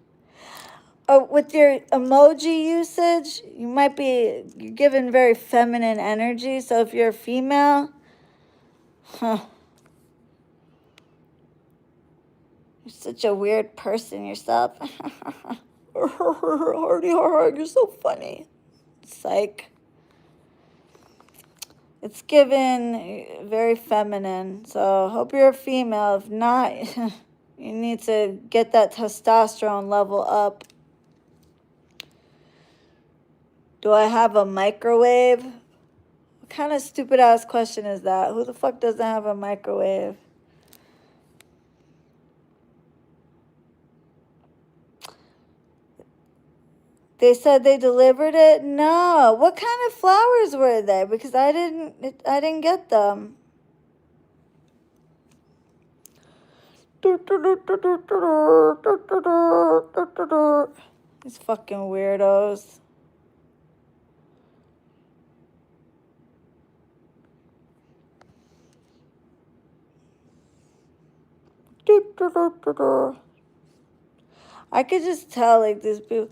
Oh, with your emoji usage, you're giving very feminine energy. So if you're a female, you're such a weird person yourself. Hardy, you're so funny. Psych. It's given very feminine. So hope you're a female. If not, you need to get that testosterone level up. Do I have a microwave? What kind of stupid ass question is that? Who the fuck doesn't have a microwave? They said they delivered it? No. What kind of flowers were they? Because I didn't get them. These fucking weirdos. I could just tell, like, these people,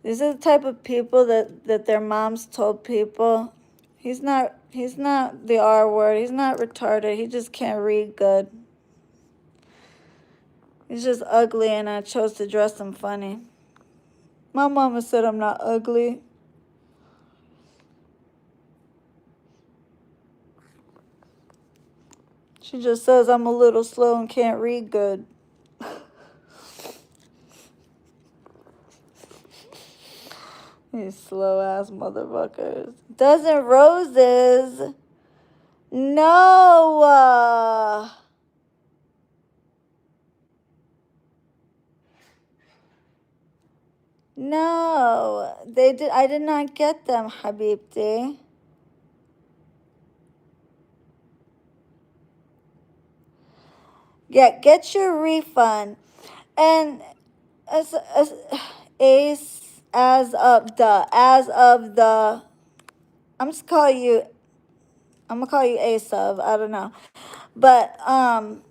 these are the type of people that their moms told people, he's not the R word, he's not retarded, he just can't read good. He's just ugly and I chose to dress him funny. My mama said I'm not ugly. She just says I'm a little slow and can't read good. These slow ass motherfuckers. Dozen roses. No. No. I did not get them, Habibti. Yeah, get your refund. And as Ace, as of the, I'm gonna call you Ace of, I don't know. But, I'm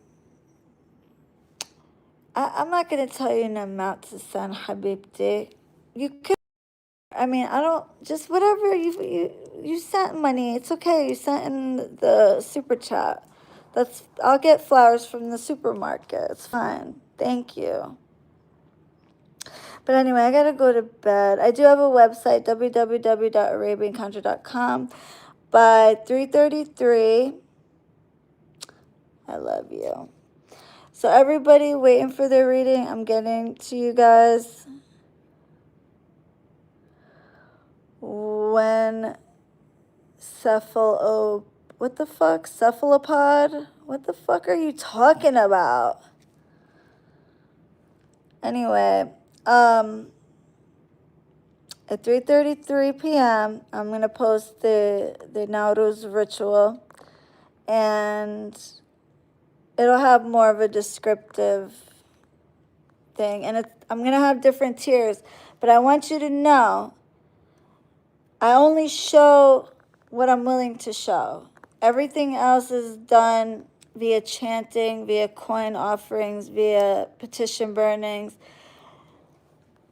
not gonna tell you an amount to send, Habibti. You could, I mean, I don't, just whatever you sent money, it's okay. You sent in the super chat. I'll get flowers from the supermarket. It's fine. Thank you. But anyway, I gotta go to bed. I do have a website, www.arabiancontra.com. By 3:33, I love you. So everybody waiting for their reading, I'm getting to you guys when what the fuck? Cephalopod? What the fuck are you talking about? Anyway, at 3:33 p.m., I'm going to post the Nowruz ritual, and it'll have more of a descriptive thing. And I'm going to have different tiers, but I want you to know I only show what I'm willing to show. Everything else is done via chanting, via coin offerings, via petition burnings.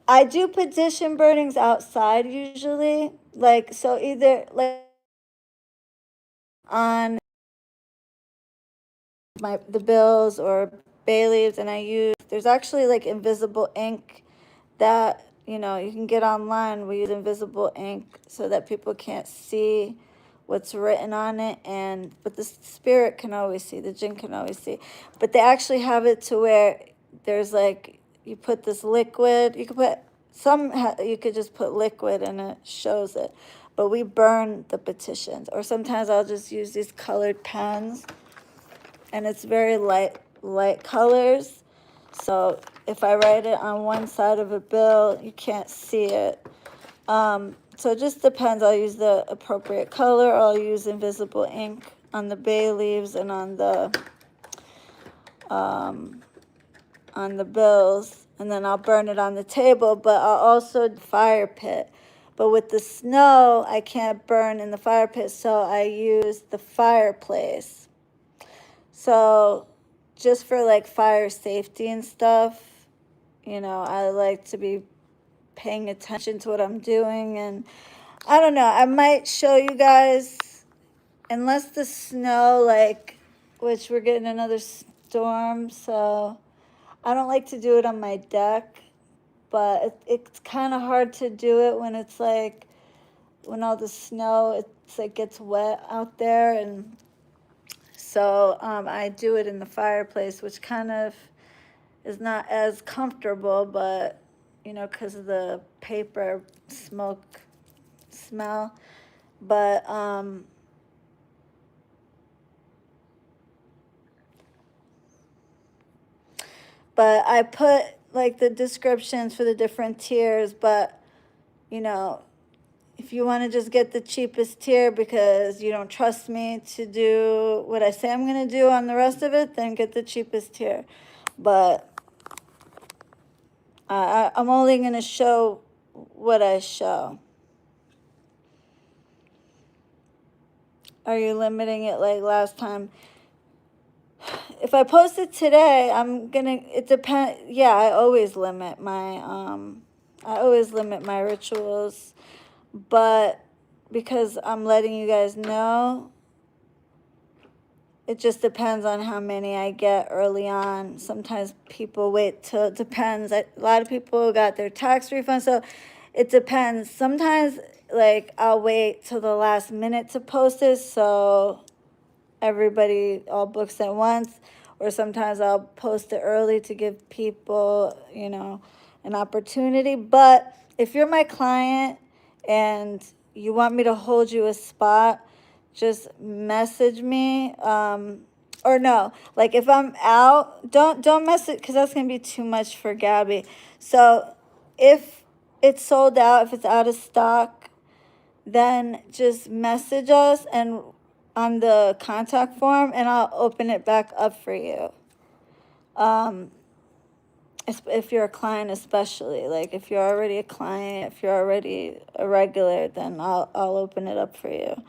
I do petition burnings outside usually. Like, so either like on the bills or bay leaves, and I use, there's actually like invisible ink that, you know, you can get online. We use invisible ink so that people can't see what's written on it, and but the spirit can always see, the jinn can always see. But they actually have it to where there's like, you put this liquid, you could put you could just put liquid and it shows it. But we burn the petitions, or sometimes I'll just use these colored pens, and it's very light colors. So if I write it on one side of a bill, you can't see it. So it just depends. I'll use the appropriate color, or I'll use invisible ink on the bay leaves and on the bills, and then I'll burn it on the table. But I'll also fire pit. But with the snow, I can't burn in the fire pit, so I use the fireplace. So just for like fire safety and stuff, you know, I like to be paying attention to what I'm doing. And I don't know, I might show you guys, unless the snow, like, which we're getting another storm, so I don't like to do it on my deck, but it's kind of hard to do it when it's like, when all the snow, it's like gets wet out there. And so I do it in the fireplace, which kind of is not as comfortable, but, you know, because of the paper smoke smell. But I put like the descriptions for the different tiers. But, you know, if you want to just get the cheapest tier because you don't trust me to do what I say I'm going to do on the rest of it, then get the cheapest tier. But I'm only going to show what I show. Are you limiting it like last time? If I post it today, it depends. Yeah, I always limit my rituals, but because I'm letting you guys know, it just depends on how many I get early on. Sometimes people wait till, it depends. A lot of people got their tax refund, so it depends. Sometimes, like, I'll wait till the last minute to post it, so everybody all books at once. Or sometimes I'll post it early to give people, you know, an opportunity. But if you're my client and you want me to hold you a spot, just message me. Or no, like if I'm out, don't message, because that's gonna be too much for Gabby. So if it's sold out, if it's out of stock, then just message us and on the contact form, and I'll open it back up for you. If you're a client, especially, like if you're already a client, if you're already a regular, then I'll open it up for you.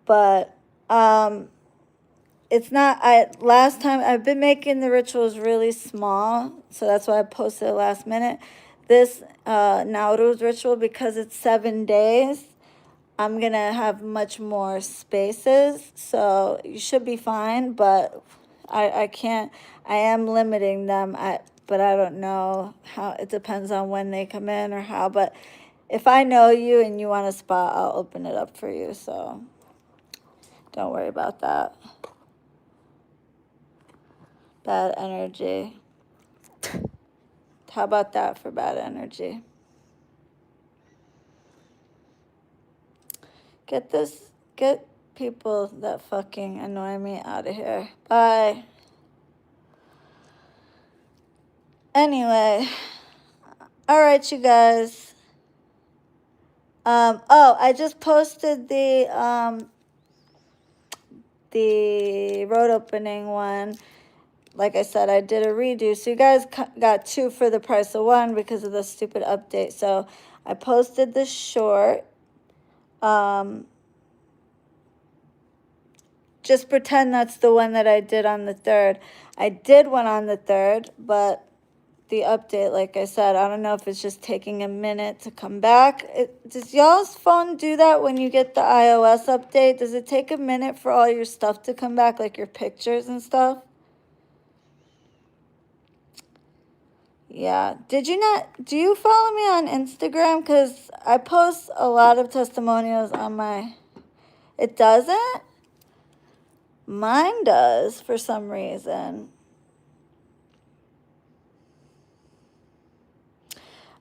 But it's not, last time I've been making the rituals really small, so that's why I posted it last minute. This Nowruz ritual, because it's 7 days, I'm gonna have much more spaces, so you should be fine. But I can't, I am limiting them, but I don't know how. It depends on when they come in or how. But if I know you and you want a spot, I'll open it up for you, so don't worry about that. Bad energy. How about that for bad energy? Get people that fucking annoy me out of here. Bye. Anyway, all right, you guys. Oh, I just posted the road opening one. Like I said, I did a redo. So you guys got 2 for the price of 1 because of the stupid update. So I posted the short. Just pretend that's the one that I did on the 3rd. I did one on the 3rd, but the update, like I said, I don't know if it's just taking a minute to come back. Does y'all's phone do that when you get the iOS update? Does it take a minute for all your stuff to come back, like your pictures and stuff? Yeah. Do you follow me on Instagram? Because I post a lot of testimonials on my, it doesn't? Mine does for some reason.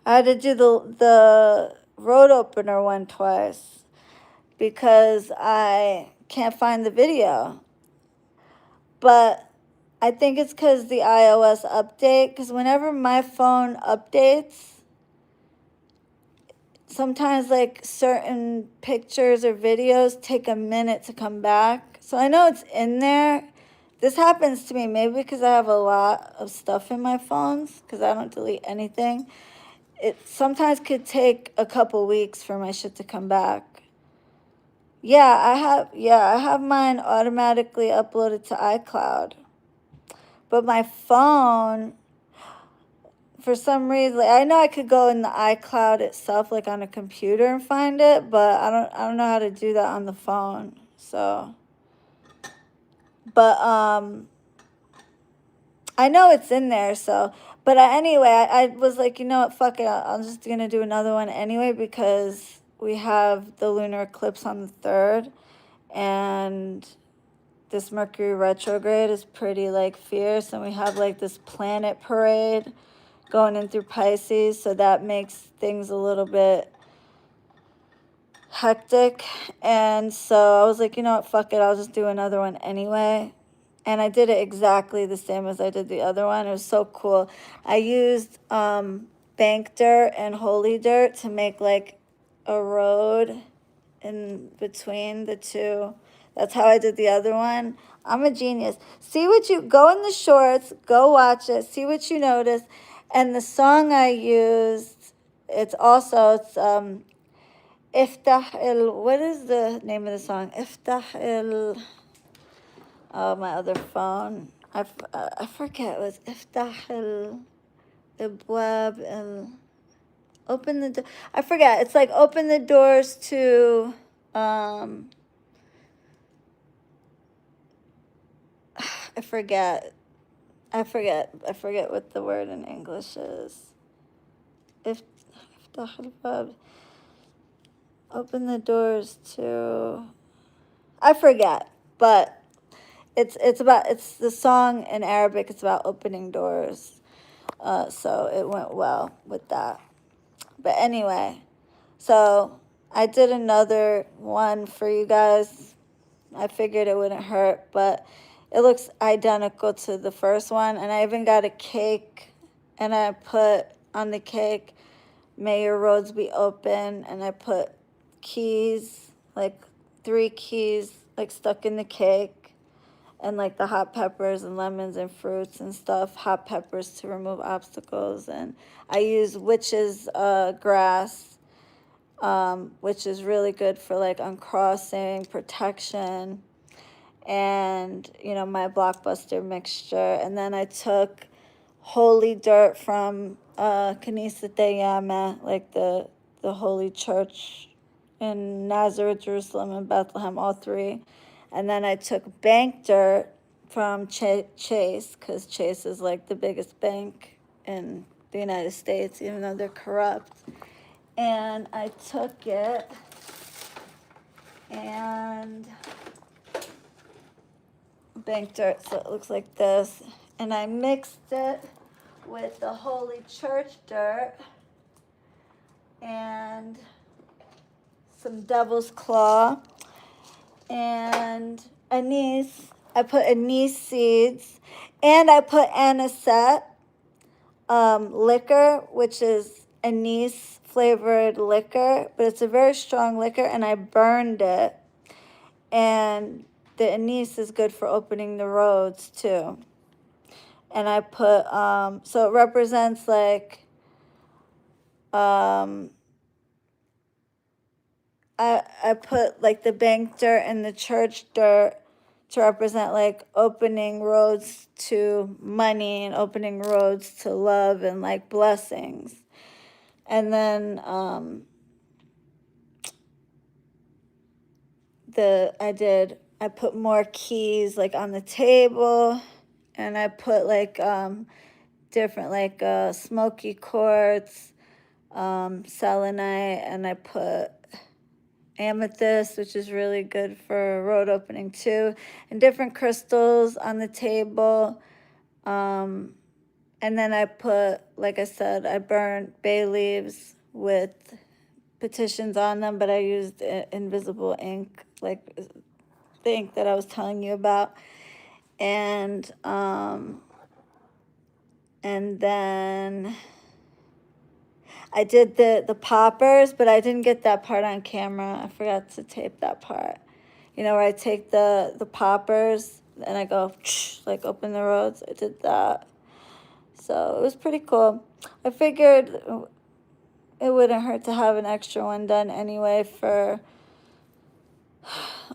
I had to do the road opener one twice because I can't find the video. But I think it's because the iOS update, because whenever my phone updates, sometimes like certain pictures or videos take a minute to come back. So I know it's in there. This happens to me maybe because I have a lot of stuff in my phones because I don't delete anything. It sometimes could take a couple weeks for my shit to come back. I have mine automatically uploaded to iCloud. But my phone, for some reason, I know I could go in the iCloud itself, like on a computer, and find it, but I don't know how to do that on the phone. So, but I know it's in there. So, but anyway, I was like, you know what, fuck it, I'm just gonna do another one anyway because we have the lunar eclipse on the 3rd, and this Mercury retrograde is pretty like fierce, and we have like this planet parade going in through Pisces, so that makes things a little bit hectic. And so I was like, you know what, fuck it, I'll just do another one anyway. And I did it exactly the same as I did the other one. It was so cool. I used bank dirt and holy dirt to make like a road in between the two. That's how I did the other one. I'm a genius. See what you go in the shorts, go watch it, see what you notice. And the song I used, it's Iftah il, what is the name of the song? Iftah il, oh, my other phone. I forget, it was Iftah il, Ibwab il, open the door. I forget, it's like open the doors to, I forget. I forget what the word in English is. If open the doors to, I forget, but it's the song in Arabic. It's about opening doors. So it went well with that. But anyway, so I did another one for you guys. I figured it wouldn't hurt, but it looks identical to the first one. And I even got a cake, and I put on the cake, may your roads be open. And I put keys, like 3 keys, like stuck in the cake. And like the hot peppers and lemons and fruits and stuff. Hot peppers to remove obstacles. And I use witch's grass, which is really good for like uncrossing, protection, and my blockbuster mixture. And then I took holy dirt from Kanisa Yama, like the holy church in Nazareth, Jerusalem, and Bethlehem, all 3. And then I took bank dirt from Chase, because Chase is like the biggest bank in the United States, even though they're corrupt. And I took it and bank dirt, so it looks like this. And I mixed it with the Holy Church dirt and some Devil's Claw. and anise. I put anise seeds, and I put anisette liquor, which is anise flavored liquor, but it's a very strong liquor, and I burned it. And the anise is good for opening the roads too. And I put so it represents like I put like the bank dirt and the church dirt to represent like opening roads to money and opening roads to love and like blessings. And then I put more keys like on the table, and I put like different like smoky quartz, selenite, and I put amethyst, which is really good for road opening too, and different crystals on the table. And then I put, like I said, I burned bay leaves with petitions on them, but I used invisible ink, like the ink that I was telling you about. And then I did the poppers, but I didn't get that part on camera. I forgot to tape that part. You know, where I take the poppers and I go like open the roads. I did that. So it was pretty cool. I figured it wouldn't hurt to have an extra one done anyway for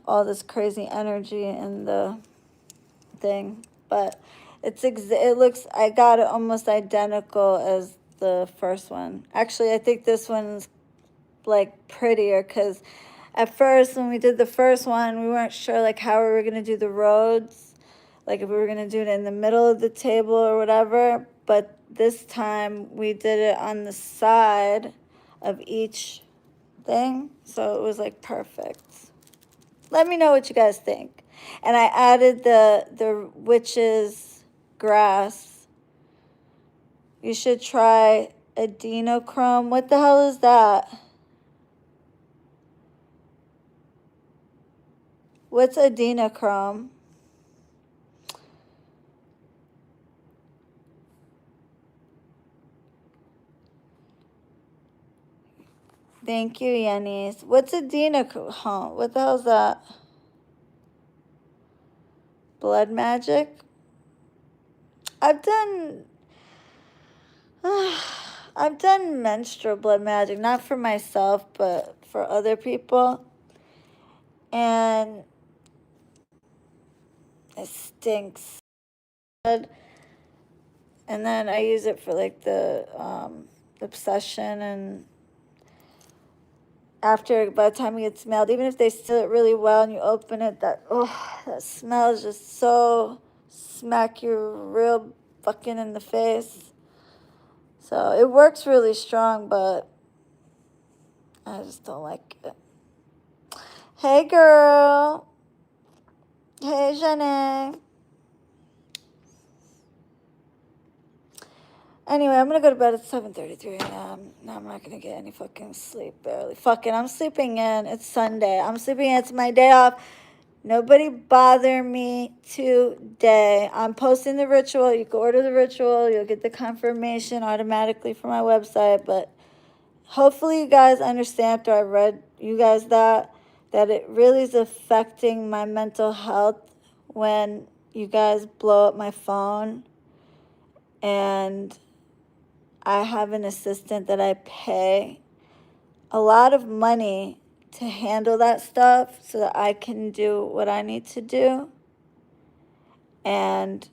all this crazy energy in the thing. But it looks, I got it almost identical as the first one. Actually, I think this one's like prettier because at first when we did the first one, we weren't sure like how we were going to do the roads, like if we were going to do it in the middle of the table or whatever. But this time we did it on the side of each thing, so it was like perfect. Let me know what you guys think. And I added the witch's grass. You should try adrenochrome. What the hell is that? What's adrenochrome? Thank you, Yanis. What's adrenochrome? What the hell is that? Blood magic? I've done menstrual blood magic, not for myself, but for other people. And it stinks. And then I use it for like the obsession, and after, by the time it gets smelled, even if they seal it really well and you open it, that smell is just so smack you real fucking in the face. So it works really strong, but I just don't like it. Hey girl. Hey Jenny. Anyway, I'm gonna go to bed at 7:33 a.m. Now I'm not gonna get any fucking sleep, barely. Fucking, I'm sleeping in. It's Sunday. I'm sleeping in. It's my day off. Nobody bother me today. I'm posting the ritual. You can order the ritual. You'll get the confirmation automatically from my website. But hopefully you guys understand after I read you guys that it really is affecting my mental health when you guys blow up my phone. And I have an assistant that I pay a lot of money to handle that stuff so that I can do what I need to do. And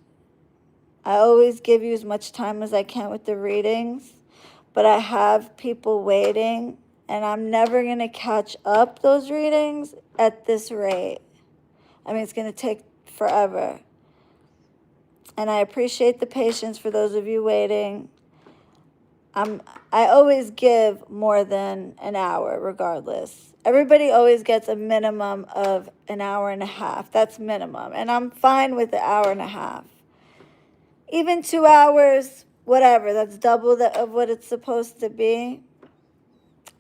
I always give you as much time as I can with the readings, but I have people waiting, and I'm never going to catch up those readings at this rate. I mean, it's going to take forever. And I appreciate the patience for those of you waiting. I always give more than an hour regardless. Everybody always gets a minimum of an hour and a half. That's minimum. And I'm fine with the hour and a half. Even 2 hours, whatever. That's double of what it's supposed to be.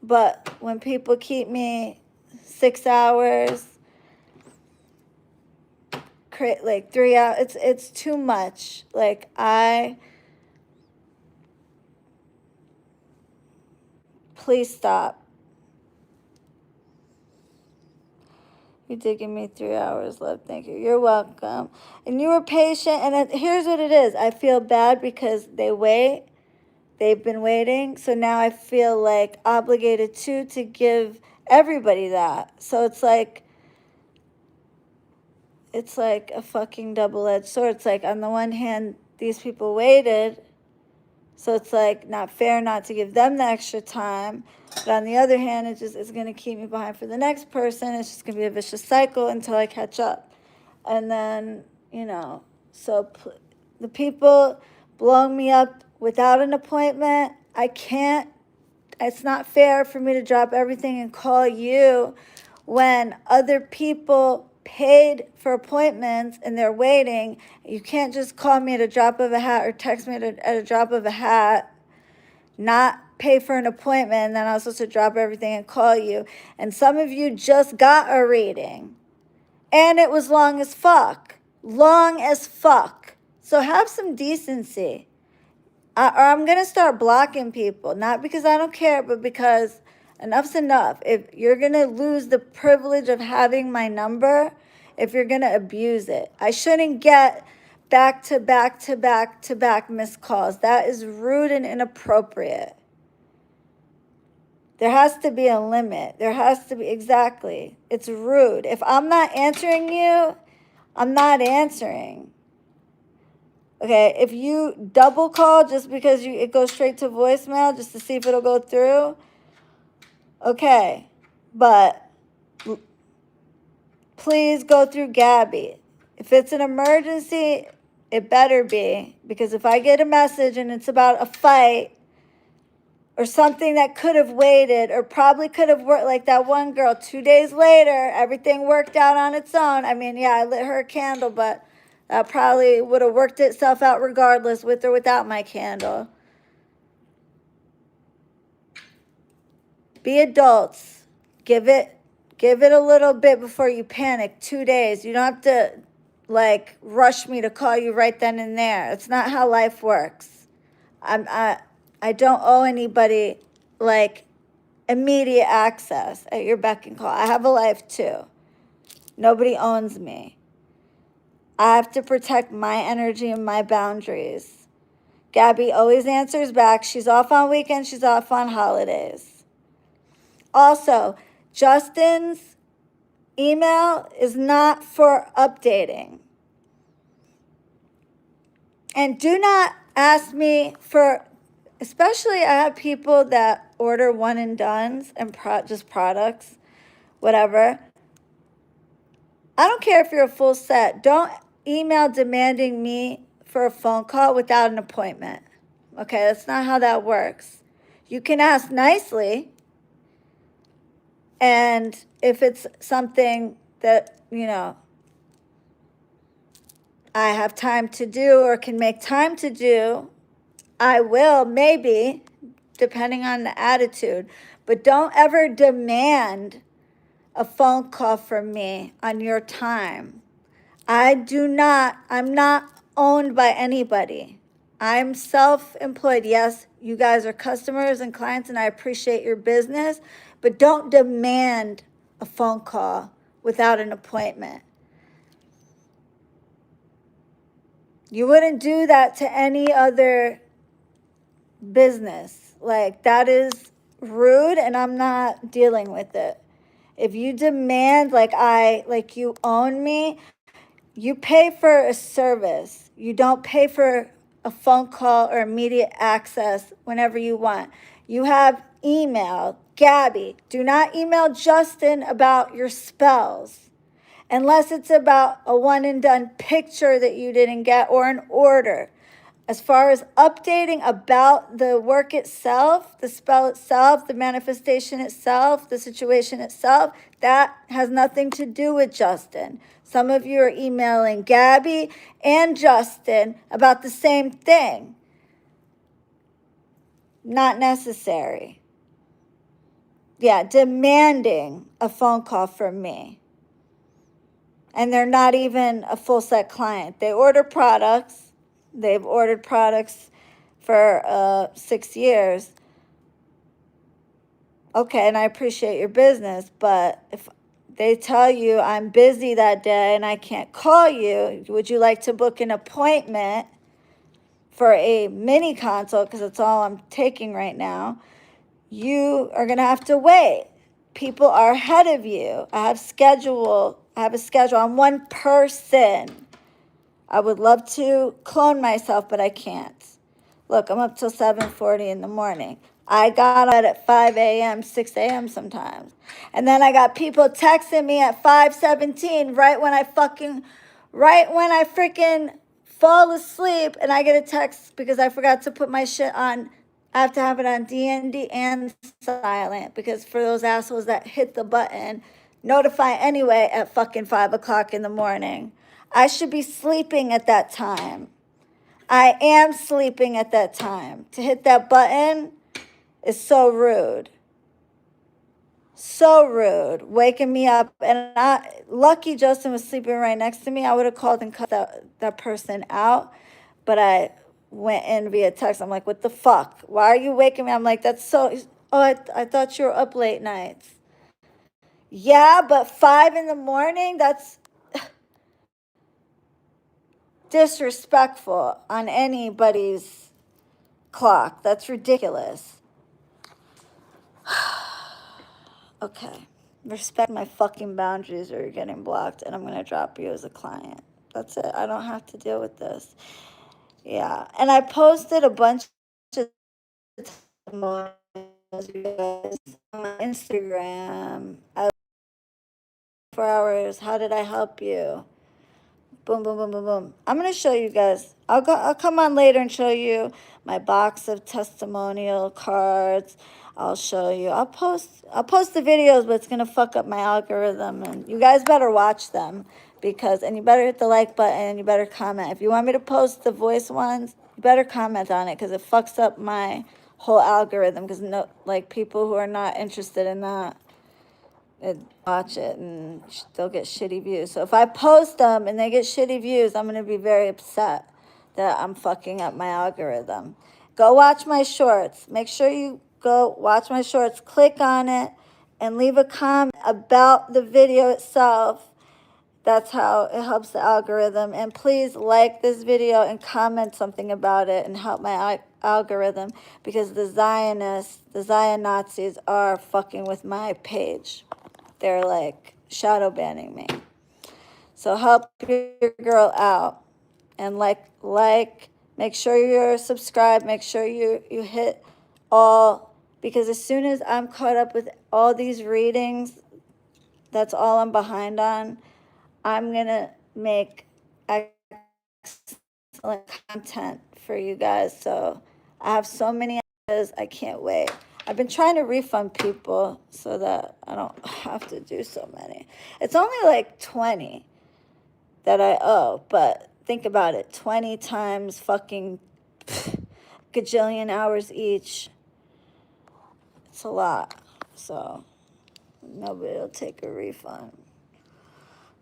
But when people keep me 6 hours, like 3 hours. It's too much. Like, please stop. You did give me 3 hours, love. Thank you. You're welcome. And you were patient. And here's what it is. I feel bad because they wait. They've been waiting. So now I feel like obligated to give everybody that. So it's like a fucking double-edged sword. It's like, on the one hand, these people waited. So it's like not fair not to give them the extra time. But on the other hand, it's going to keep me behind for the next person. It's just going to be a vicious cycle until I catch up. And then, so the people blowing me up without an appointment, I can't, it's not fair for me to drop everything and call you when other people paid for appointments and they're waiting. You can't just call me at a drop of a hat or text me at a drop of a hat, not pay for an appointment, and then I was supposed to drop everything and call you. And some of you just got a reading, and it was long as fuck. Long as fuck. So have some decency. Or I'm going to start blocking people, not because I don't care, but because enough's enough. If you're going to lose the privilege of having my number, if you're going to abuse it, I shouldn't get back to back to back to back missed calls. That is rude and inappropriate. There has to be a limit. There has to be, exactly. It's rude. If I'm not answering you, I'm not answering. Okay, if you double call just because it goes straight to voicemail just to see if it'll go through, okay, but please go through Gabby. If it's an emergency, it better be, because if I get a message and it's about a fight or something that could have waited or probably could have worked, like that one girl, 2 days later, everything worked out on its own. I mean, yeah, I lit her a candle, but that probably would have worked itself out regardless, with or without my candle. Be adults. Give it a little bit before you panic. 2 days. You don't have to rush me to call you right then and there. It's not how life works. I don't owe anybody immediate access at your beck and call. I have a life too. Nobody owns me. I have to protect my energy and my boundaries. Gabby always answers back. She's off on weekends. She's off on holidays. Also, Justin's email is not for updating. And do not ask me for, especially I have people that order one and dones and just products, whatever. I don't care if you're a full set. Don't email demanding me for a phone call without an appointment. Okay, that's not how that works. You can ask nicely. And if it's something that, I have time to do or can make time to do, I will, maybe, depending on the attitude. But don't ever demand a phone call from me on your time. I'm not owned by anybody. I'm self-employed. Yes, you guys are customers and clients, and I appreciate your business, but don't demand a phone call without an appointment. You wouldn't do that to any other business. That is rude, and I'm not dealing with it. If you demand you own me, you pay for a service. You don't pay for a phone call or immediate access whenever you want. You have email. Gabby, do not email Justin about your spells unless it's about a one and done picture that you didn't get or an order. As far as updating about the work itself, the spell itself, the manifestation itself, the situation itself, that has nothing to do with Justin. Some of you are emailing Gabby and Justin about the same thing. Not necessary. Yeah, demanding a phone call from me. and they're not even a full set client. They order products. They've ordered products for 6 years. Okay, and I appreciate your business, but if they tell you I'm busy that day and I can't call you, would you like to book an appointment for a mini consult, because that's all I'm taking right now, you are going to have to wait. People are ahead of you. I have a schedule. I'm one person. I would love to clone myself, but I can't. Look, I'm up till 7:40 in the morning. I got out at 5 a.m., 6 a.m. sometimes. And then I got people texting me at 5:17 right when I freaking fall asleep, and I get a text because I forgot to put my shit on. I have to have it on DND and silent, because for those assholes that hit the button, notify anyway at fucking 5 o'clock in the morning. I should be sleeping at that time. I am sleeping at that time. To hit that button is so rude. So rude. Waking me up. And lucky Justin was sleeping right next to me. I would have called and cut that person out. But I went in via text. I'm like, what the fuck? Why are you waking me? I'm like, that's so... Oh, I thought you were up late nights. Yeah, but 5 in the morning? That's disrespectful on anybody's clock. That's ridiculous. Okay. Respect my fucking boundaries or you're getting blocked, and I'm going to drop you as a client. That's it. I don't have to deal with this. Yeah. And I posted a bunch of testimonials, you guys, on my Instagram. 4 hours. How did I help you? Boom, boom, boom, boom, boom. I'm going to show you guys. I'll come on later and show you my box of testimonial cards. I'll show you. I'll post the videos, but it's going to fuck up my algorithm, and you guys better watch them, and you better hit the like button, and you better comment. If you want me to post the voice ones, you better comment on it, because it fucks up my whole algorithm, because people who are not interested in that, watch it, and they'll get shitty views. So if I post them and they get shitty views, I'm going to be very upset that I'm fucking up my algorithm. Go watch my shorts. Make sure you go watch my shorts. Click on it and leave a comment about the video itself. That's how it helps the algorithm. And please like this video and comment something about it and help my algorithm, because the Zionists, the Zion Nazis, are fucking with my page. They're like shadow banning me. So help your girl out, and make sure you're subscribed. Make sure you hit all, because as soon as I'm caught up with all these readings, that's all I'm behind on. I'm gonna make excellent content for you guys. So I have so many ideas. I can't wait. I've been trying to refund people so that I don't have to do so many. It's only like 20 that I owe, but think about it. 20 times fucking gajillion hours each. It's a lot. So nobody will take a refund.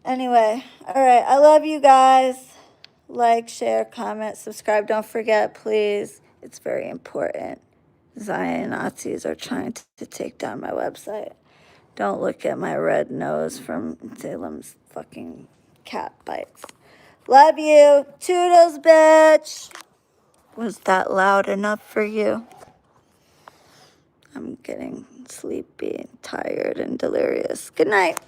Anyway, all right. I love you guys. Like, share, comment, subscribe. Don't forget, please. It's very important. Zion Nazis are trying to take down my website. Don't look at my red nose from Salem's fucking cat bites. Love you. Toodles, bitch. Was that loud enough for you? I'm getting sleepy and tired and delirious. Good night.